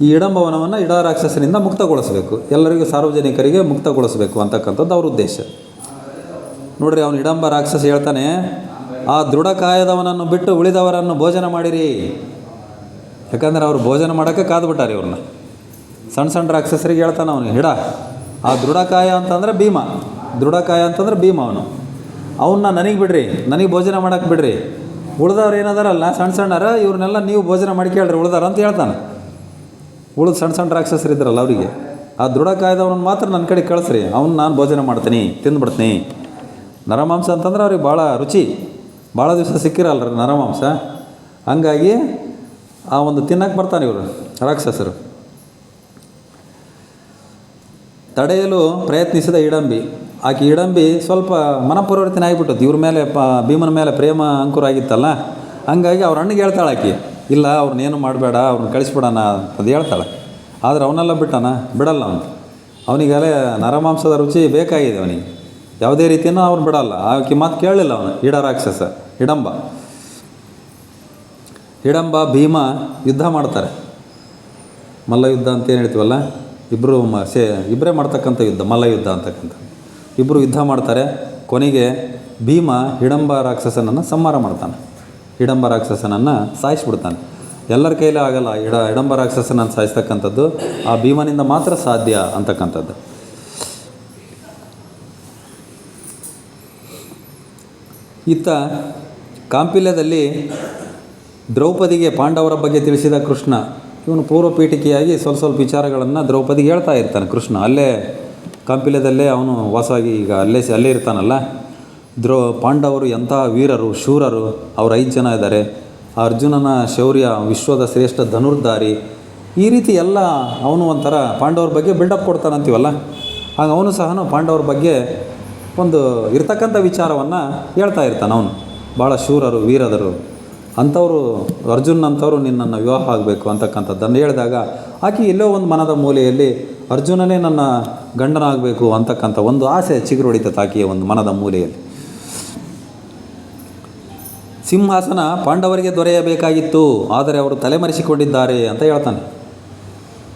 ಈ ಹಿಡಂಬವನವನ್ನು ಇಡ ರಾಕ್ಷಸನಿಂದ ಮುಕ್ತಗೊಳಿಸಬೇಕು, ಎಲ್ಲರಿಗೂ ಸಾರ್ವಜನಿಕರಿಗೆ ಮುಕ್ತಗೊಳಿಸಬೇಕು ಅಂತಕ್ಕಂಥದ್ದು ಅವ್ರ ಉದ್ದೇಶ. ನೋಡ್ರಿ, ಅವನು ಹಿಡಂಬ ರಾಕ್ಷಸ ಹೇಳ್ತಾನೆ, ಆ ದೃಢಕಾಯದವನನ್ನು ಬಿಟ್ಟು ಉಳಿದವರನ್ನು ಭೋಜನ ಮಾಡಿರಿ. ಯಾಕಂದರೆ ಅವರು ಭೋಜನ ಮಾಡೋಕ್ಕೆ ಕಾದ್ಬಿಟ್ಟಾರೆ ಇವ್ರನ್ನ. ಸಣ್ಣ ರಾಕ್ಷಸರಿಗೆ ಹೇಳ್ತಾನೆ ಅವನು, ಆ ದೃಢಕಾಯ ಅಂತಂದರೆ ಭೀಮ, ಅವನ್ನ ನನಗೆ ಬಿಡ್ರಿ, ನನಗೆ ಭೋಜನ ಮಾಡೋಕ್ಕೆ ಬಿಡ್ರಿ. ಉಳ್ದವ್ರು ಏನದಾರಲ್ಲ ಸಣ್ಣರ, ಇವ್ರನ್ನೆಲ್ಲ ನೀವು ಭೋಜನ ಮಾಡಿ ಕೇಳ್ರಿ ಉಳ್ದಾರ ಅಂತ ಹೇಳ್ತಾನೆ. ಉಳಿದು ಸಣ್ಣ ರಾಕ್ಷಸರಿದ್ರಲ್ಲ ಅವರಿಗೆ, ಆ ದೃಢಕಾಯದವನನ್ನು ಮಾತ್ರ ನನ್ನ ಕಡೆ ಕಳಿಸ್ರಿ, ಅವ್ನು ನಾನು ಭೋಜನ ಮಾಡ್ತೀನಿ, ತಿಂದುಬಿಡ್ತೀನಿ. ನರಮಾಂಸ ಅಂತಂದ್ರೆ ಅವ್ರಿಗೆ ಭಾಳ ರುಚಿ, ಭಾಳ ದಿವಸ ಸಿಕ್ಕಿರಲ್ರಿ ನರಮಾಂಸ. ಹಂಗಾಗಿ ಆ ಒಂದು ತಿನ್ನಕ್ಕೆ ಬರ್ತಾನೆ ಇವರು ರಾಕ್ಷಸರು. ತಡೆಯಲು ಪ್ರಯತ್ನಿಸಿದ ಆಕೆ ಹಿಡಂಬಿ ಸ್ವಲ್ಪ ಮನಪರಿವರ್ತನೆ ಆಗಿಬಿಟ್ಟದ್ದು. ಇವ್ರ ಮೇಲೆ ಭೀಮನ ಮೇಲೆ ಪ್ರೇಮ ಅಂಕುರ ಆಗಿತ್ತಲ್ಲ, ಹಂಗಾಗಿ ಅವ್ರ ಅಣ್ಣಗೆ ಹೇಳ್ತಾಳೆ ಆಕೆ, ಇಲ್ಲ ಅವ್ರನ್ನೇನು ಮಾಡಬೇಡ, ಅವ್ರನ್ನ ಕಳಿಸ್ಬಿಡೋಣ ಅದು ಹೇಳ್ತಾಳೆ. ಆದರೆ ಅವನೆಲ್ಲ ಬಿಡಲ್ಲ ಅವನಿಗೆಲ್ಲ ನರಮಾಂಸದ ರುಚಿ ಬೇಕಾಗಿದೆ ಅವನಿಗೆ, ಯಾವುದೇ ರೀತಿಯೂ ಅವ್ನು ಬಿಡಲ್ಲ. ಆಕೆ ಮಾತು ಕೇಳಲಿಲ್ಲ ಅವನು, ರಾಕ್ಷಸ ಹಿಡಂಬ ಭೀಮ ಯುದ್ಧ ಮಾಡ್ತಾರೆ. ಮಲ್ಲ ಯುದ್ಧ ಅಂತ ಏನು ಹೇಳ್ತೀವಲ್ಲ, ಇಬ್ಬರೇ ಮಾಡ್ತಕ್ಕಂಥ ಯುದ್ಧ, ಮಲ್ಲ ಯುದ್ಧ ಅಂತಕ್ಕಂಥ. ಇಬ್ಬರು ಯುದ್ಧ ಮಾಡ್ತಾರೆ. ಕೊನೆಗೆ ಭೀಮ ಹಿಡಂಬ ರಾಕ್ಷಸನನ್ನು ಸಂಹಾರ ಮಾಡ್ತಾನೆ, ಹಿಡಂಬ ರಾಕ್ಷಸನನ್ನು ಸಾಯಿಸಿಬಿಡ್ತಾನೆ. ಎಲ್ಲರ ಕೈಲೇ ಆಗಲ್ಲ ಹಿಡಂಬ ರಾಕ್ಷಸನನ್ನು ಸಾಯಿಸ್ತಕ್ಕಂಥದ್ದು, ಆ ಭೀಮನಿಂದ ಮಾತ್ರ ಸಾಧ್ಯ ಅಂತಕ್ಕಂಥದ್ದು. ಇತ್ತ ಕಾಂಪಿಲ್ಯದಲ್ಲಿ ದ್ರೌಪದಿಗೆ ಪಾಂಡವರ ಬಗ್ಗೆ ತಿಳಿಸಿದ ಕೃಷ್ಣ, ಇವನು ಪೂರ್ವ ಪೀಠಿಕೆಯಾಗಿ ಸ್ವಲ್ಪ ವಿಚಾರಗಳನ್ನು ದ್ರೌಪದಿಗೆ ಹೇಳ್ತಾ ಇರ್ತಾನೆ ಕೃಷ್ಣ. ಅಲ್ಲೇ ಕಾಂಪಿಲ್ಯದಲ್ಲೇ ಅವನು ವಾಸವಾಗಿ ಈಗ ಅಲ್ಲೇ ಇರ್ತಾನಲ್ಲ. ಪಾಂಡವರು ಎಂತಹ ವೀರರು, ಶೂರರು, ಅವ್ರು 5 ಜನ ಇದ್ದಾರೆ. ಆ ಅರ್ಜುನನ ಶೌರ್ಯ, ವಿಶ್ವದ ಶ್ರೇಷ್ಠ ಧನುರ್ಧಾರಿ, ಈ ರೀತಿ ಎಲ್ಲ ಅವನು ಒಂಥರ ಪಾಂಡವ್ರ ಬಗ್ಗೆ ಬಿಲ್ಡಪ್ ಕೊಡ್ತಾನಂತೀವಲ್ಲ, ಹಾಗೆ ಅವನು ಸಹ ಪಾಂಡವ್ರ ಬಗ್ಗೆ ಒಂದು ಇರ್ತಕ್ಕಂಥ ವಿಚಾರವನ್ನು ಹೇಳ್ತಾ ಇರ್ತಾನೆ. ಅವನು ಭಾಳ ಶೂರರು, ವೀರದರು ಅಂಥವರು, ಅರ್ಜುನಂಥವ್ರು ನಿನ್ನನ್ನು ವಿವಾಹ ಆಗಬೇಕು ಅಂತಕ್ಕಂಥದ್ದನ್ನು ಹೇಳಿದಾಗ ಆಕೆ ಎಲ್ಲೋ ಒಂದು ಮನದ ಮೂಲೆಯಲ್ಲಿ ಅರ್ಜುನನೇ ನನ್ನ ಗಂಡನಾಗಬೇಕು ಅಂತಕ್ಕಂಥ ಒಂದು ಆಸೆ ಚಿಗುರೊಡಿತತ್ತೆ ಆಕೆಯ ಒಂದು ಮನದ ಮೂಲೆಯಲ್ಲಿ. ಸಿಂಹಾಸನ ಪಾಂಡವರಿಗೆ ದೊರೆಯಬೇಕಾಗಿತ್ತು, ಆದರೆ ಅವರು ತಲೆಮರೆಸಿಕೊಂಡಿದ್ದಾರೆ ಅಂತ ಹೇಳ್ತಾನೆ.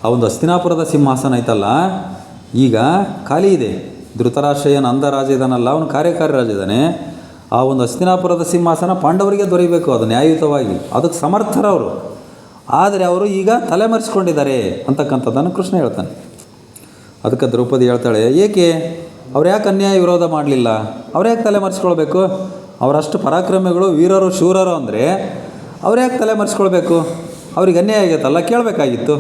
ಆ ಒಂದು ಹಸ್ತಿನಾಪುರದ ಸಿಂಹಾಸನ ಐತಲ್ಲ, ಈಗ ಖಾಲಿ ಇದೆ. ಧೃತರಾಷ್ಟ್ರಯ್ಯನ ಅಂಧ ರಾಜ ಇದ್ದಾನಲ್ಲ, ಅವನು ಕಾರ್ಯಕಾರಿ ರಾಜ ಇದ್ದಾನೆ. ಆ ಒಂದು ಹಸ್ತಿನಾಪುರದ ಸಿಂಹಾಸನ ಪಾಂಡವರಿಗೆ ದೊರೆಯಬೇಕು, ಅದು ನ್ಯಾಯಯುತವಾಗಿ, ಅದಕ್ಕೆ ಸಮರ್ಥರವರು. ಆದರೆ ಅವರು ಈಗ ತಲೆಮರೆಸಿಕೊಂಡಿದ್ದಾರೆ ಅಂತಕ್ಕಂಥದ್ದನ್ನು ಕೃಷ್ಣ ಹೇಳ್ತಾನೆ. ಅದಕ್ಕೆ ದ್ರೌಪದಿ ಹೇಳ್ತಾಳೆ, ಏಕೆ ಅವ್ರು ಯಾಕೆ ಅನ್ಯಾಯ ವಿರೋಧ ಮಾಡಲಿಲ್ಲ, ಅವ್ರು ಯಾಕೆ ತಲೆಮರೆಸ್ಕೊಳ್ಬೇಕು? ಅವರಷ್ಟು ಪರಾಕ್ರಮಿಗಳು, ವೀರರು, ಶೂರರು ಅಂದರೆ ಅವ್ರು ಯಾಕೆ ತಲೆಮರೆಸ್ಕೊಳ್ಬೇಕು? ಅವ್ರಿಗೆ ಅನ್ಯಾಯ ಆಗೈತಲ್ಲ, ಕೇಳಬೇಕಾಗಿತ್ತು,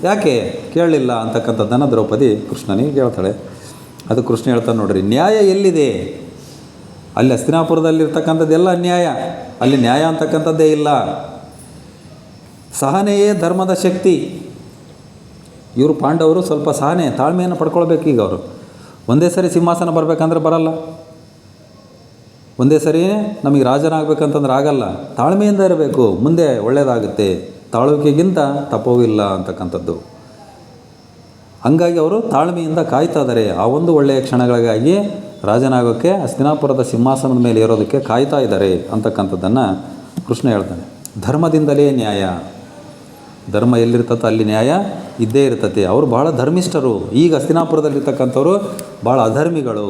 ಯಾಕೆ ಕೇಳಲಿಲ್ಲ ಅಂತಕ್ಕಂಥದ್ದನ್ನು ದ್ರೌಪದಿ ಕೃಷ್ಣನಿಗೆ ಹೇಳ್ತಾಳೆ. ಅದು ಕೃಷ್ಣ ಹೇಳ್ತಾನೆ, ನೋಡ್ರಿ, ನ್ಯಾಯ ಎಲ್ಲಿದೆ? ಅಲ್ಲಿ ಹಸ್ತಿನಾಪುರದಲ್ಲಿರ್ತಕ್ಕಂಥದ್ದೆಲ್ಲ ಅನ್ಯಾಯ, ಅಲ್ಲಿ ನ್ಯಾಯ ಅಂತಕ್ಕಂಥದ್ದೇ ಇಲ್ಲ. ಸಹನೆಯೇ ಧರ್ಮದ ಶಕ್ತಿ. ಇವರು ಪಾಂಡವರು ಸ್ವಲ್ಪ ಸಹನೆ, ತಾಳ್ಮೆಯನ್ನು ಪಡ್ಕೊಳ್ಬೇಕು. ಈಗ ಅವರು ಒಂದೇ ಸರಿ ಸಿಂಹಾಸನ ಬರಬೇಕಂದ್ರೆ ಬರಲ್ಲ, ಒಂದೇ ಸರಿ ನಮಗೆ ರಾಜನಾಗಬೇಕಂತಂದ್ರೆ ಆಗಲ್ಲ. ತಾಳ್ಮೆಯಿಂದ ಇರಬೇಕು, ಮುಂದೆ ಒಳ್ಳೆಯದಾಗುತ್ತೆ. ತಾಳುವಿಕೆಗಿಂತ ತಪವಿಲ್ಲ ಅಂತಕ್ಕಂಥದ್ದು. ಹಂಗಾಗಿ ಅವರು ತಾಳ್ಮೆಯಿಂದ ಕಾಯ್ತಾ ಇದ್ದಾರೆ. ಆ ಒಂದು ಒಳ್ಳೆಯ ಕ್ಷಣಗಳಿಗಾಗಿ ರಾಜನಾಗೋಕ್ಕೆ, ಹಸ್ತಿನಾಪುರದ ಸಿಂಹಾಸನದ ಮೇಲೆ ಇರೋದಕ್ಕೆ ಕಾಯ್ತಾ ಇದ್ದಾರೆ ಅಂತಕ್ಕಂಥದ್ದನ್ನು ಕೃಷ್ಣ ಹೇಳ್ತಾನೆ. ಧರ್ಮದಿಂದಲೇ ನ್ಯಾಯ, ಧರ್ಮ ಎಲ್ಲಿರ್ತತೋ ಅಲ್ಲಿ ನ್ಯಾಯ ಇದ್ದೇ ಇರ್ತತೆ. ಅವರು ಭಾಳ ಧರ್ಮಿಷ್ಠರು. ಈಗ ಹಸ್ತಿನಾಪುರದಲ್ಲಿರ್ತಕ್ಕಂಥವ್ರು ಭಾಳ ಅಧರ್ಮಿಗಳು.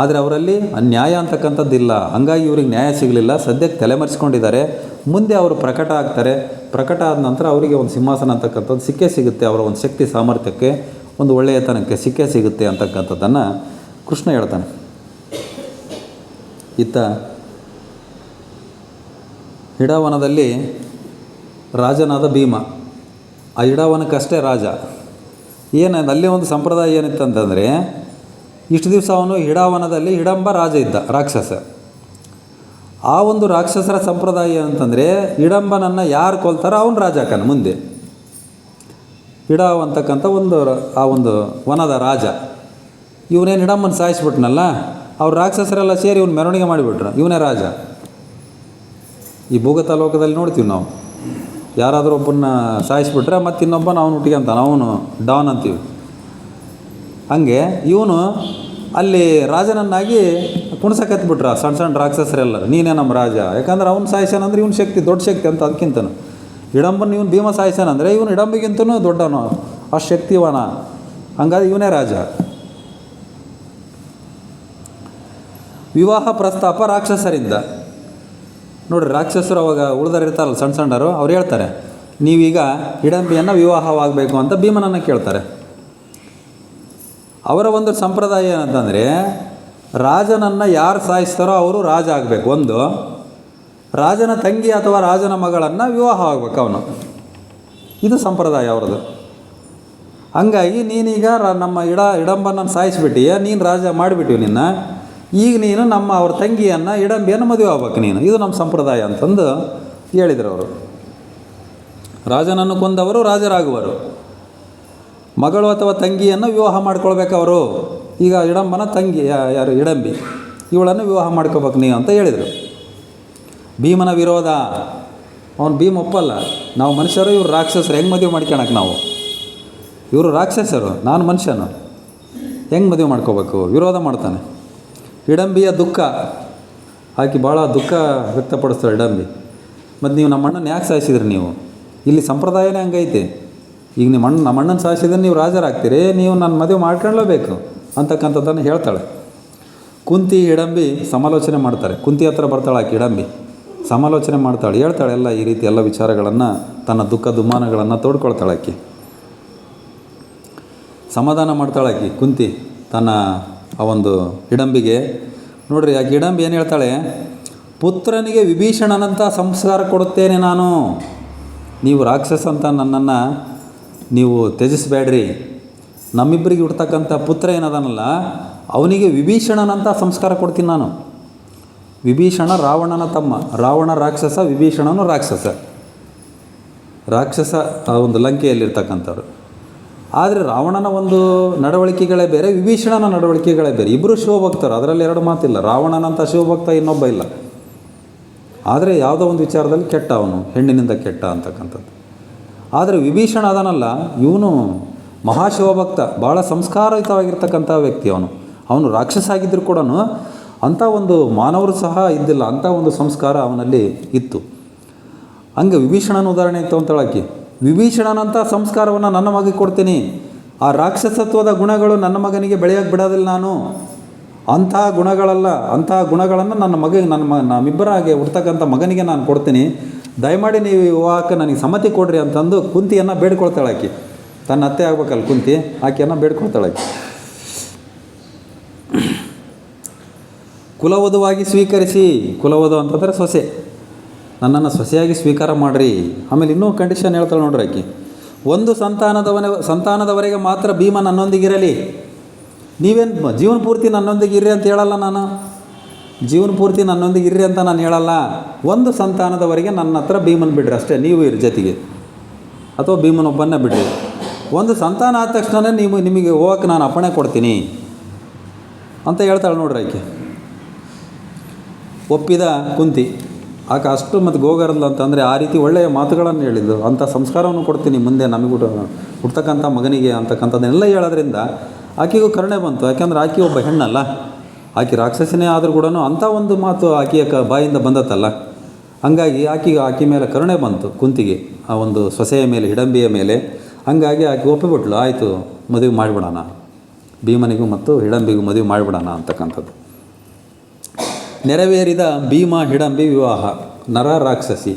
ಆದರೆ ಅವರಲ್ಲಿ ನ್ಯಾಯ ಅಂತಕ್ಕಂಥದ್ದಿಲ್ಲ. ಹಂಗಾಗಿ ಇವ್ರಿಗೆ ನ್ಯಾಯ ಸಿಗಲಿಲ್ಲ. ಸದ್ಯಕ್ಕೆ ತಲೆಮರೆಸ್ಕೊಂಡಿದ್ದಾರೆ. ಮುಂದೆ ಅವರು ಪ್ರಕಟ ಆಗ್ತಾರೆ. ಪ್ರಕಟ ಆದ ನಂತರ ಅವರಿಗೆ ಒಂದು ಸಿಂಹಾಸನ ಅಂತಕ್ಕಂಥದ್ದು ಸಿಕ್ಕೇ ಸಿಗುತ್ತೆ. ಅವರ ಒಂದು ಶಕ್ತಿ ಸಾಮರ್ಥ್ಯಕ್ಕೆ, ಒಂದು ಒಳ್ಳೆಯತನಕ್ಕೆ ಸಿಕ್ಕೇ ಸಿಗುತ್ತೆ ಅಂತಕ್ಕಂಥದ್ದನ್ನು ಕೃಷ್ಣ ಹೇಳ್ತಾನೆ. ಇತ್ತ ಹಿಡಾವನದಲ್ಲಿ ರಾಜನಾದ ಭೀಮ. ಆ ಹಿಡಾವನಕ್ಕಷ್ಟೇ ರಾಜ. ಅಲ್ಲಿ ಒಂದು ಸಂಪ್ರದಾಯ ಏನಿತ್ತಂತಂದರೆ, ಇಷ್ಟು ದಿವಸ ಅವನು ಹಿಡಾವನದಲ್ಲಿ ಹಿಡಂಬ ರಾಜ ಇದ್ದ, ರಾಕ್ಷಸ. ಆ ಒಂದು ರಾಕ್ಷಸರ ಸಂಪ್ರದಾಯ ಏನಂತಂದರೆ, ಹಿಡಂಬನನ್ನು ಯಾರು ಕೊಲ್ತಾರೋ ಅವನು ರಾಜ ಆಕಾನ ಮುಂದೆ. ಹಿಡಾವ ಅಂತಕ್ಕಂಥ ಆ ಒಂದು ವನದ ರಾಜ. ಇವನೇನು ಹಿಡಂಬನ ಸಾಯಿಸ್ಬಿಟ್ನಲ್ಲ, ಅವ್ರು ರಾಕ್ಷಸರೆಲ್ಲ ಸೇರಿ ಇವನು ಮೆರವಣಿಗೆ ಮಾಡಿಬಿಟ್ರು. ಇವನೇ ರಾಜ. ಈ ಭೂಗತ ಲೋಕದಲ್ಲಿ ನೋಡ್ತೀವಿ ನಾವು, ಯಾರಾದರೂ ಒಬ್ಬನ್ನ ಸಾಯಿಸ್ಬಿಟ್ರೆ ಮತ್ತು ಇನ್ನೊಬ್ಬನ ಅವನು ಹುಟ್ಟಿಗೆ ಅಂತಾನೆ, ಅವನು ಡಾನ್ ಅಂತೀವಿ. ಹಂಗೆ ಇವನು ಅಲ್ಲಿ ರಾಜನನ್ನಾಗಿ ಕುಣ್ಸಕತ್ಬಿಟ್ರ ಸಣ್ಣ ಸಣ್ಣ ರಾಕ್ಷಸರೆಲ್ಲ, ನೀನೇ ನಮ್ಮ ರಾಜ. ಯಾಕಂದ್ರೆ ಅವ್ನು ಸಾಯಿಸ್ಯಾನಂದ್ರೆ ಇವನು ಶಕ್ತಿ, ದೊಡ್ಡ ಶಕ್ತಿ ಅಂತ. ಅದಕ್ಕಿಂತನೂ ಹಿಡಂಬನ ಇವನು ಭೀಮ ಸಾಯಿಸ್ಯಾನಂದರೆ ಇವನು ಹಿಡಂಬಿಗಿಂತನೂ ದೊಡ್ಡವನು, ಆ ಶಕ್ತಿವನ. ಹಂಗಾಗಿ ಇವನೇ ರಾಜ. ವಿವಾಹ ಪ್ರಸ್ತಾಪ ರಾಕ್ಷಸರಿಂದ. ನೋಡಿರಿ, ರಾಕ್ಷಸರು ಅವಾಗ ಉಳಿದರಿರ್ತಾರಲ್ಲ ಸಣ್ಣ ಸಣ್ಣರು, ಅವ್ರು ಹೇಳ್ತಾರೆ, ನೀವೀಗ ಹಿಡಂಬಿಯನ್ನು ವಿವಾಹವಾಗಬೇಕು ಅಂತ ಭೀಮನನ್ನು ಕೇಳ್ತಾರೆ. ಅವರ ಒಂದು ಸಂಪ್ರದಾಯ ಏನಂತಂದರೆ, ರಾಜನನ್ನು ಯಾರು ಸಾಯಿಸ್ತಾರೋ ಅವರು ರಾಜ ಆಗಬೇಕು. ಒಂದು ರಾಜನ ತಂಗಿ ಅಥವಾ ರಾಜನ ಮಗಳನ್ನು ವಿವಾಹ ಆಗಬೇಕು ಅವನು. ಇದು ಸಂಪ್ರದಾಯ ಅವ್ರದ್ದು. ಹಂಗಾಗಿ ನೀನೀಗ ನಮ್ಮ ಹಿಡಂಬನನ್ನು ಸಾಯಿಸಿಬಿಟ್ಟಿಯ, ನೀನು ರಾಜ ಮಾಡಿಬಿಟ್ಟಿವಿ ನಿನ್ನ. ಈಗ ನೀನು ಅವ್ರ ತಂಗಿಯನ್ನು ಹಿಡಂಬಿಯನ್ನು ಮದುವೆ ಆಗ್ಬೇಕು ನೀನು. ಇದು ನಮ್ಮ ಸಂಪ್ರದಾಯ ಅಂತಂದು ಹೇಳಿದರು ಅವರು. ರಾಜನನ್ನು ಕೊಂದವರು ರಾಜರಾಗುವರು. ಮಗಳು ಅಥವಾ ತಂಗಿಯನ್ನು ವಿವಾಹ ಮಾಡ್ಕೊಳ್ಬೇಕು ಅವರು. ಈಗ ಹಿಡಂಬನ ತಂಗಿ ಯಾರು ಹಿಡಂಬಿ, ಇವಳನ್ನು ವಿವಾಹ ಮಾಡ್ಕೋಬೇಕು ನೀವು ಅಂತ ಹೇಳಿದರು. ಭೀಮನ ವಿರೋಧ. ಅವನು ಭೀಮ ಒಪ್ಪಲ್ಲ. ನಾವು ಮನುಷ್ಯರು, ಇವರು ರಾಕ್ಷಸರು, ಹೆಂಗೆ ಮದುವೆ ಮಾಡ್ಕೊಳಕ್ಕೆ ನಾವು? ಇವರು ರಾಕ್ಷಸರು, ನಾನು ಮನುಷ್ಯನು, ಹೆಂಗೆ ಮದುವೆ ಮಾಡ್ಕೋಬೇಕು? ವಿರೋಧ ಮಾಡ್ತಾನೆ. ಹಿಡಂಬಿಯ ದುಃಖ, ಆಕೆ ಭಾಳ ದುಃಖ ವ್ಯಕ್ತಪಡಿಸ್ತಾಳೆ ಹಿಡಂಬಿ. ಮತ್ತು ನೀವು ನಮ್ಮ ಅಣ್ಣನ ಯಾಕೆ ಸಾಯಿಸಿದ್ರಿ? ನೀವು ಇಲ್ಲಿ ಸಂಪ್ರದಾಯನೇ ಹಂಗೈತೆ. ಈಗ ನಮ್ಮ ಅಣ್ಣನ ಸಾಯಿಸಿದ್ರೆ ನೀವು ರಾಜರಾಗ್ತೀರಿ, ನೀವು ನನ್ನ ಮದುವೆ ಮಾಡ್ಕೊಳ್ಳೇಬೇಕು ಅಂತಕ್ಕಂಥದ್ದನ್ನು ಹೇಳ್ತಾಳೆ. ಕುಂತಿ ಹಿಡಂಬಿ ಸಮಾಲೋಚನೆ ಮಾಡ್ತಾರೆ. ಕುಂತಿ ಹತ್ರ ಬರ್ತಾಳೆ ಆಕೆ ಹಿಡಂಬಿ, ಸಮಾಲೋಚನೆ ಮಾಡ್ತಾಳೆ, ಹೇಳ್ತಾಳೆ ಎಲ್ಲ ಈ ರೀತಿ ಎಲ್ಲ ವಿಚಾರಗಳನ್ನು, ತನ್ನ ದುಃಖ ದುಮ್ಮಾನಗಳನ್ನು ತೋಡ್ಕೊಳ್ತಾಳೆ ಆಕೆ. ಸಮಾಧಾನ ಮಾಡ್ತಾಳೆ ಆಕೆ ಕುಂತಿ ತನ್ನ ಆ ಒಂದು ಹಿಡಂಬಿಗೆ. ನೋಡ್ರಿ, ಆಕೆ ಹಿಡಂಬಿ ಏನು ಹೇಳ್ತಾಳೆ, ಪುತ್ರನಿಗೆ ವಿಭೀಷಣನಂಥ ಸಂಸ್ಕಾರ ಕೊಡುತ್ತೇನೆ ನಾನು. ನೀವು ರಾಕ್ಷಸ ಅಂತ ನನ್ನನ್ನು ನೀವು ತ್ಯಜಿಸಬೇಡ್ರಿ. ನಮ್ಮಿಬ್ಬರಿಗೆ ಹುಡ್ತಕ್ಕಂಥ ಪುತ್ರ ಏನದನಲ್ಲ, ಅವನಿಗೆ ವಿಭೀಷಣನಂಥ ಸಂಸ್ಕಾರ ಕೊಡ್ತೀನಿ ನಾನು. ವಿಭೀಷಣ ರಾವಣನ ತಮ್ಮ. ರಾವಣ ರಾಕ್ಷಸ, ವಿಭೀಷಣನು ರಾಕ್ಷಸ. ಆ ಒಂದು ಲಂಕೆಯಲ್ಲಿರ್ತಕ್ಕಂಥವ್ರು. ಆದರೆ ರಾವಣನ ಒಂದು ನಡವಳಿಕೆಗಳೇ ಬೇರೆ, ವಿಭೀಷಣನ ನಡವಳಿಕೆಗಳೇ ಬೇರೆ. ಇಬ್ಬರು ಶಿವಭಕ್ತರು, ಅದರಲ್ಲಿ ಎರಡು ಮಾತಿಲ್ಲ. ರಾವಣನಂಥ ಶಿವಭಕ್ತ ಇನ್ನೊಬ್ಬ ಇಲ್ಲ. ಆದರೆ ಯಾವುದೋ ಒಂದು ವಿಚಾರದಲ್ಲಿ ಕೆಟ್ಟ, ಅವನು ಹೆಣ್ಣಿನಿಂದ ಕೆಟ್ಟ ಅಂತಕ್ಕಂಥದ್ದು. ಆದರೆ ವಿಭೀಷಣ ಅದನಲ್ಲ, ಇವನು ಮಹಾಶಿವಭಕ್ತ, ಭಾಳ ಸಂಸ್ಕಾರಯುತವಾಗಿರ್ತಕ್ಕಂಥ ವ್ಯಕ್ತಿ. ಅವನು ರಾಕ್ಷಸ ಆಗಿದ್ದರೂ ಕೂಡ ಅಂಥ ಒಂದು ಮಾನವರು ಸಹ ಇದ್ದಿಲ್ಲ, ಅಂಥ ಒಂದು ಸಂಸ್ಕಾರ ಅವನಲ್ಲಿ ಇತ್ತು. ಹಂಗೆ ವಿಭೀಷಣನ ಉದಾಹರಣೆ ತೊಗೊಂತಾಳಾಕಿ. ವಿಭೀಷಣನಂಥ ಸಂಸ್ಕಾರವನ್ನು ನನ್ನ ಮಗನಿಗೆ ಕೊಡ್ತೀನಿ. ಆ ರಾಕ್ಷಸತ್ವದ ಗುಣಗಳು ನನ್ನ ಮಗನಿಗೆ ಬೆಳೆಯೋಕ್ಕೆ ಬಿಡೋದಿಲ್ಲ ನಾನು. ಅಂಥ ಗುಣಗಳನ್ನು ನಮ್ಮಿಬ್ಬರ ಹಾಗೆ ಹುಡ್ತಕ್ಕಂಥ ಮಗನಿಗೆ ನಾನು ಕೊಡ್ತೀನಿ. ದಯಮಾಡಿ ನೀವು ವಿವಾಹಕ್ಕೆ ನನಗೆ ಸಮ್ಮತಿ ಕೊಡ್ರಿ ಅಂತಂದು ಕುಂತಿಯನ್ನು ಬೇಡ್ಕೊಳ್ತಾಳೆ ಆಕೆ. ತನ್ನ ಅತ್ತೆ ಆಗ್ಬೇಕಲ್ಲ ಕುಂತಿ, ಆಕೆಯನ್ನು ಬೇಡ್ಕೊಳ್ತಾಳೆ ಆಕೆ. ಕುಲವಧುವಾಗಿ ಸ್ವೀಕರಿಸಿ. ಕುಲವಧು ಅಂತಂದರೆ ಸೊಸೆ. ನನ್ನನ್ನು ಸೊಸೆಯಾಗಿ ಸ್ವೀಕಾರ ಮಾಡಿರಿ. ಆಮೇಲೆ ಇನ್ನೂ ಕಂಡೀಷನ್ ಹೇಳ್ತಾಳೆ ನೋಡ್ರಿ ಆಕೆ. ಒಂದು ಸಂತಾನದವರೆಗೆ ಮಾತ್ರ ಭೀಮ ನನ್ನೊಂದಿಗಿರಲಿ. ನೀವೇನು ಜೀವನ ಪೂರ್ತಿ ನನ್ನೊಂದಿಗೆ ಇರ್ರಿ ಅಂತ ಹೇಳಲ್ಲ ನಾನು. ಜೀವನ ಪೂರ್ತಿ ನನ್ನೊಂದಿಗೆ ಇರ್ರಿ ಅಂತ ನಾನು ಹೇಳಲ್ಲ. ಒಂದು ಸಂತಾನದವರೆಗೆ ನನ್ನ ಹತ್ರ ಭೀಮನ ಬಿಡ್ರಿ ಅಷ್ಟೇ, ನೀವು ಇರಿ ಜೊತೆಗೆ, ಅಥವಾ ಭೀಮನೊಬ್ಬನ್ನೇ ಬಿಡ್ರಿ. ಒಂದು ಸಂತಾನ ಆದ ತಕ್ಷಣ ನಿಮಗೆ ಹೋಗಕ್ಕೆ ನಾನು ಅಪ್ಪಣೆ ಕೊಡ್ತೀನಿ ಅಂತ ಹೇಳ್ತಾಳೆ ನೋಡ್ರಿ ಆಕೆ. ಒಪ್ಪಿದ ಕುಂತಿ. ಆಕೆ ಅಷ್ಟು ಮತ್ತು ಗೋಗರಲ್ಲ ಅಂತಂದರೆ ಆ ರೀತಿ ಒಳ್ಳೆಯ ಮಾತುಗಳನ್ನು ಹೇಳಿದ್ದು. ಅಂಥ ಸಂಸ್ಕಾರವನ್ನು ಕೊಡ್ತೀನಿ ಮುಂದೆ ನಮಗೂ ಹುಡ್ತಕ್ಕಂಥ ಮಗನಿಗೆ ಅಂತಕ್ಕಂಥದ್ದನ್ನೆಲ್ಲ ಹೇಳೋದ್ರಿಂದ ಆಕೆಗೂ ಕರುಣೆ ಬಂತು. ಯಾಕೆಂದ್ರೆ ಆಕೆ ಒಬ್ಬ ಹೆಣ್ಣಲ್ಲ, ಆಕೆ ರಾಕ್ಷಸನೇ ಆದರೂ ಕೂಡ ಅಂಥ ಒಂದು ಮಾತು ಆಕೆಯ ಬಾಯಿಂದ ಬಂದತ್ತಲ್ಲ. ಹಂಗಾಗಿ ಆಕೆ ಮೇಲೆ ಕರುಣೆ ಬಂತು ಕುಂತಿಗೆ. ಆ ಒಂದು ಸೊಸೆಯ ಮೇಲೆ, ಹಿಡಂಬಿಯ ಮೇಲೆ. ಹಂಗಾಗಿ ಆಕೆ ಒಪ್ಪಿಬಿಟ್ಲು, ಆಯಿತು ಮದುವೆ ಮಾಡಿಬಿಡೋಣ, ಭೀಮನಿಗೂ ಮತ್ತು ಹಿಡಂಬಿಗೂ ಮದುವೆ ಮಾಡಿಬಿಡೋಣ ಅಂತಕ್ಕಂಥದ್ದು. ನೆರವೇರಿದ ಭೀಮ ಹಿಡಂಬಿ ವಿವಾಹ. ನರ ರಾಕ್ಷಸಿ,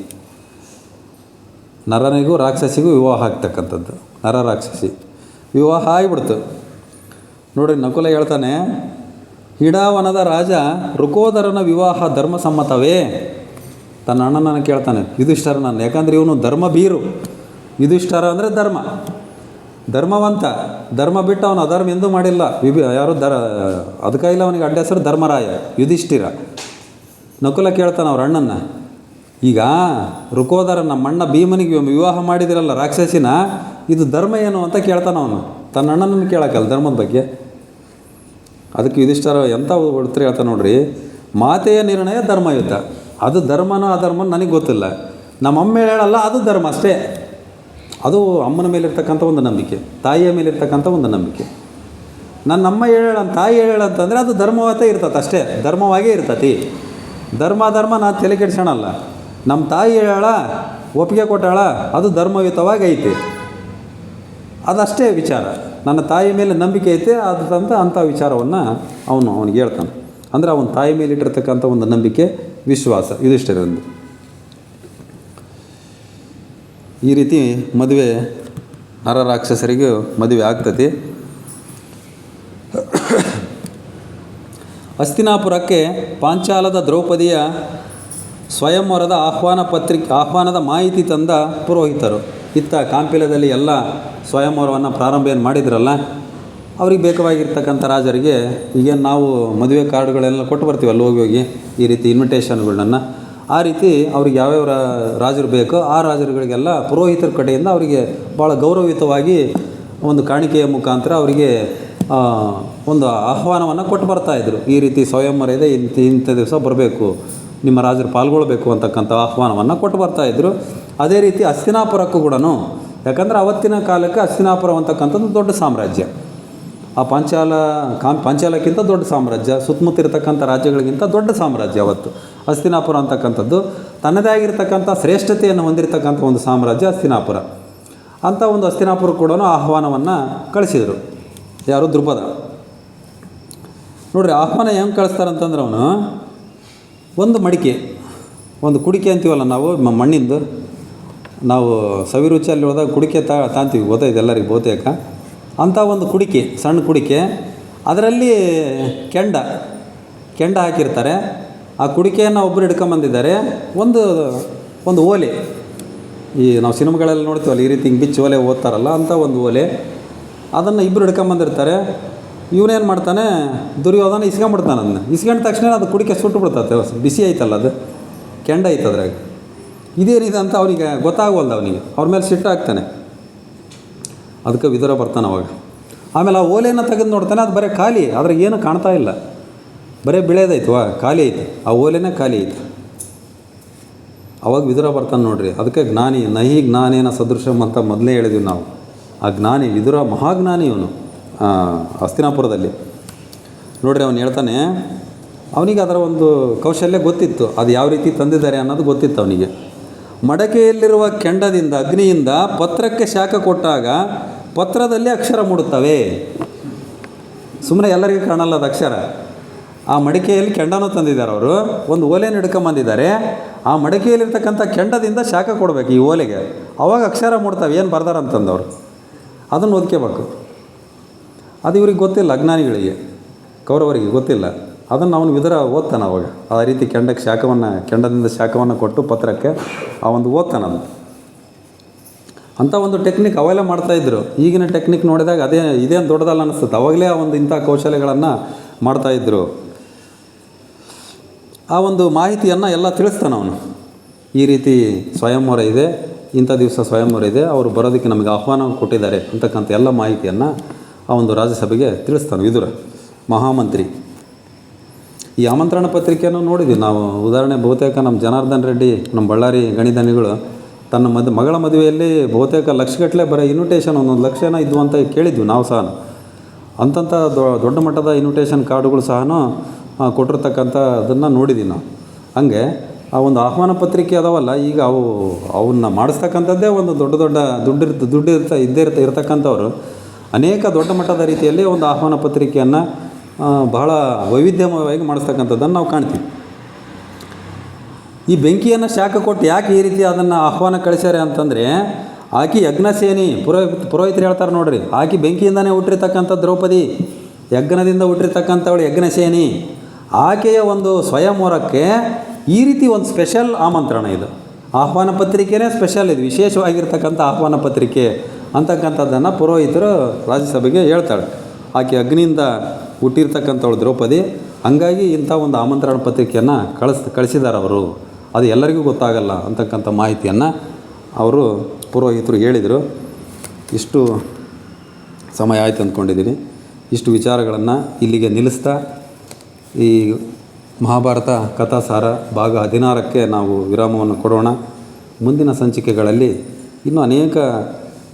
ನರನಿಗೂ ರಾಕ್ಷಸಿಗೂ ವಿವಾಹ ಆಗ್ತಕ್ಕಂಥದ್ದು. ನರ ರಾಕ್ಷಸಿ ವಿವಾಹ ಆಗಿಬಿಡ್ತು. ನೋಡಿರಿ, ನಕುಲ ಹೇಳ್ತಾನೆ, ಹಿಡಾವನದ ರಾಜ ಋಕೋದರನ ವಿವಾಹ ಧರ್ಮಸಮ್ಮತವೇ? ತನ್ನ ಅಣ್ಣನನ್ನು ಕೇಳ್ತಾನೆ, ಯುಧಿಷ್ಠರನನ್ನು. ಯಾಕಂದರೆ ಇವನು ಧರ್ಮ ಬೀರು. ಯುಧಿಷ್ಠರ ಅಂದರೆ ಧರ್ಮವಂತ. ಧರ್ಮ ಬಿಟ್ಟು ಅವನು ಅಧರ್ಮ ಎಂದೂ ಮಾಡಿಲ್ಲ. ಯಾರು ಅದಕ್ಕಾಗಿಲ್ಲ ಅವನಿಗೆ ಅಡ್ಡ ಹೆಸರು ಧರ್ಮರಾಯ, ಯುಧಿಷ್ಠಿರ. ನಕುಲ ಕೇಳ್ತಾನೆ ಅವ್ರ ಅಣ್ಣನ, ಈಗ ಋಕೋದರ ನಮ್ಮ ಅಣ್ಣ ಭೀಮನಿಗೆ ವಿವಾಹ ಮಾಡಿದಿರಲ್ಲ ರಾಕ್ಷಸಿನ, ಇದು ಧರ್ಮ ಏನು ಅಂತ ಕೇಳ್ತಾನೆ ಅವನು. ತನ್ನ ಅಣ್ಣನನ್ನು ಕೇಳೋಕ್ಕಲ್ಲ ಧರ್ಮದ ಬಗ್ಗೆ. ಅದಕ್ಕೆ ಯುಧಿಷ್ಠರ ಎಂಥ ಉತ್ತರ ಹೇಳ್ತಾನೆ ನೋಡ್ರಿ, ಮಾತೆಯ ನಿರ್ಣಯ ಧರ್ಮಯುತ. ಅದು ಧರ್ಮನೋ ಅಧರ್ಮನೋ ನನಗೆ ಗೊತ್ತಿಲ್ಲ, ನಮ್ಮಮ್ಮ ಹೇಳಲ್ಲ, ಅದು ಧರ್ಮ ಅಷ್ಟೇ. ಅದು ಅಮ್ಮನ ಮೇಲಿರ್ತಕ್ಕಂಥ ಒಂದು ನಂಬಿಕೆ, ತಾಯಿಯ ಮೇಲಿರ್ತಕ್ಕಂಥ ಒಂದು ನಂಬಿಕೆ. ನನ್ನಮ್ಮ ತಾಯಿ ಹೇಳಂತಂದರೆ ಅದು ಧರ್ಮವತ್ತೇ ಇರ್ತದೆ ಅಷ್ಟೇ, ಧರ್ಮವಾಗೇ ಇರ್ತತಿ. ಧರ್ಮ ನಾನು ತಲೆ ಕೆಡ್ಸೋಣಲ್ಲ. ನಮ್ಮ ತಾಯಿ ಹೇಳ, ಒಪ್ಪಿಗೆ ಕೊಟ್ಟಾಳ, ಅದು ಧರ್ಮಯುತವಾಗಿ ಐತೆ, ಅದಷ್ಟೇ ವಿಚಾರ. ನನ್ನ ತಾಯಿ ಮೇಲೆ ನಂಬಿಕೆ ಐತೆ ಅಂಥ ವಿಚಾರವನ್ನು ಅವನಿಗೆ ಹೇಳ್ತಾನೆ. ಅಂದರೆ ಅವನ ತಾಯಿ ಮೇಲೆ ಇಟ್ಟಿರ್ತಕ್ಕಂಥ ಒಂದು ನಂಬಿಕೆ, ವಿಶ್ವಾಸ ಯುಧಿಷ್ಠಿರಂದು. ಈ ರೀತಿ ಮದುವೆ ನರರಾಕ್ಷಸರಿಗೂ ಮದುವೆ ಆಗ್ತದೆ. ಹಸ್ತಿನಾಪುರಕ್ಕೆ ಪಾಂಚಾಲದ ದ್ರೌಪದಿಯ ಸ್ವಯಂವರದ ಆಹ್ವಾನದ ಮಾಹಿತಿ ತಂದ ಪುರೋಹಿತರು. ಇತ್ತ ಕಾಂಪಿಲದಲ್ಲಿ ಎಲ್ಲ ಸ್ವಯಂವರವನ್ನು ಪ್ರಾರಂಭ ಏನು ಮಾಡಿದ್ರಲ್ಲ, ಅವ್ರಿಗೆ ಬೇಕಾಗಿರ್ತಕ್ಕಂಥ ರಾಜರಿಗೆ ಈಗೇನು ನಾವು ಮದುವೆ ಕಾರ್ಡ್ಗಳೆಲ್ಲ ಕೊಟ್ಟು ಬರ್ತೀವಿ ಅಲ್ಲಿ ಹೋಗಿ ಈ ರೀತಿ ಇನ್ವಿಟೇಷನ್ಗಳನ್ನ. ಆ ರೀತಿ ಅವ್ರಿಗೆ ಯಾವ್ಯಾವ ರಾಜರು ಬೇಕೋ ಆ ರಾಜರುಗಳಿಗೆಲ್ಲ ಪುರೋಹಿತರ ಕಡೆಯಿಂದ ಅವರಿಗೆ ಭಾಳ ಗೌರವಯುತವಾಗಿ ಒಂದು ಕಾಣಿಕೆಯ ಮುಖಾಂತರ ಅವರಿಗೆ ಒಂದು ಆಹ್ವಾನವನ್ನು ಕೊಟ್ಟು ಬರ್ತಾಯಿದ್ರು. ಈ ರೀತಿ ಸ್ವಯಂವರ ಇದೆ, ಇಂಥ ದಿವಸ ಬರಬೇಕು, ನಿಮ್ಮ ರಾಜರು ಪಾಲ್ಗೊಳ್ಬೇಕು ಅಂತಕ್ಕಂಥ ಆಹ್ವಾನವನ್ನು ಕೊಟ್ಟು ಬರ್ತಾಯಿದ್ರು. ಅದೇ ರೀತಿ ಹಸ್ತಿನಾಪುರಕ್ಕೂ ಕೂಡ, ಯಾಕಂದರೆ ಅವತ್ತಿನ ಕಾಲಕ್ಕೆ ಹಸ್ತಿನಾಪುರ ಅಂತಕ್ಕಂಥದ್ದು ದೊಡ್ಡ ಸಾಮ್ರಾಜ್ಯ. ಆ ಪಾಂಚಾಲಕ್ಕಿಂತ ದೊಡ್ಡ ಸಾಮ್ರಾಜ್ಯ, ಸುತ್ತಮುತ್ತಿರತಕ್ಕಂಥ ರಾಜ್ಯಗಳಿಗಿಂತ ದೊಡ್ಡ ಸಾಮ್ರಾಜ್ಯ ಅವತ್ತು ಹಸ್ತಿನಾಪುರ ಅಂತಕ್ಕಂಥದ್ದು. ತನ್ನದೇ ಆಗಿರ್ತಕ್ಕಂಥ ಶ್ರೇಷ್ಠತೆಯನ್ನು ಹೊಂದಿರತಕ್ಕಂಥ ಒಂದು ಸಾಮ್ರಾಜ್ಯ ಹಸ್ತಿನಾಪುರ. ಅಂಥ ಒಂದು ಹಸ್ತಿನಾಪುರ ಕೂಡ ಆಹ್ವಾನವನ್ನು ಕಳಿಸಿದರು. ಯಾರು? ದ್ರುಪದ. ನೋಡಿರಿ, ಆಹ್ವಾನ ಹೆಂಗೆ ಕಳಿಸ್ತಾರಂತಂದ್ರೆ ಅವನು ಒಂದು ಮಡಿಕೆ, ಒಂದು ಕುಡಿಕೆ ಅಂತೀವಲ್ಲ ನಾವು ಮಣ್ಣಿಂದು, ನಾವು ಸವಿರುಚಿಯಲ್ಲಿ ಹೋದಾಗ ಕುಡಿಕೆ ತಾಂತೀವಿ, ಗೊತ್ತಾಯ್ತು ಎಲ್ಲರಿಗೆ ಬಹುತೇಕ. ಅಂಥ ಒಂದು ಕುಡಿಕೆ, ಸಣ್ಣ ಕುಡಿಕೆ, ಅದರಲ್ಲಿ ಕೆಂಡ ಹಾಕಿರ್ತಾರೆ. ಆ ಕುಡಿಕೆಯನ್ನು ಒಬ್ಬರು ಹಿಡ್ಕೊಂಬಂದಿದ್ದಾರೆ. ಒಂದು ಓಲೆ, ಈ ನಾವು ಸಿನಿಮಾಗಳಲ್ಲಿ ನೋಡ್ತೀವಲ್ಲ ಈ ರೀತಿ ಹಿಂಗೆ ಬಿಚ್ಚು ಓಲೆ ಓದ್ತಾರಲ್ಲ, ಅಂಥ ಒಂದು ಓಲೆ, ಅದನ್ನು ಇಬ್ಬರು ಹಿಡ್ಕೊಂಬಂದಿರ್ತಾರೆ. ಇವನೇನು ಮಾಡ್ತಾನೆ, ದುರ್ಯೋಧನ ಇಸ್ಕೊಂಬಿಡ್ತಾನೆ. ಅದನ್ನು ಇಸ್ಕೊಂಡ ತಕ್ಷಣ ಅದು ಕುಡಿಕೆ ಸುಟ್ಟು ಬಿಡ್ತದೆ, ಬಿಸಿ ಐತಲ್ಲ, ಅದು ಕೆಂಡ ಐತೆ ಅದ್ರಾಗ. ಇದೇನಿದೆ ಅಂತ ಅವನಿಗೆ ಗೊತ್ತಾಗವಲ್ದು. ಅವನಿಗೆ ಅವ್ರ ಮೇಲೆ ಸಿಟ್ಟಾಗ್ತಾನೆ. ಅದಕ್ಕೆ ವಿದುರ ಬರ್ತಾನೆ ಅವಾಗ. ಆಮೇಲೆ ಆ ಓಲೆಯನ್ನು ತೆಗೆದು ನೋಡ್ತಾನೆ, ಅದು ಬರೀ ಖಾಲಿ, ಅದ್ರಾಗ ಏನು ಕಾಣ್ತಾ ಇಲ್ಲ, ಬರೀ ಬಿಳೆದೈತು, ಖಾಲಿ ಐತೆ, ಆ ಓಲೆನೇ ಖಾಲಿ ಐತೆ. ಅವಾಗ ವಿದುರ ಬರ್ತಾನೆ ನೋಡ್ರಿ. ಅದಕ್ಕೆ ಜ್ಞಾನಿ, ನಹಿ ಜ್ಞಾನೇನ ಸದೃಶಂ ಅಂತ ಮೊದಲೇ ಹೇಳಿದ್ವಿ ನಾವು. ಆ ಜ್ಞಾನಿ ವಿದುರ ಮಹಾಜ್ಞಾನಿ ಇವನು ಹಸ್ತಿನಾಪುರದಲ್ಲಿ. ನೋಡ್ರಿ, ಅವನು ಹೇಳ್ತಾನೆ, ಅವನಿಗೆ ಅದರ ಒಂದು ಕೌಶಲ್ಯ ಗೊತ್ತಿತ್ತು, ಅದು ಯಾವ ರೀತಿ ತಂದಿದ್ದಾರೆ ಅನ್ನೋದು ಗೊತ್ತಿತ್ತು ಅವನಿಗೆ. ಮಡಕೆಯಲ್ಲಿರುವ ಕೆಂಡದಿಂದ, ಅಗ್ನಿಯಿಂದ ಪತ್ರಕ್ಕೆ ಶಾಖ ಕೊಟ್ಟಾಗ ಪತ್ರದಲ್ಲಿ ಅಕ್ಷರ ಮೂಡುತ್ತವೆ. ಸುಮ್ಮನೆ ಎಲ್ಲರಿಗೂ ಕಾಣಲ್ಲ ಅದು ಅಕ್ಷರ. ಆ ಮಡಿಕೆಯಲ್ಲಿ ಕೆಂಡನೂ ತಂದಿದ್ದಾರೆ ಅವರು, ಒಂದು ಓಲೆಯನ್ನು ಹಿಡ್ಕೊಂಬಂದಿದ್ದಾರೆ. ಆ ಮಡಿಕೆಯಲ್ಲಿರ್ತಕ್ಕಂಥ ಕೆಂಡದಿಂದ ಶಾಖ ಕೊಡಬೇಕು ಈ ಓಲೆಗೆ, ಅವಾಗ ಅಕ್ಷರ ಮೂಡ್ತವೆ. ಏನು ಬರ್ದಾರಂತಂದವರು ಅದನ್ನು ಓದ್ಕೋಬೇಕು. ಅದು ಇವ್ರಿಗೆ ಗೊತ್ತಿಲ್ಲ, ಅಜ್ಞಾನಿಗಳಿಗೆ, ಕೌರವರಿಗೆ ಗೊತ್ತಿಲ್ಲ. ಅದನ್ನು ಅವನು ವಿದುರ ಓದ್ತಾನೆ ಅವಾಗ. ಆ ರೀತಿ ಕೆಂಡದಿಂದ ಶಾಖವನ್ನು ಕೊಟ್ಟು ಪತ್ರಕ್ಕೆ ಆ ಒಂದು ಓದ್ತಾನೆ. ಅದು ಅಂಥ ಒಂದು ಟೆಕ್ನಿಕ್ ಅವೆಲ್ಲ ಮಾಡ್ತಾಯಿದ್ರು. ಈಗಿನ ಟೆಕ್ನಿಕ್ ನೋಡಿದಾಗ ಇದೇನು ದೊಡ್ಡದಲ್ಲ ಅನ್ನಿಸ್ತದೆ. ಅವಾಗಲೇ ಆ ಒಂದು ಇಂಥ ಕೌಶಲ್ಯಗಳನ್ನು ಮಾಡ್ತಾಯಿದ್ರು. ಆ ಒಂದು ಮಾಹಿತಿಯನ್ನು ಎಲ್ಲ ತಿಳಿಸ್ತಾನೆ ಅವನು. ಈ ರೀತಿ ಸ್ವಯಂವರ ಇದೆ, ಇಂಥ ದಿವಸ ಸ್ವಯಂವರ ಇದೆ, ಅವರು ಬರೋದಕ್ಕೆ ನಮಗೆ ಆಹ್ವಾನ ಕೊಟ್ಟಿದ್ದಾರೆ ಅಂತಕ್ಕಂಥ ಎಲ್ಲ ಮಾಹಿತಿಯನ್ನು ಆ ಒಂದು ರಾಜ್ಯಸಭೆಗೆ ತಿಳಿಸ್ತಾನೆ ವಿದುರ, ಮಹಾಮಂತ್ರಿ. ಈ ಆಮಂತ್ರಣ ಪತ್ರಿಕೆಯನ್ನು ನೋಡಿದ್ವಿ ನಾವು. ಉದಾಹರಣೆ, ಬಹುತೇಕ ನಮ್ಮ ಜನಾರ್ದನ್ ರೆಡ್ಡಿ, ನಮ್ಮ ಬಳ್ಳಾರಿ ಗಣಿಧನಿಗಳು ತನ್ನ ಮಗಳ ಮದುವೆಯಲ್ಲಿ ಬಹುತೇಕ ಲಕ್ಷಗಟ್ಟಲೆ ಬರೋ ಇನ್ವಿಟೇಷನ್, 1 ಲಕ್ಷನ ಇದ್ವು ಅಂತ ಕೇಳಿದ್ವಿ ನಾವು ಸಹ. ಅಂಥ ದೊಡ್ಡ ಮಟ್ಟದ ಇನ್ವಿಟೇಷನ್ ಕಾರ್ಡುಗಳು ಸಹ ಕೊಟ್ಟಿರ್ತಕ್ಕಂಥ ಅದನ್ನು ನೋಡಿದ್ದೀವಿ ನಾವು. ಹಾಗೆ ಆ ಒಂದು ಆಹ್ವಾನ ಪತ್ರಿಕೆ ಅದಾವಲ್ಲ, ಈಗ ಅವನ್ನ ಮಾಡಿಸ್ತಕ್ಕಂಥದ್ದೇ ಒಂದು ದುಡ್ಡು ಇರ್ತಕ್ಕಂಥವ್ರು ಅನೇಕ ದೊಡ್ಡ ಮಟ್ಟದ ರೀತಿಯಲ್ಲಿ ಒಂದು ಆಹ್ವಾನ ಪತ್ರಿಕೆಯನ್ನು ಬಹಳ ವೈವಿಧ್ಯಮಯವಾಗಿ ಮಾಡಿಸ್ತಕ್ಕಂಥದ್ದನ್ನು ನಾವು ಕಾಣ್ತೀವಿ. ಈ ಬೆಂಕಿಯನ್ನು ಶಾಖ ಕೊಟ್ಟು ಯಾಕೆ ಈ ರೀತಿ ಅದನ್ನು ಆಹ್ವಾನ ಕಳಿಸ್ಯಾರೆ ಅಂತಂದರೆ, ಆಕೆ ಯಜ್ಞಸೇನಿ ಪುರೋಹಿತರು ಹೇಳ್ತಾರೆ ನೋಡ್ರಿ, ಆಕೆ ಬೆಂಕಿಯಿಂದನೇ ಹುಟ್ಟಿರ್ತಕ್ಕಂಥ ದ್ರೌಪದಿ, ಯಜ್ಞದಿಂದ ಹುಟ್ಟಿರ್ತಕ್ಕಂಥವಳು ಯಜ್ಞಸೇನಿ. ಆಕೆಯ ಒಂದು ಸ್ವಯಂವರಕ್ಕೆ ಈ ರೀತಿ ಒಂದು ಸ್ಪೆಷಲ್ ಆಮಂತ್ರಣ, ಇದು ಆಹ್ವಾನ ಪತ್ರಿಕೆನೇ ಸ್ಪೆಷಲ್, ಇದು ವಿಶೇಷವಾಗಿರ್ತಕ್ಕಂಥ ಆಹ್ವಾನ ಪತ್ರಿಕೆ ಅಂತಕ್ಕಂಥದ್ದನ್ನು ಪುರೋಹಿತರು ರಾಜ್ಯಸಭೆಗೆ ಹೇಳ್ತಾಳೆ. ಆಕೆ ಅಗ್ನಿಯಿಂದ ಹುಟ್ಟಿರ್ತಕ್ಕಂಥವಳು ದ್ರೌಪದಿ, ಹಂಗಾಗಿ ಇಂಥ ಒಂದು ಆಮಂತ್ರಣ ಪತ್ರಿಕೆಯನ್ನು ಕಳಿಸಿದ್ದಾರೆ ಅವರು, ಅದು ಎಲ್ಲರಿಗೂ ಗೊತ್ತಾಗಲ್ಲ ಅಂತಕ್ಕಂಥ ಮಾಹಿತಿಯನ್ನು ಅವರು ಪುರೋಹಿತರು ಹೇಳಿದರು. ಇಷ್ಟು ಸಮಯ ಆಯ್ತು ಅಂದ್ಕೊಂಡಿದ್ದೀನಿ. ಇಷ್ಟು ವಿಚಾರಗಳನ್ನು ಇಲ್ಲಿಗೆ ನಿಲ್ಲಿಸ್ತಾ ಈ ಮಹಾಭಾರತ ಕಥಾಸಾರ ಭಾಗ 16ಕ್ಕೆ ನಾವು ವಿರಾಮವನ್ನು ಕೊಡೋಣ. ಮುಂದಿನ ಸಂಚಿಕೆಗಳಲ್ಲಿ ಇನ್ನೂ ಅನೇಕ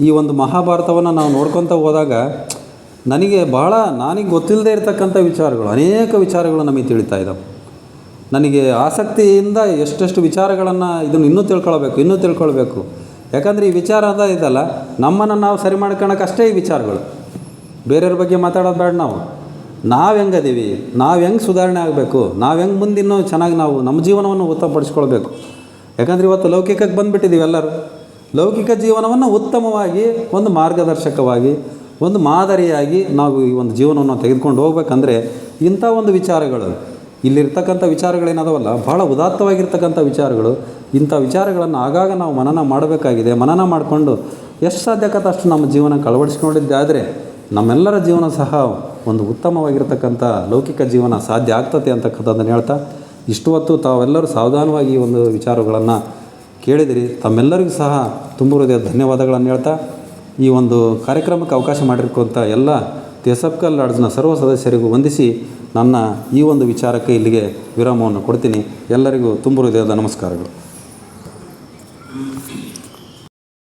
ಈ ಒಂದು ಮಹಾಭಾರತವನ್ನು ನಾವು ನೋಡ್ಕೊತ ಹೋದಾಗ ನನಗೆ ಗೊತ್ತಿಲ್ಲದೆ ಇರತಕ್ಕಂಥ ವಿಚಾರಗಳು, ಅನೇಕ ವಿಚಾರಗಳು ನಮಗೆ ತಿಳಿತಾ ಇದ್ದಾವೆ. ನನಗೆ ಆಸಕ್ತಿಯಿಂದ ಎಷ್ಟೆಷ್ಟು ವಿಚಾರಗಳನ್ನು ಇದನ್ನು ಇನ್ನೂ ತಿಳ್ಕೊಳ್ಬೇಕು. ಯಾಕಂದರೆ ಈ ವಿಚಾರ ಇದಲ್ಲ, ನಮ್ಮನ್ನು ನಾವು ಸರಿ ಮಾಡ್ಕೊಳಕ್ಕಷ್ಟೇ ಈ ವಿಚಾರಗಳು. ಬೇರೆಯವ್ರ ಬಗ್ಗೆ ಮಾತಾಡೋದು ಬೇಡ. ನಾವು ಹೆಂಗದೀವಿ, ನಾವು ಹೆಂಗೆ ಸುಧಾರಣೆ ಆಗಬೇಕು, ನಾವು ಹೆಂಗೆ ಮುಂದಿನ್ನೂ ಚೆನ್ನಾಗಿ ನಾವು ನಮ್ಮ ಜೀವನವನ್ನು ಉತ್ತಮಪಡಿಸ್ಕೊಳ್ಬೇಕು. ಯಾಕಂದರೆ ಇವತ್ತು ಲೌಕಿಕಕ್ಕೆ ಬಂದುಬಿಟ್ಟಿದ್ದೀವಿ ಎಲ್ಲರೂ. ಲೌಕಿಕ ಜೀವನವನ್ನು ಉತ್ತಮವಾಗಿ, ಒಂದು ಮಾರ್ಗದರ್ಶಕವಾಗಿ, ಒಂದು ಮಾದರಿಯಾಗಿ ನಾವು ಈ ಒಂದು ಜೀವನವನ್ನು ತೆಗೆದುಕೊಂಡು ಹೋಗ್ಬೇಕಂದ್ರೆ ಇಂಥ ಒಂದು ವಿಚಾರಗಳು, ಇಲ್ಲಿರ್ತಕ್ಕಂಥ ವಿಚಾರಗಳೇನದವಲ್ಲ, ಭಾಳ ಉದಾತ್ತವಾಗಿರ್ತಕ್ಕಂಥ ವಿಚಾರಗಳು. ಇಂಥ ವಿಚಾರಗಳನ್ನು ಆಗಾಗ ನಾವು ಮನನ ಮಾಡಬೇಕಾಗಿದೆ. ಮನನ ಮಾಡಿಕೊಂಡು ಎಷ್ಟು ಸಾಧ್ಯಕತ್ತ ಅಷ್ಟು ನಮ್ಮ ಜೀವನ ಅಳವಡಿಸ್ಕೊಂಡಿದ್ದಾದರೆ ನಮ್ಮೆಲ್ಲರ ಜೀವನ ಸಹ ಒಂದು ಉತ್ತಮವಾಗಿರ್ತಕ್ಕಂಥ ಲೌಕಿಕ ಜೀವನ ಸಾಧ್ಯ ಆಗ್ತದೆ ಅಂತಕ್ಕಂಥದ್ದನ್ನು ಹೇಳ್ತಾ, ಇಷ್ಟು ಹೊತ್ತು ತಾವೆಲ್ಲರೂ ಸಾವಧಾನವಾಗಿ ಈ ಒಂದು ವಿಚಾರಗಳನ್ನು ಕೇಳಿದಿರಿ. ತಮ್ಮೆಲ್ಲರಿಗೂ ಸಹ ತುಂಬ ಹೃದಯದ ಧನ್ಯವಾದಗಳನ್ನು ಹೇಳ್ತಾ, ಈ ಒಂದು ಕಾರ್ಯಕ್ರಮಕ್ಕೆ ಅವಕಾಶ ಮಾಡಿರ್ತಕ್ಕಂಥ ಎಲ್ಲ ತೆಸಪ್ಕಲ್ ಲಾಡ್ಜ್ನ ಸರ್ವ ಸದಸ್ಯರಿಗೂ ವಂದಿಸಿ ನನ್ನ ಈ ಒಂದು ವಿಚಾರಕ್ಕೆ ಇಲ್ಲಿಗೆ ವಿರಾಮವನ್ನು ಕೊಡ್ತೀನಿ. ಎಲ್ಲರಿಗೂ ತುಂಬ ಹೃದಯದ ನಮಸ್ಕಾರಗಳು.